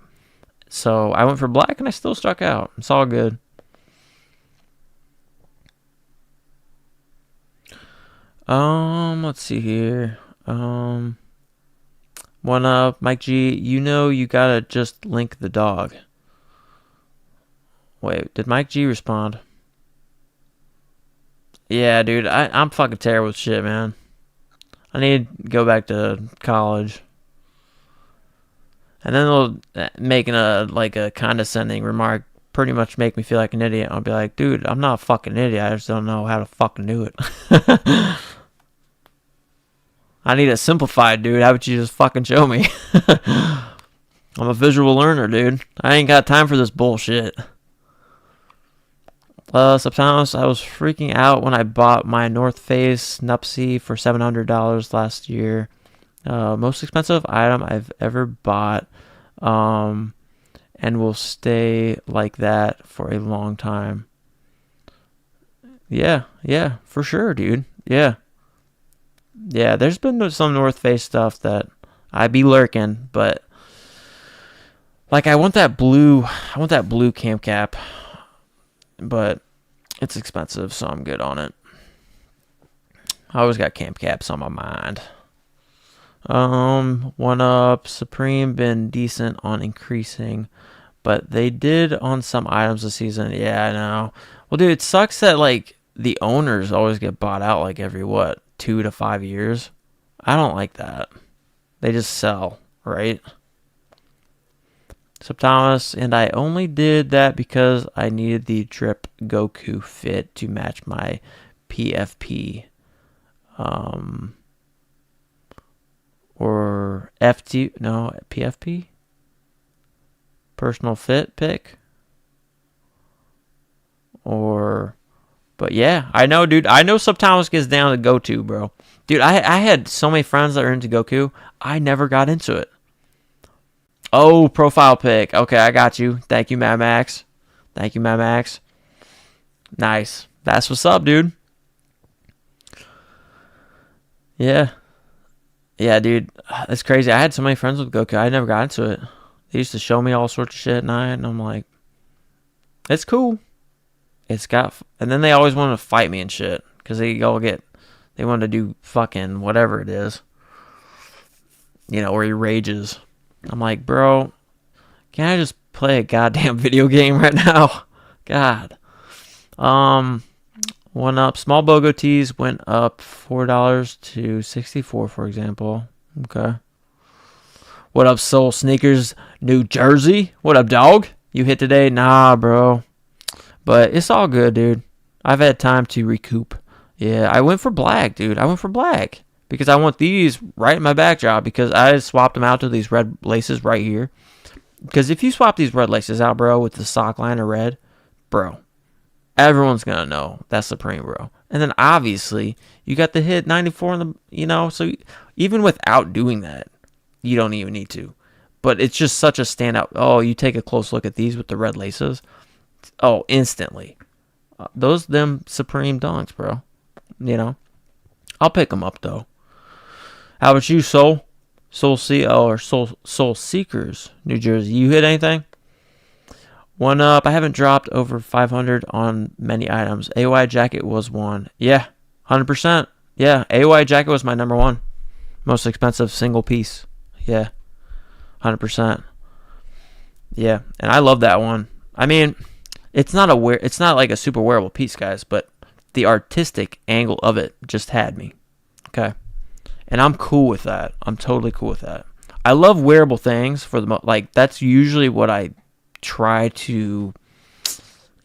So I went for black and I still struck out. It's all good. Let's see here. One up, Mike G. You know you gotta just link the dog. Wait, did Mike G respond? Yeah, dude, I'm fucking terrible with shit, man. I need to go back to college. And then they'll make a condescending remark, pretty much make me feel like an idiot. I'll be like, dude, I'm not a fucking idiot. I just don't know how to fucking do it. I need it simplified, dude. How about you just fucking show me? I'm a visual learner, dude. I ain't got time for this bullshit. Sometimes I was freaking out when I bought my North Face Nupsy for $700 last year. Most expensive item I've ever bought, and will stay like that for a long time. Yeah, for sure, dude. Yeah, there's been some North Face stuff that I be lurking, but like I want that blue camp cap, but it's expensive, so I'm good on it. I always got camp caps on my mind. One up. Supreme been decent on increasing, but they did on some items this season. Yeah, I know. Well, dude, it sucks that like the owners always get bought out like every 2 to 5 years. I don't like that. They just sell, right? So Thomas, and I only did that because I needed the drip Goku fit to match my PFP. Or PFP? Personal fit pick? But yeah, I know, dude. I know Subthomas gets down to Goku, bro. Dude, I had so many friends that were into Goku. I never got into it. Oh, profile pic. Okay, I got you. Thank you, Mad Max. Nice. That's what's up, dude. Yeah. Yeah, dude, it's crazy. I had so many friends with Goku. I never got into it. They used to show me all sorts of shit at night, and I'm like, it's cool. And then they always wanted to fight me and shit, because they wanted to do fucking whatever it is. You know, where he rages. I'm like, bro, can I just play a goddamn video game right now? God. One up. Small BOGO tees went up $4 to $64, for example. Okay. What up, Soul Sneakers, New Jersey? What up, dog? You hit today? Nah, bro. But it's all good, dude. I've had time to recoup. Yeah, I went for black, dude. Because I want these right in my backdrop, because I swapped them out to these red laces right here. Because if you swap these red laces out, bro, with the sock line of red, bro, Everyone's gonna know that's Supreme, bro. And then obviously you got the hit 94 in the, so even without doing that, you don't even need to. But it's just such a standout. Oh, you take a close look at these with the red laces. Oh, instantly. Them Supreme dunks, bro. I'll pick them up though. How about you, Soul Seekers, New Jersey? You hit anything? One up. I haven't dropped over 500 on many items. AY jacket was one. Yeah, 100%. Yeah, AY jacket was my number one. Most expensive single piece. Yeah, 100%. Yeah, and I love that one. I mean, it's not like a super wearable piece, guys, but the artistic angle of it just had me. Okay, and I'm cool with that. I'm totally cool with that. I love wearable things for the that's usually what I try to,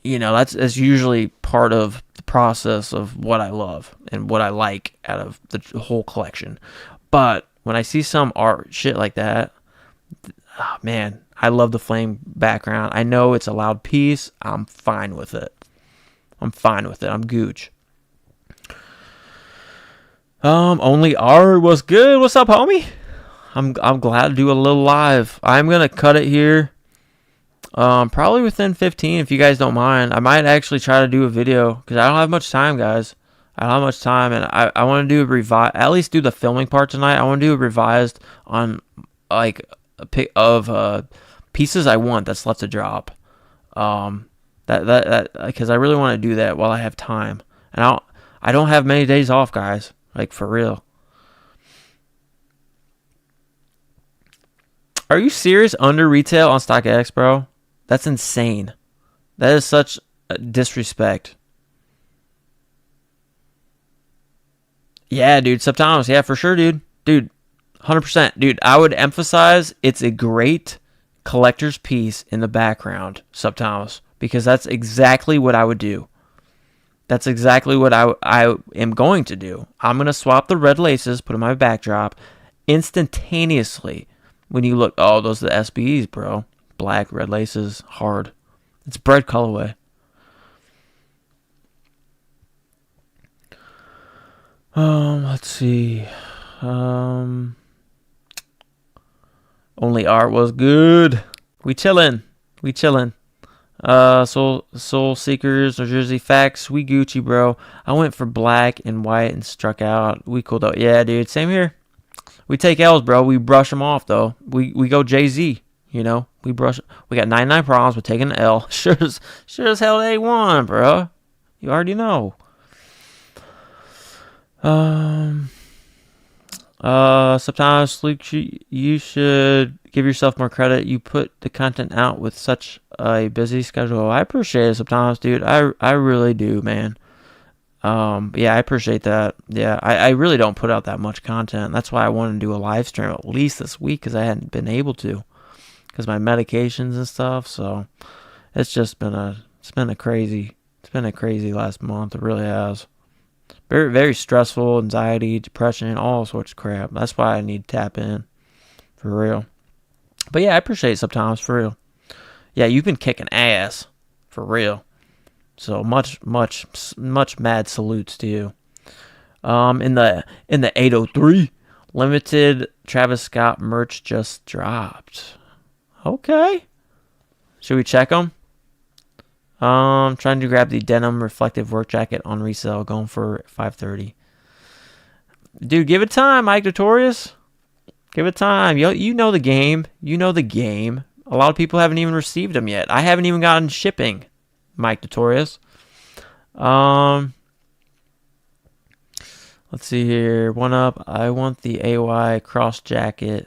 that's usually part of the process of what I love and what I like out of the whole collection. But when I see some art shit like that, oh, man, I love the flame background. I know it's a loud piece. I'm fine with it. I'm gooch. Only R was good. What's up, homie? I'm glad to do a little live. I'm gonna cut it here. Probably within 15, if you guys don't mind. I might actually try to do a video because I don't have much time, guys. I don't have much time, and I want to do a at least do the filming part tonight. I want to do a revised on like a pic of pieces I want that's left to drop. That because I really want to do that while I have time, and I don't have many days off, guys. Like for real. Are you serious? Under retail on StockX, bro? That's insane. That is such a disrespect. Yeah, dude. Subtonos. Yeah, for sure, dude. Dude, 100%. Dude, I would emphasize it's a great collector's piece in the background, Subtonos, because that's exactly what I would do. That's exactly what I am going to do. I'm going to swap the red laces, put in my backdrop instantaneously. When you look, oh, those are the SBEs, bro. Black, red laces, hard. It's bread colorway. Let's see. Only art was good. We chillin'. Soul Seekers, New Jersey Facts. We Gucci, bro. I went for black and white and struck out. We cooled out. Yeah, dude. Same here. We take L's, bro. We brush them off, though. We go Jay-Z, We got 99 problems with taking an L. Sure as hell they won, bro. You already know. Sometimes, Luke, you should give yourself more credit. You put the content out with such a busy schedule. I appreciate it sometimes, dude. I really do, man. Yeah, I appreciate that. Yeah, I really don't put out that much content. That's why I wanted to do a live stream at least this week, because I hadn't been able to, because my medications and stuff. So it's been a crazy last month. It really has. Very, very stressful, anxiety, depression, all sorts of crap. That's why I need to tap in, for real. But yeah, I appreciate it sometimes, for real. Yeah, you've been kicking ass, for real. So much mad salutes to you. In the 803, limited Travis Scott merch just dropped. Okay. Should we check them? Trying to grab the denim reflective work jacket on resale, going for $530. Dude, give it time, Mike Notorious. Give it time. You know the game. You know the game. A lot of people haven't even received them yet. I haven't even gotten shipping, Mike Notorious. Let's see here. One up. I want the AY cross jacket.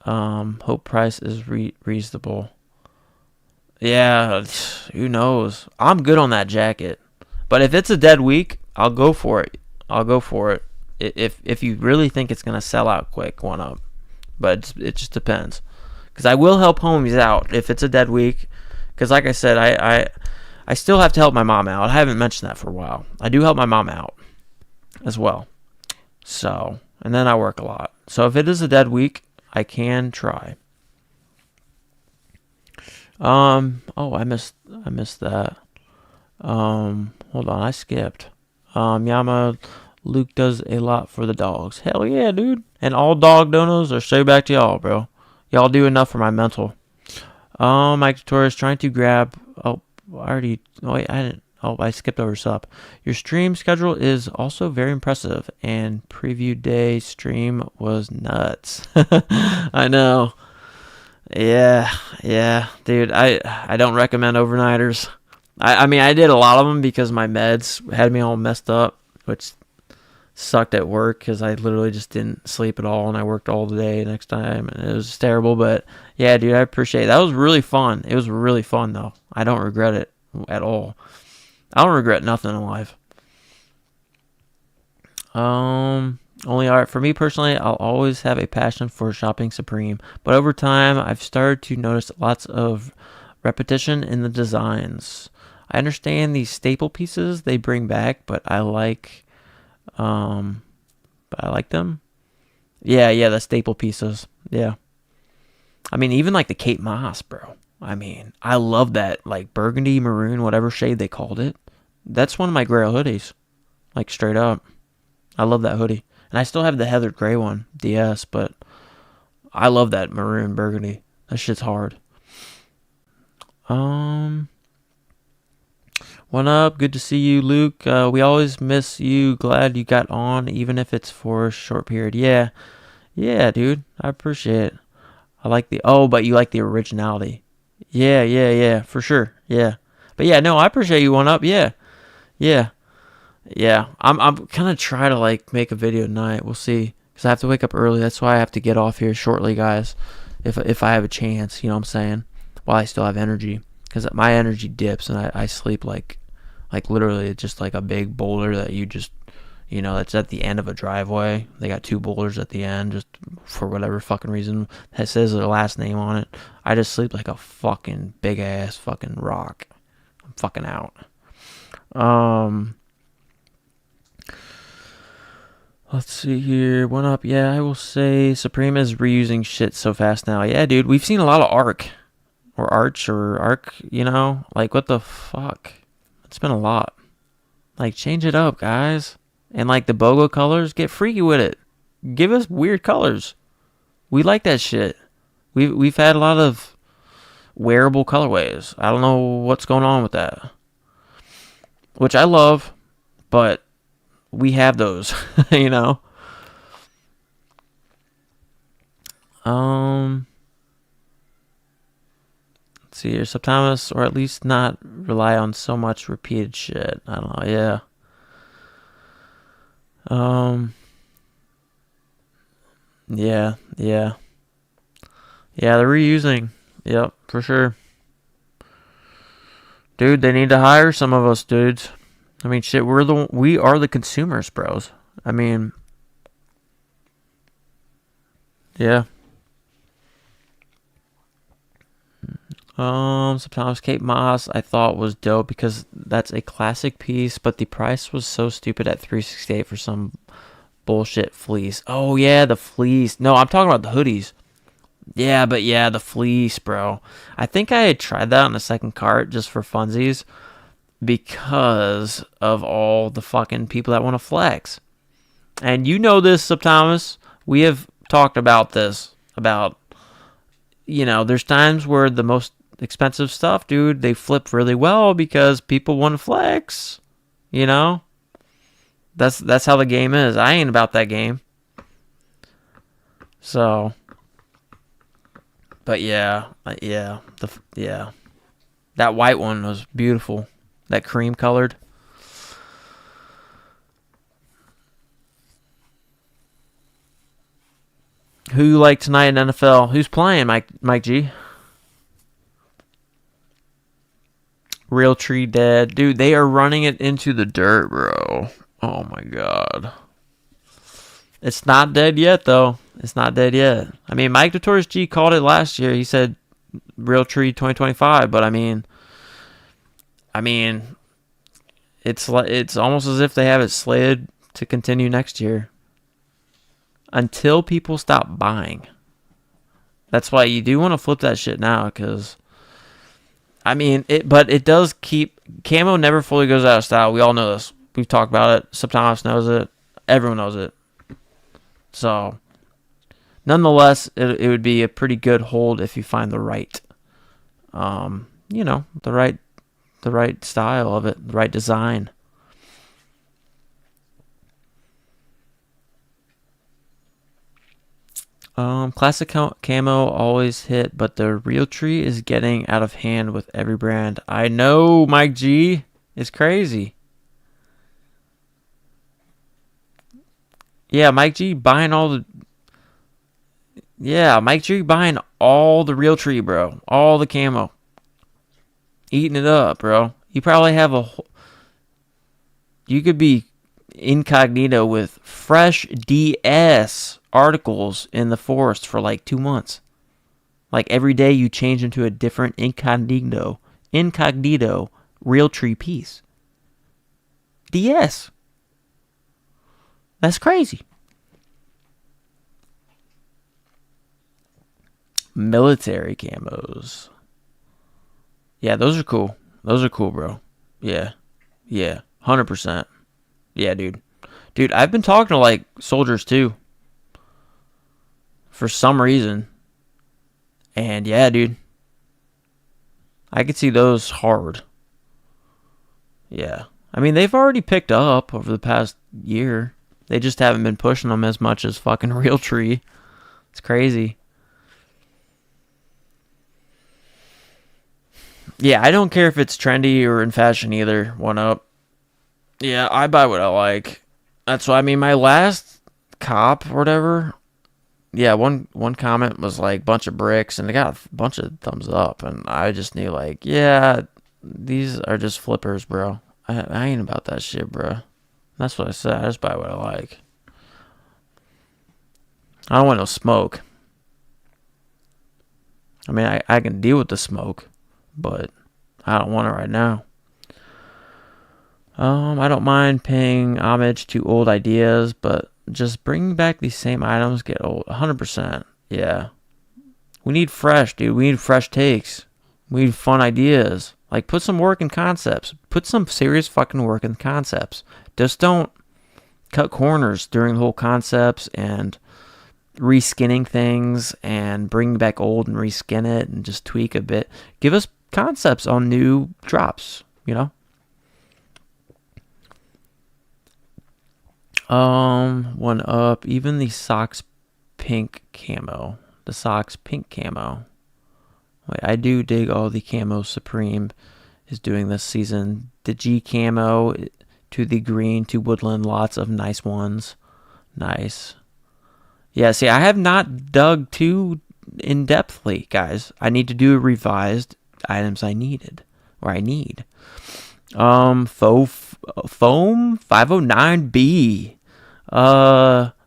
Hope price is reasonable. Yeah, who knows? I'm good on that jacket. But if it's a dead week, I'll go for it. If you really think it's going to sell out quick, one up. But it just depends. Because I will help homies out if it's a dead week. Because like I said, I still have to help my mom out. I haven't mentioned that for a while. I do help my mom out as well. So, and then I work a lot. So if it is a dead week, I can try. Oh, I missed that. Hold on, I skipped. Yama, Luke does a lot for the dogs. Hell yeah, dude. And all dog donos are straight back to y'all, bro. Y'all do enough for my mental. Mike Tutorial is trying to grab. Oh, I already. Oh, wait, I didn't. Oh, I skipped over sup. Your stream schedule is also very impressive, and preview day stream was nuts. I know. Yeah, dude. I don't recommend overnighters. I mean, I did a lot of them because my meds had me all messed up, which sucked at work because I literally just didn't sleep at all, and I worked all the day next time, and it was terrible. But yeah, dude, I appreciate it. That was really fun. It was really fun, though. I don't regret it at all. I don't regret nothing in life. Only art. For me personally, I'll always have a passion for shopping Supreme, but over time, I've started to notice lots of repetition in the designs. I understand these staple pieces they bring back, but I like them. Yeah, the staple pieces. Yeah. I mean, even like the Kate Moss, bro. I mean, I love that, like, burgundy, maroon, whatever shade they called it. That's one of my Grail hoodies. Like, straight up. I love that hoodie. And I still have the heathered gray one, DS, but I love that maroon burgundy. That shit's hard. One up. Good to see you, Luke. We always miss you. Glad you got on, even if it's for a short period. Yeah, dude. I appreciate it. I like but you like the originality. Yeah, for sure. Yeah. But yeah, no, I appreciate you, one up. Yeah. I'm gonna try to like make a video tonight. We'll see, because I have to wake up early. That's why I have to get off here shortly, guys. If I have a chance, you know what I'm saying, while I still have energy, because my energy dips and I sleep like literally just like a big boulder that you just, you know, that's at the end of a driveway. They got two boulders at the end, just for whatever fucking reason that says their last name on it. I just sleep like a fucking big ass fucking rock. I'm fucking out. Let's see here. One up. Yeah, I will say Supreme is reusing shit so fast now. Yeah, dude, we've seen a lot of Arc or Arch or Arc, you know? Like, what the fuck? It's been a lot. Like, change it up, guys. And like the BOGO colors, get freaky with it. Give us weird colors. We like that shit. We've had a lot of wearable colorways. I don't know what's going on with that. Which I love, but we have those, you know. Let's see here. Sometimes, or at least not rely on so much repeated shit. I don't know. Yeah. Yeah, they're reusing. Yep, for sure. Dude, they need to hire some of us dudes. I mean, shit, we are the consumers, bros. I mean, yeah. Sometimes Kate Moss I thought was dope because that's a classic piece, but the price was so stupid at $368 for some bullshit fleece. Oh yeah, the fleece. No, I'm talking about the hoodies. Yeah, but yeah, the fleece, bro. I think I had tried that on the second cart just for funsies because of all the fucking people that want to flex. And you know this, Thomas. We have talked about this. About, you know, there's times where the most expensive stuff, dude, they flip really well because people want to flex. You know? That's how the game is. I ain't about that game. So, but yeah. That white one was beautiful. That cream colored. Who you like tonight in NFL? Who's playing, Mike G? Real Tree dead. Dude, they are running it into the dirt, bro. Oh my god. It's not dead yet, though. It's not dead yet. I mean, Mike Notorious G called it last year. He said Real Tree 2025, but I mean, it's almost as if they have it slated to continue next year until people stop buying. That's why you do want to flip that shit now, because I mean, but it does keep camo never fully goes out of style. We all know this. We've talked about it. Subtomas knows it. Everyone knows it. So, nonetheless, it would be a pretty good hold if you find the right, the right style of it, the right design. Classic camo always hit, but the Realtree is getting out of hand with every brand. I know, Mike G. It's crazy. Yeah, Mike G buying all the... Yeah, Mike G buying all the Realtree, bro. All the camo. Eating it up, bro. You probably have a... You could be incognito with fresh DS articles in the forest for like 2 months. Like every day you change into a different incognito Realtree piece. DS. That's crazy. Military camos. Yeah, those are cool. Those are cool, bro. Yeah. 100%. Yeah, dude. Dude, I've been talking to like soldiers too. For some reason. And yeah, dude. I could see those hard. Yeah. I mean, they've already picked up over the past year. They just haven't been pushing them as much as fucking Realtree. It's crazy. Yeah, I don't care if it's trendy or in fashion either. One up. Yeah, I buy what I like. That's why, I mean, my last cop or whatever, yeah, one comment was like bunch of bricks, and they got a bunch of thumbs up, and I just knew like, yeah, these are just flippers, bro. I ain't about that shit, bro. That's what I said. I just buy what I like. I don't want no smoke. I mean, I can deal with the smoke, but I don't want it right now. I don't mind paying homage to old ideas, but just bringing back these same items get old. 100%. Yeah. We need fresh, dude. We need fresh takes. We need fun ideas. Like, put some work in concepts. Put some serious fucking work in concepts. Just don't cut corners during the whole concepts and reskinning things and bring back old and reskin it and just tweak a bit. Give us concepts on new drops, you know? One up. Even the socks pink camo. The socks pink camo. Wait, I do dig all the camo Supreme is doing this season. The G camo to the green to woodland. Lots of nice ones. Nice. Yeah, see, I have not dug too in-depthly, guys. I need to do revised items I need. Foam 509B.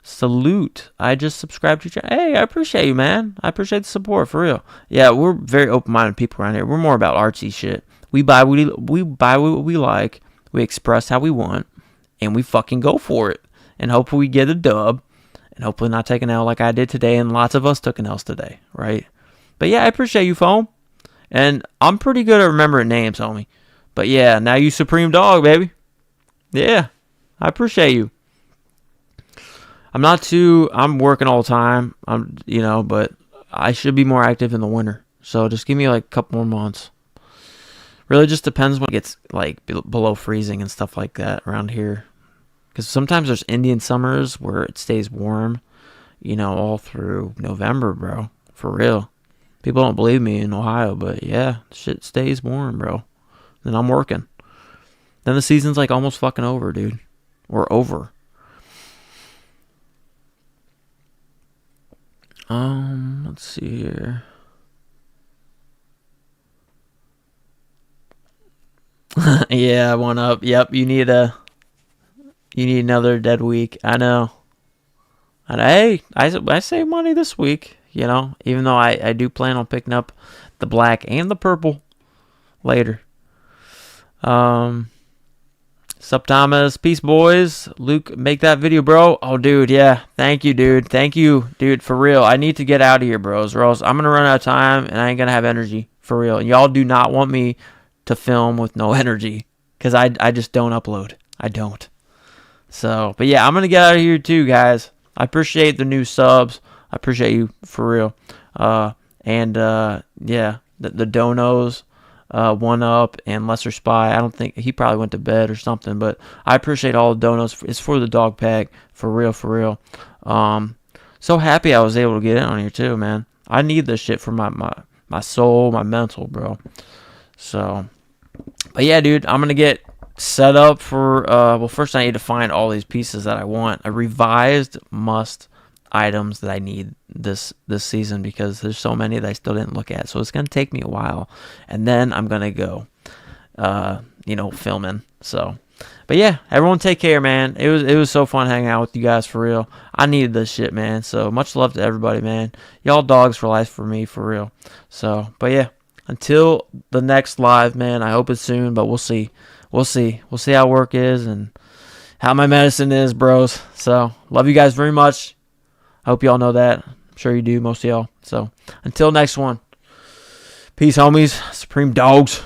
Salute. I just subscribed to your... Hey, I appreciate you, man. I appreciate the support, for real. Yeah, we're very open-minded people around here. We're more about artsy shit. We buy what we like. We express how we want. And we fucking go for it. And hopefully we get a dub. And hopefully not take an L like I did today. And lots of us took an L today, right? But yeah, I appreciate you, Foam. And I'm pretty good at remembering names, homie. But yeah, now you Supreme Dog, baby. Yeah, I appreciate you. I'm working all the time. But I should be more active in the winter. So just give me like a couple more months. Really just depends when it gets like below freezing and stuff like that around here. Because sometimes there's Indian summers where it stays warm, all through November, bro. For real. People don't believe me in Ohio, but yeah, shit stays warm, bro. Then I'm working. Then the season's like almost fucking over, dude. Or over. Let's see here. Yeah, one up. Yep, you need another dead week. I know. And hey, I save money this week, even though I do plan on picking up the black and the purple later. Sup, Thomas? Peace, boys. Luke, make that video, bro. Oh, dude, yeah. Thank you, dude. For real. I need to get out of here, bros, or else I'm going to run out of time and I ain't going to have energy for real. Y'all do not want me to film with no energy, because I just don't upload. I don't. So, but yeah, I'm going to get out of here too, guys. I appreciate the new subs. I appreciate you for real. Yeah, the donos, One Up and Lesser Spy. I don't think he probably went to bed or something, but I appreciate all the donos. It's for the dog pack, for real, for real. So happy I was able to get in on here too, man. I need this shit for my soul, my mental, bro. So, but yeah, dude, I'm gonna get set up for. Well, first I need to find all these pieces that I want. A revised must items that I need this season, because there's so many that I still didn't look at. So it's gonna take me a while, and then I'm gonna go, filming. So, but yeah, everyone take care, man. It was so fun hanging out with you guys, for real. I needed this shit, man. So much love to everybody, man. Y'all dogs for life for me, for real. So, but yeah, until the next live, man, I hope it's soon, but we'll see. We'll see how work is and how my medicine is, bros. So, love you guys very much. I hope y'all know that. I'm sure you do, most of y'all. So, until next one. Peace, homies. Supreme dogs.